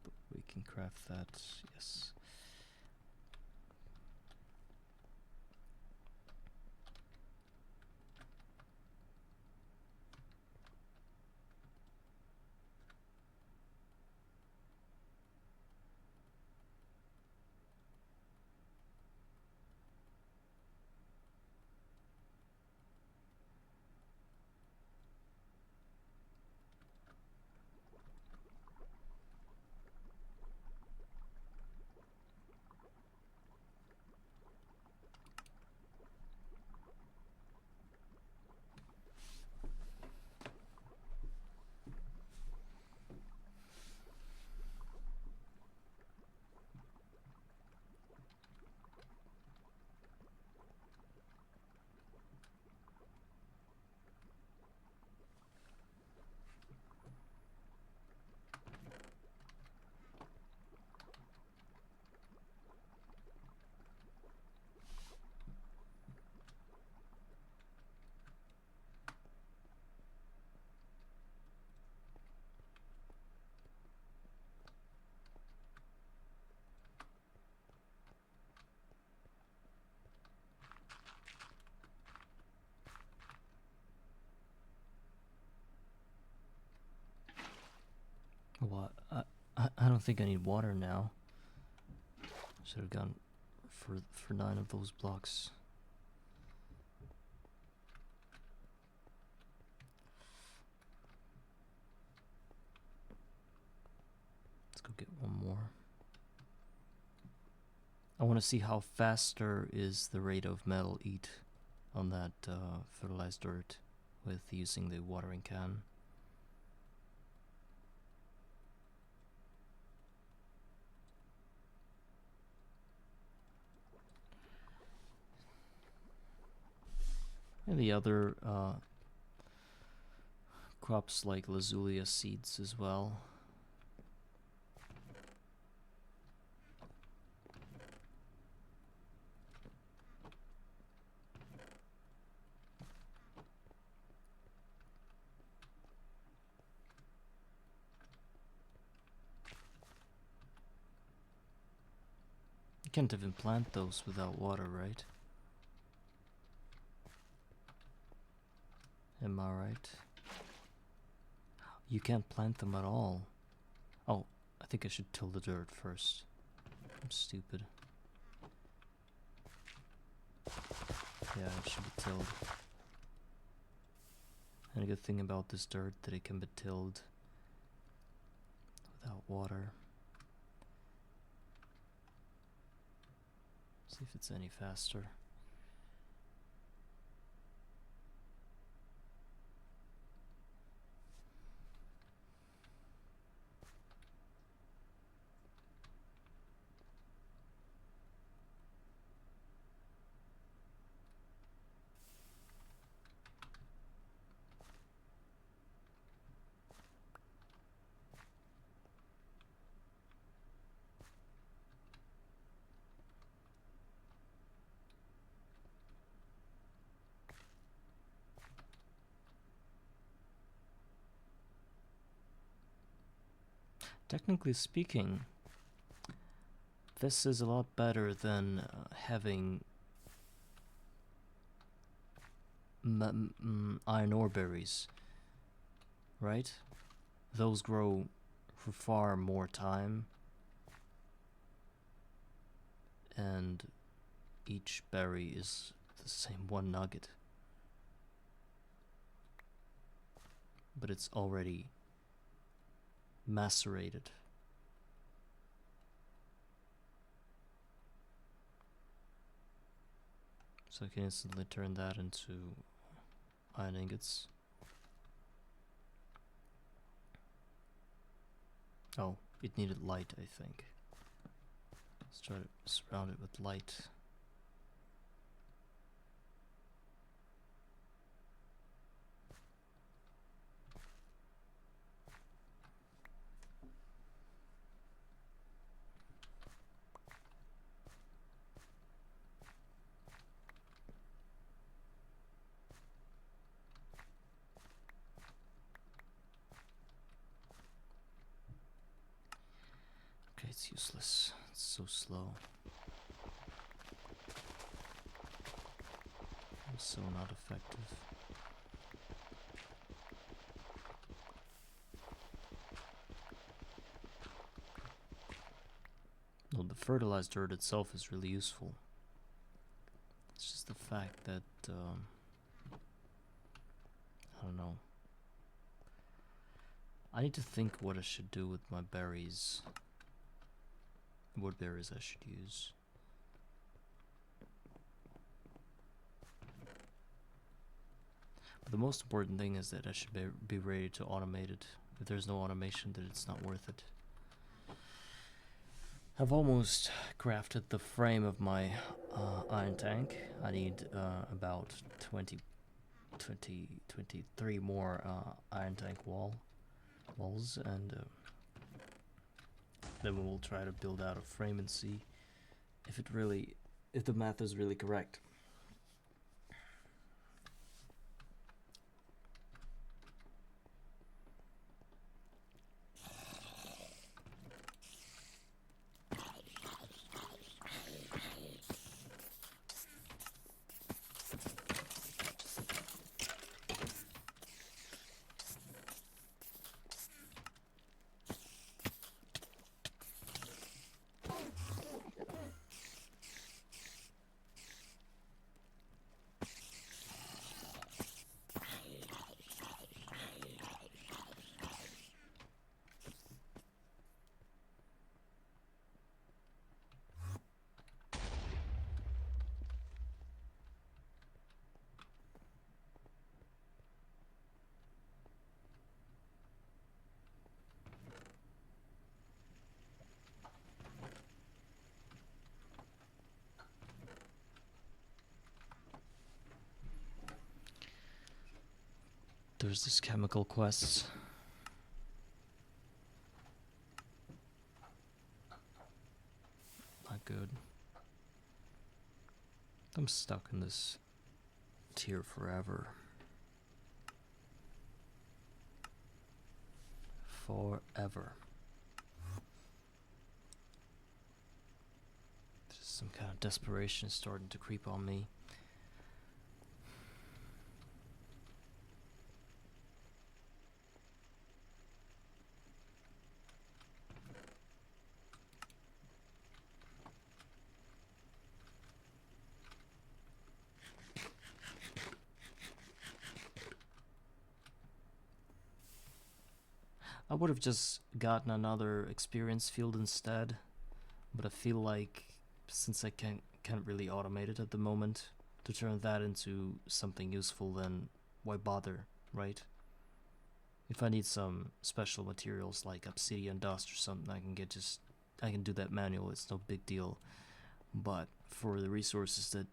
But we can craft that, yes. What? I don't think I need water now. Should have gone for 9 of those blocks. Let's go get one more. I want to see how faster is the rate of metal eat on that fertilized dirt with using the watering can. And the other crops like lazuli seeds as well. You can't even plant those without water, right? Am I right? You can't plant them at all. Oh, I think I should till the dirt first. I'm stupid. Yeah, it should be tilled. And a good thing about this dirt that it can be tilled without water. See if it's any faster. Technically speaking, this is a lot better than having iron ore berries, right? Those grow for far more time, and each berry is the same 1 nugget. But it's already macerated. So I can instantly turn that into iron ingots. Oh, it needed light, I think. Let's try to surround it with light. Okay, it's useless. It's so slow. It's so not effective. No, the fertilized dirt itself is really useful. It's just the fact that, I don't know. I need to think what I should do with my berries. What berries I should use. But the most important thing is that I should be ready to automate it. If there's no automation, then it's not worth it. I've almost crafted the frame of my iron tank. I need about 23 more iron tank walls, and then we will try to build out a frame and see if the math is really correct. There's this chemical quests. Not good. I'm stuck in this tier forever. Forever. Just some kind of desperation starting to creep on me. I would have just gotten another experience field instead, but I feel like since I can't really automate it at the moment, to turn that into something useful, then why bother, right? If I need some special materials like obsidian dust or something, I can do that manual. It's no big deal. But for the resources that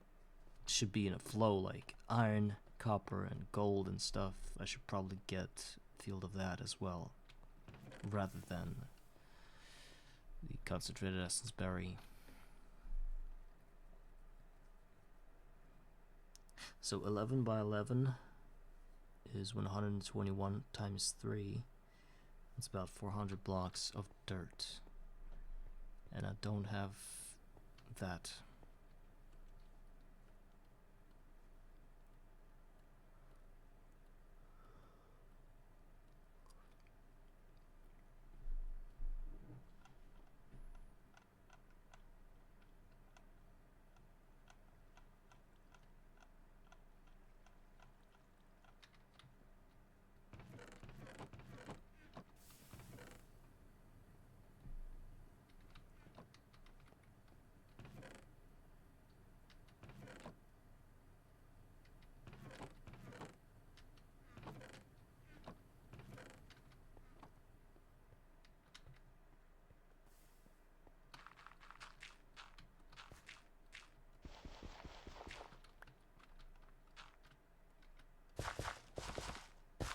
should be in a flow, like iron, copper, and gold and stuff, I should probably get a field of that as well, rather than the concentrated essence berry. So 11 by 11 is 121 times 3. It's about 400 blocks of dirt. And I don't have that.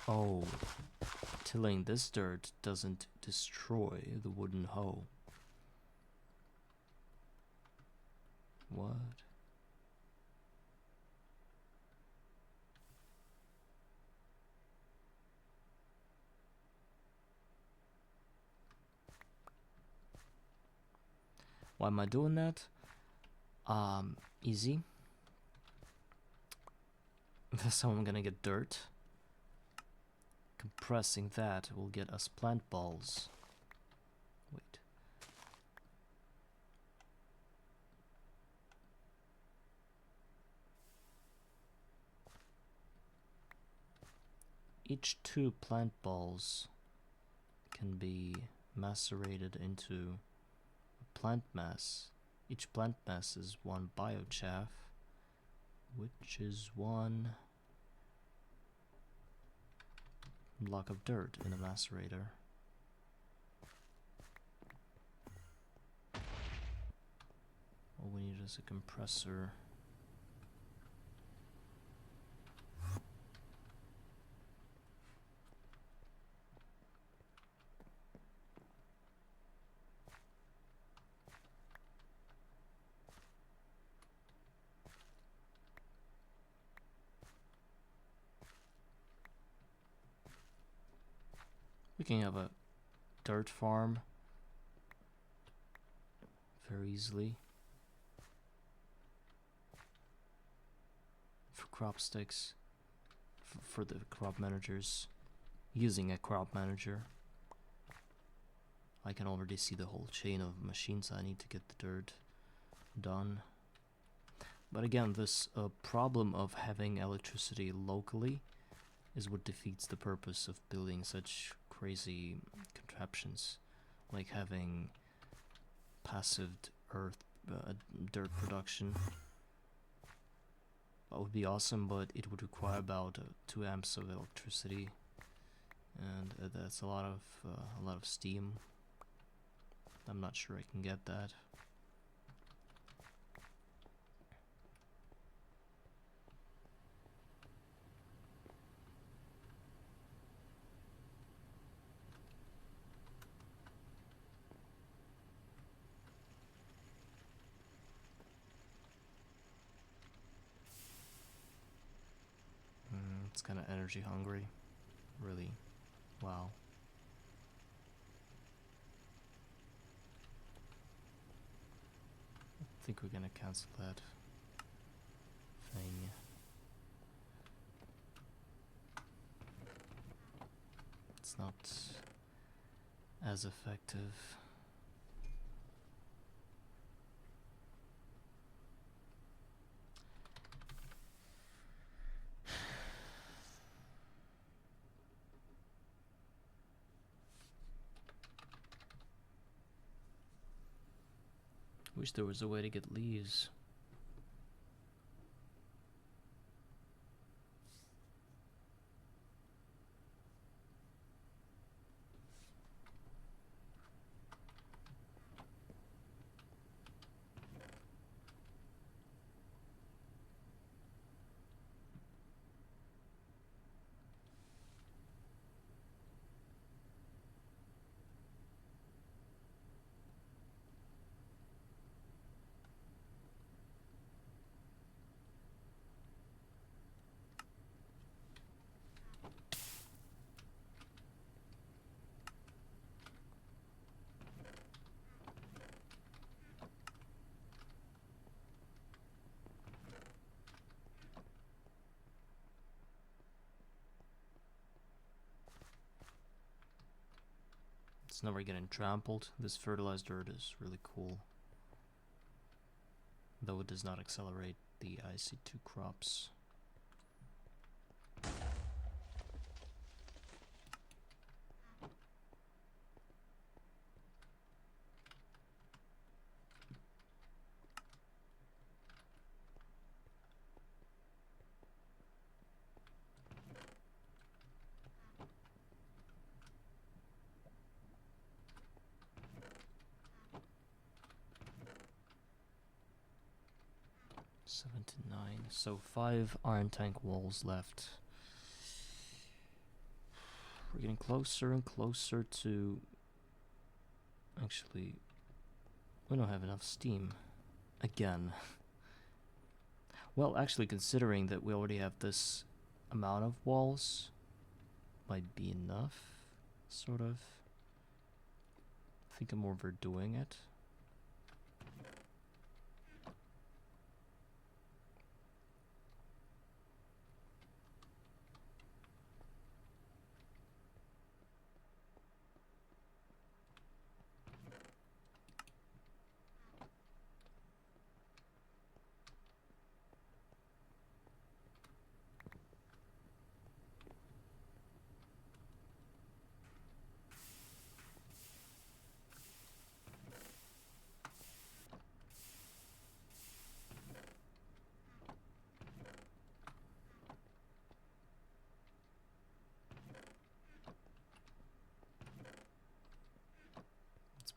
Oh, tilling this dirt doesn't destroy the wooden hoe. What? Why am I doing that? Easy. That's how I'm gonna get dirt. Compressing that will get us plant balls. Wait. Each 2 plant balls can be macerated into a plant mass. Each plant mass is 1 biochaff, which is 1 block of dirt in a macerator. All we need is a compressor. We can have a dirt farm very easily for crop sticks, for the crop managers using a crop manager. I can already see the whole chain of machines I need to get the dirt done. But again, this problem of having electricity locally is what defeats the purpose of building such crazy contraptions, like having passive dirt production. That would be awesome, but it would require about 2 amps of electricity, and that's a lot of steam. I'm not sure I can get that. It's kind of energy hungry, really. Wow. I think we're gonna cancel that thing. It's not as effective. Wish there was a way to get leaves. It's never getting trampled. This fertilized dirt is really cool, though it does not accelerate the IC2 crops. So 5 iron tank walls left. We're getting closer and closer to... Actually, we don't have enough steam. Again. Well, actually, considering that we already have this amount of walls, might be enough, sort of. I think I'm overdoing it.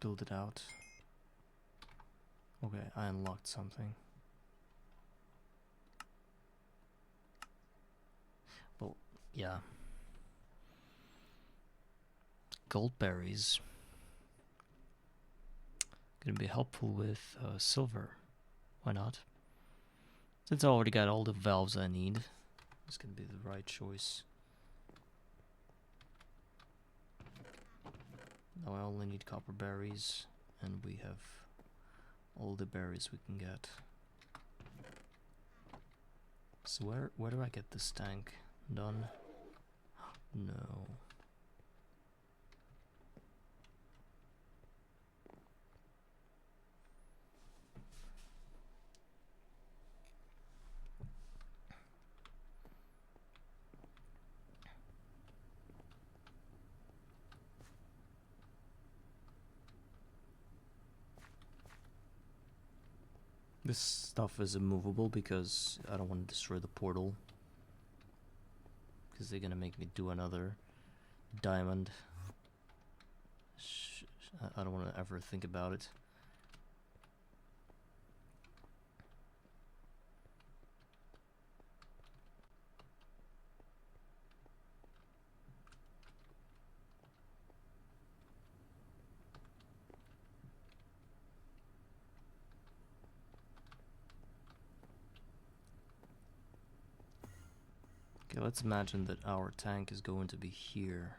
build it out. Okay, I unlocked something. Well, yeah. Gold berries. Gonna be helpful with silver. Why not? Since I already got all the valves I need, it's gonna be the right choice. Now I only need copper berries, and we have all the berries we can get. So where do I get this tank done? No. This stuff is immovable because I don't want to destroy the portal. Because they're gonna make me do another diamond. I don't want to ever think about it. Okay, let's imagine that our tank is going to be here.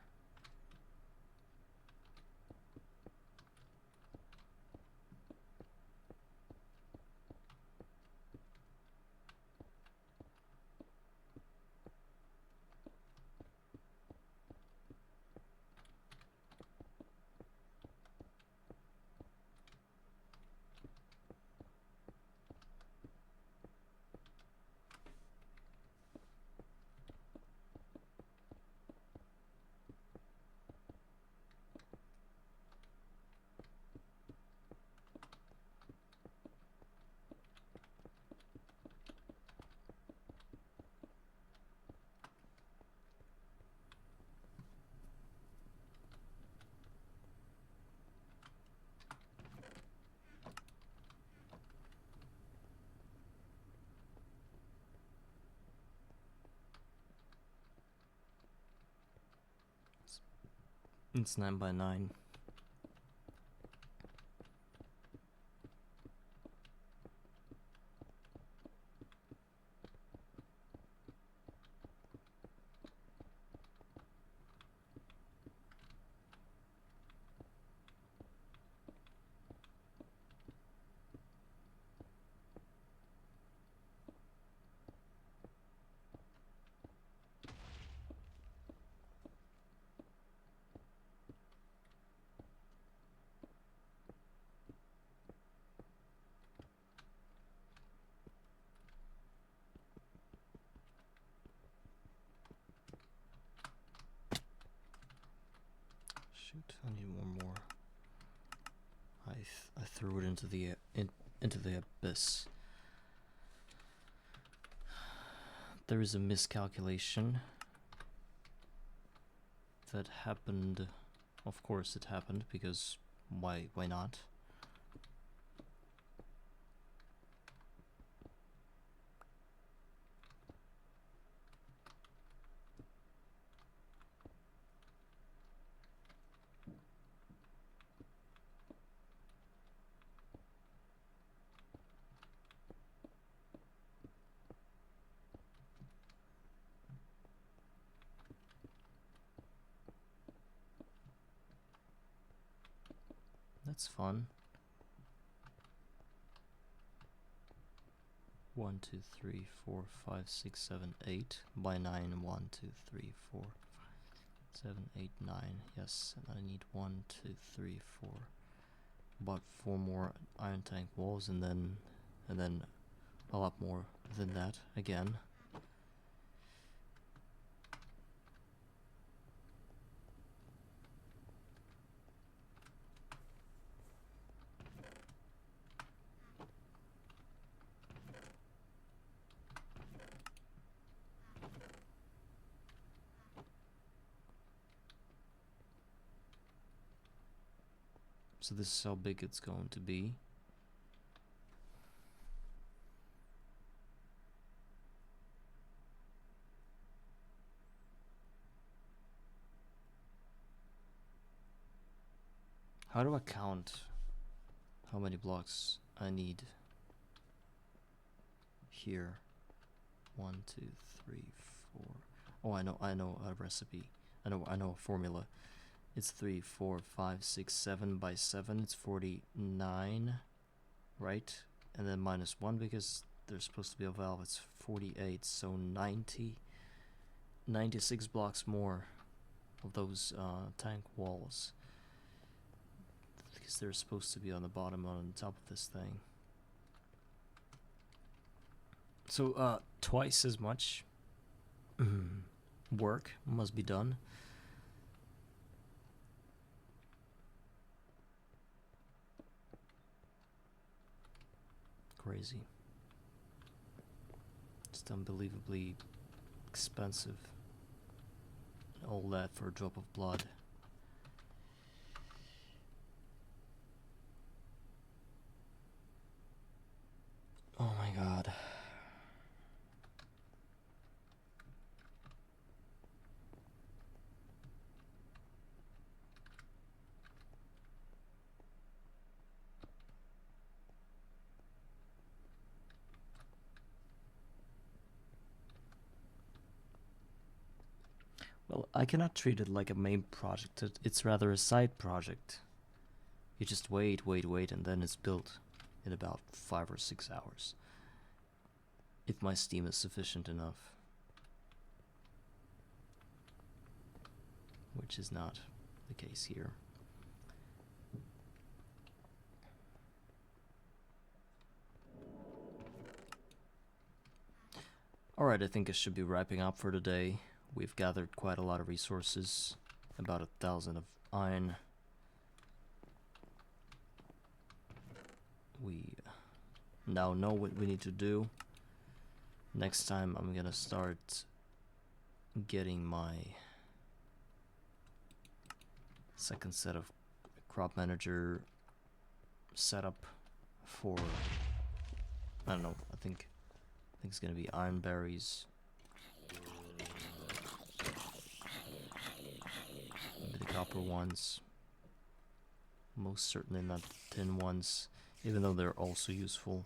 It's 9 by 9. Shoot, I need one more. I threw it into the into the abyss. There is a miscalculation that happened. Of course it happened, because why not? That's fun. 1, 2, 3, 4, 5, 6, 7, 8 by 9. 1, 2, 3, 4, 7, 8, 9. Yes, and I need 1, 2, 3, 4. About 4 more iron tank walls, and then a lot more than that again. So this is how big it's going to be. How do I count how many blocks I need here? 1, 2, 3, 4. Oh, I know a recipe. I know a formula. It's 3, 4, 5, 6, 7 by 7. It's 49, right? And then minus 1 because there's supposed to be a valve. It's 48. So 96 blocks more of those tank walls, because they're supposed to be on the bottom and on top of this thing. So twice as much work must be done. Crazy. Just unbelievably expensive. And all that for a drop of blood. Oh my god. Well, I cannot treat it like a main project. It's rather a side project. You just wait, and then it's built in about 5 or 6 hours. If my Steam is sufficient enough. Which is not the case here. Alright, I think I should be wrapping up for today. We've gathered quite a lot of resources, about 1,000 of iron. We now know what we need to do. Next time I'm gonna start getting my second set of crop manager setup for, I don't know, I think it's gonna be iron berries. Maybe the copper ones. Most certainly not the tin ones, even though they're also useful.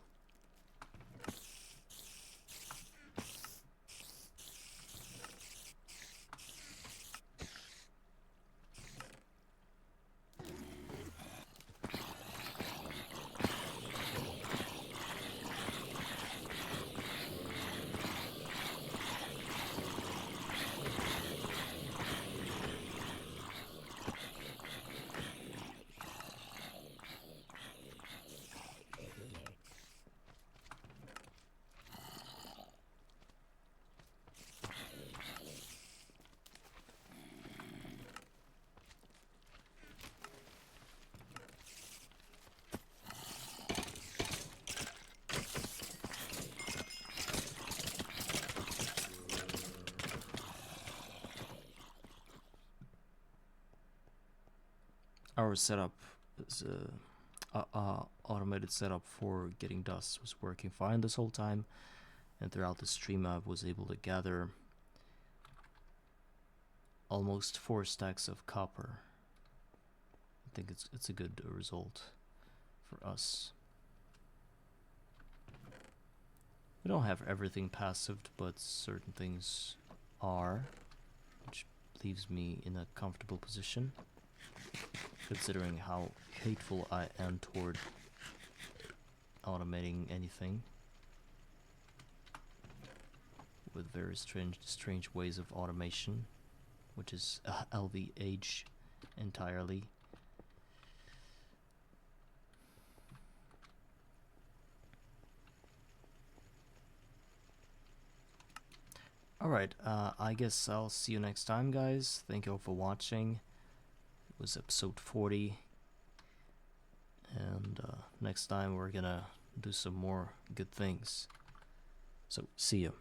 Our setup is automated setup for getting dust was working fine this whole time, and throughout the stream I was able to gather almost 4 stacks of copper. I think it's a good result for us. We don't have everything passived, but certain things are, which leaves me in a comfortable position, considering how hateful I am toward automating anything with very strange ways of automation, which is LVH entirely. Alright, I guess I'll see you next time, guys. Thank you all for watching. It was episode 40. And next time we're gonna do some more good things. So, see you.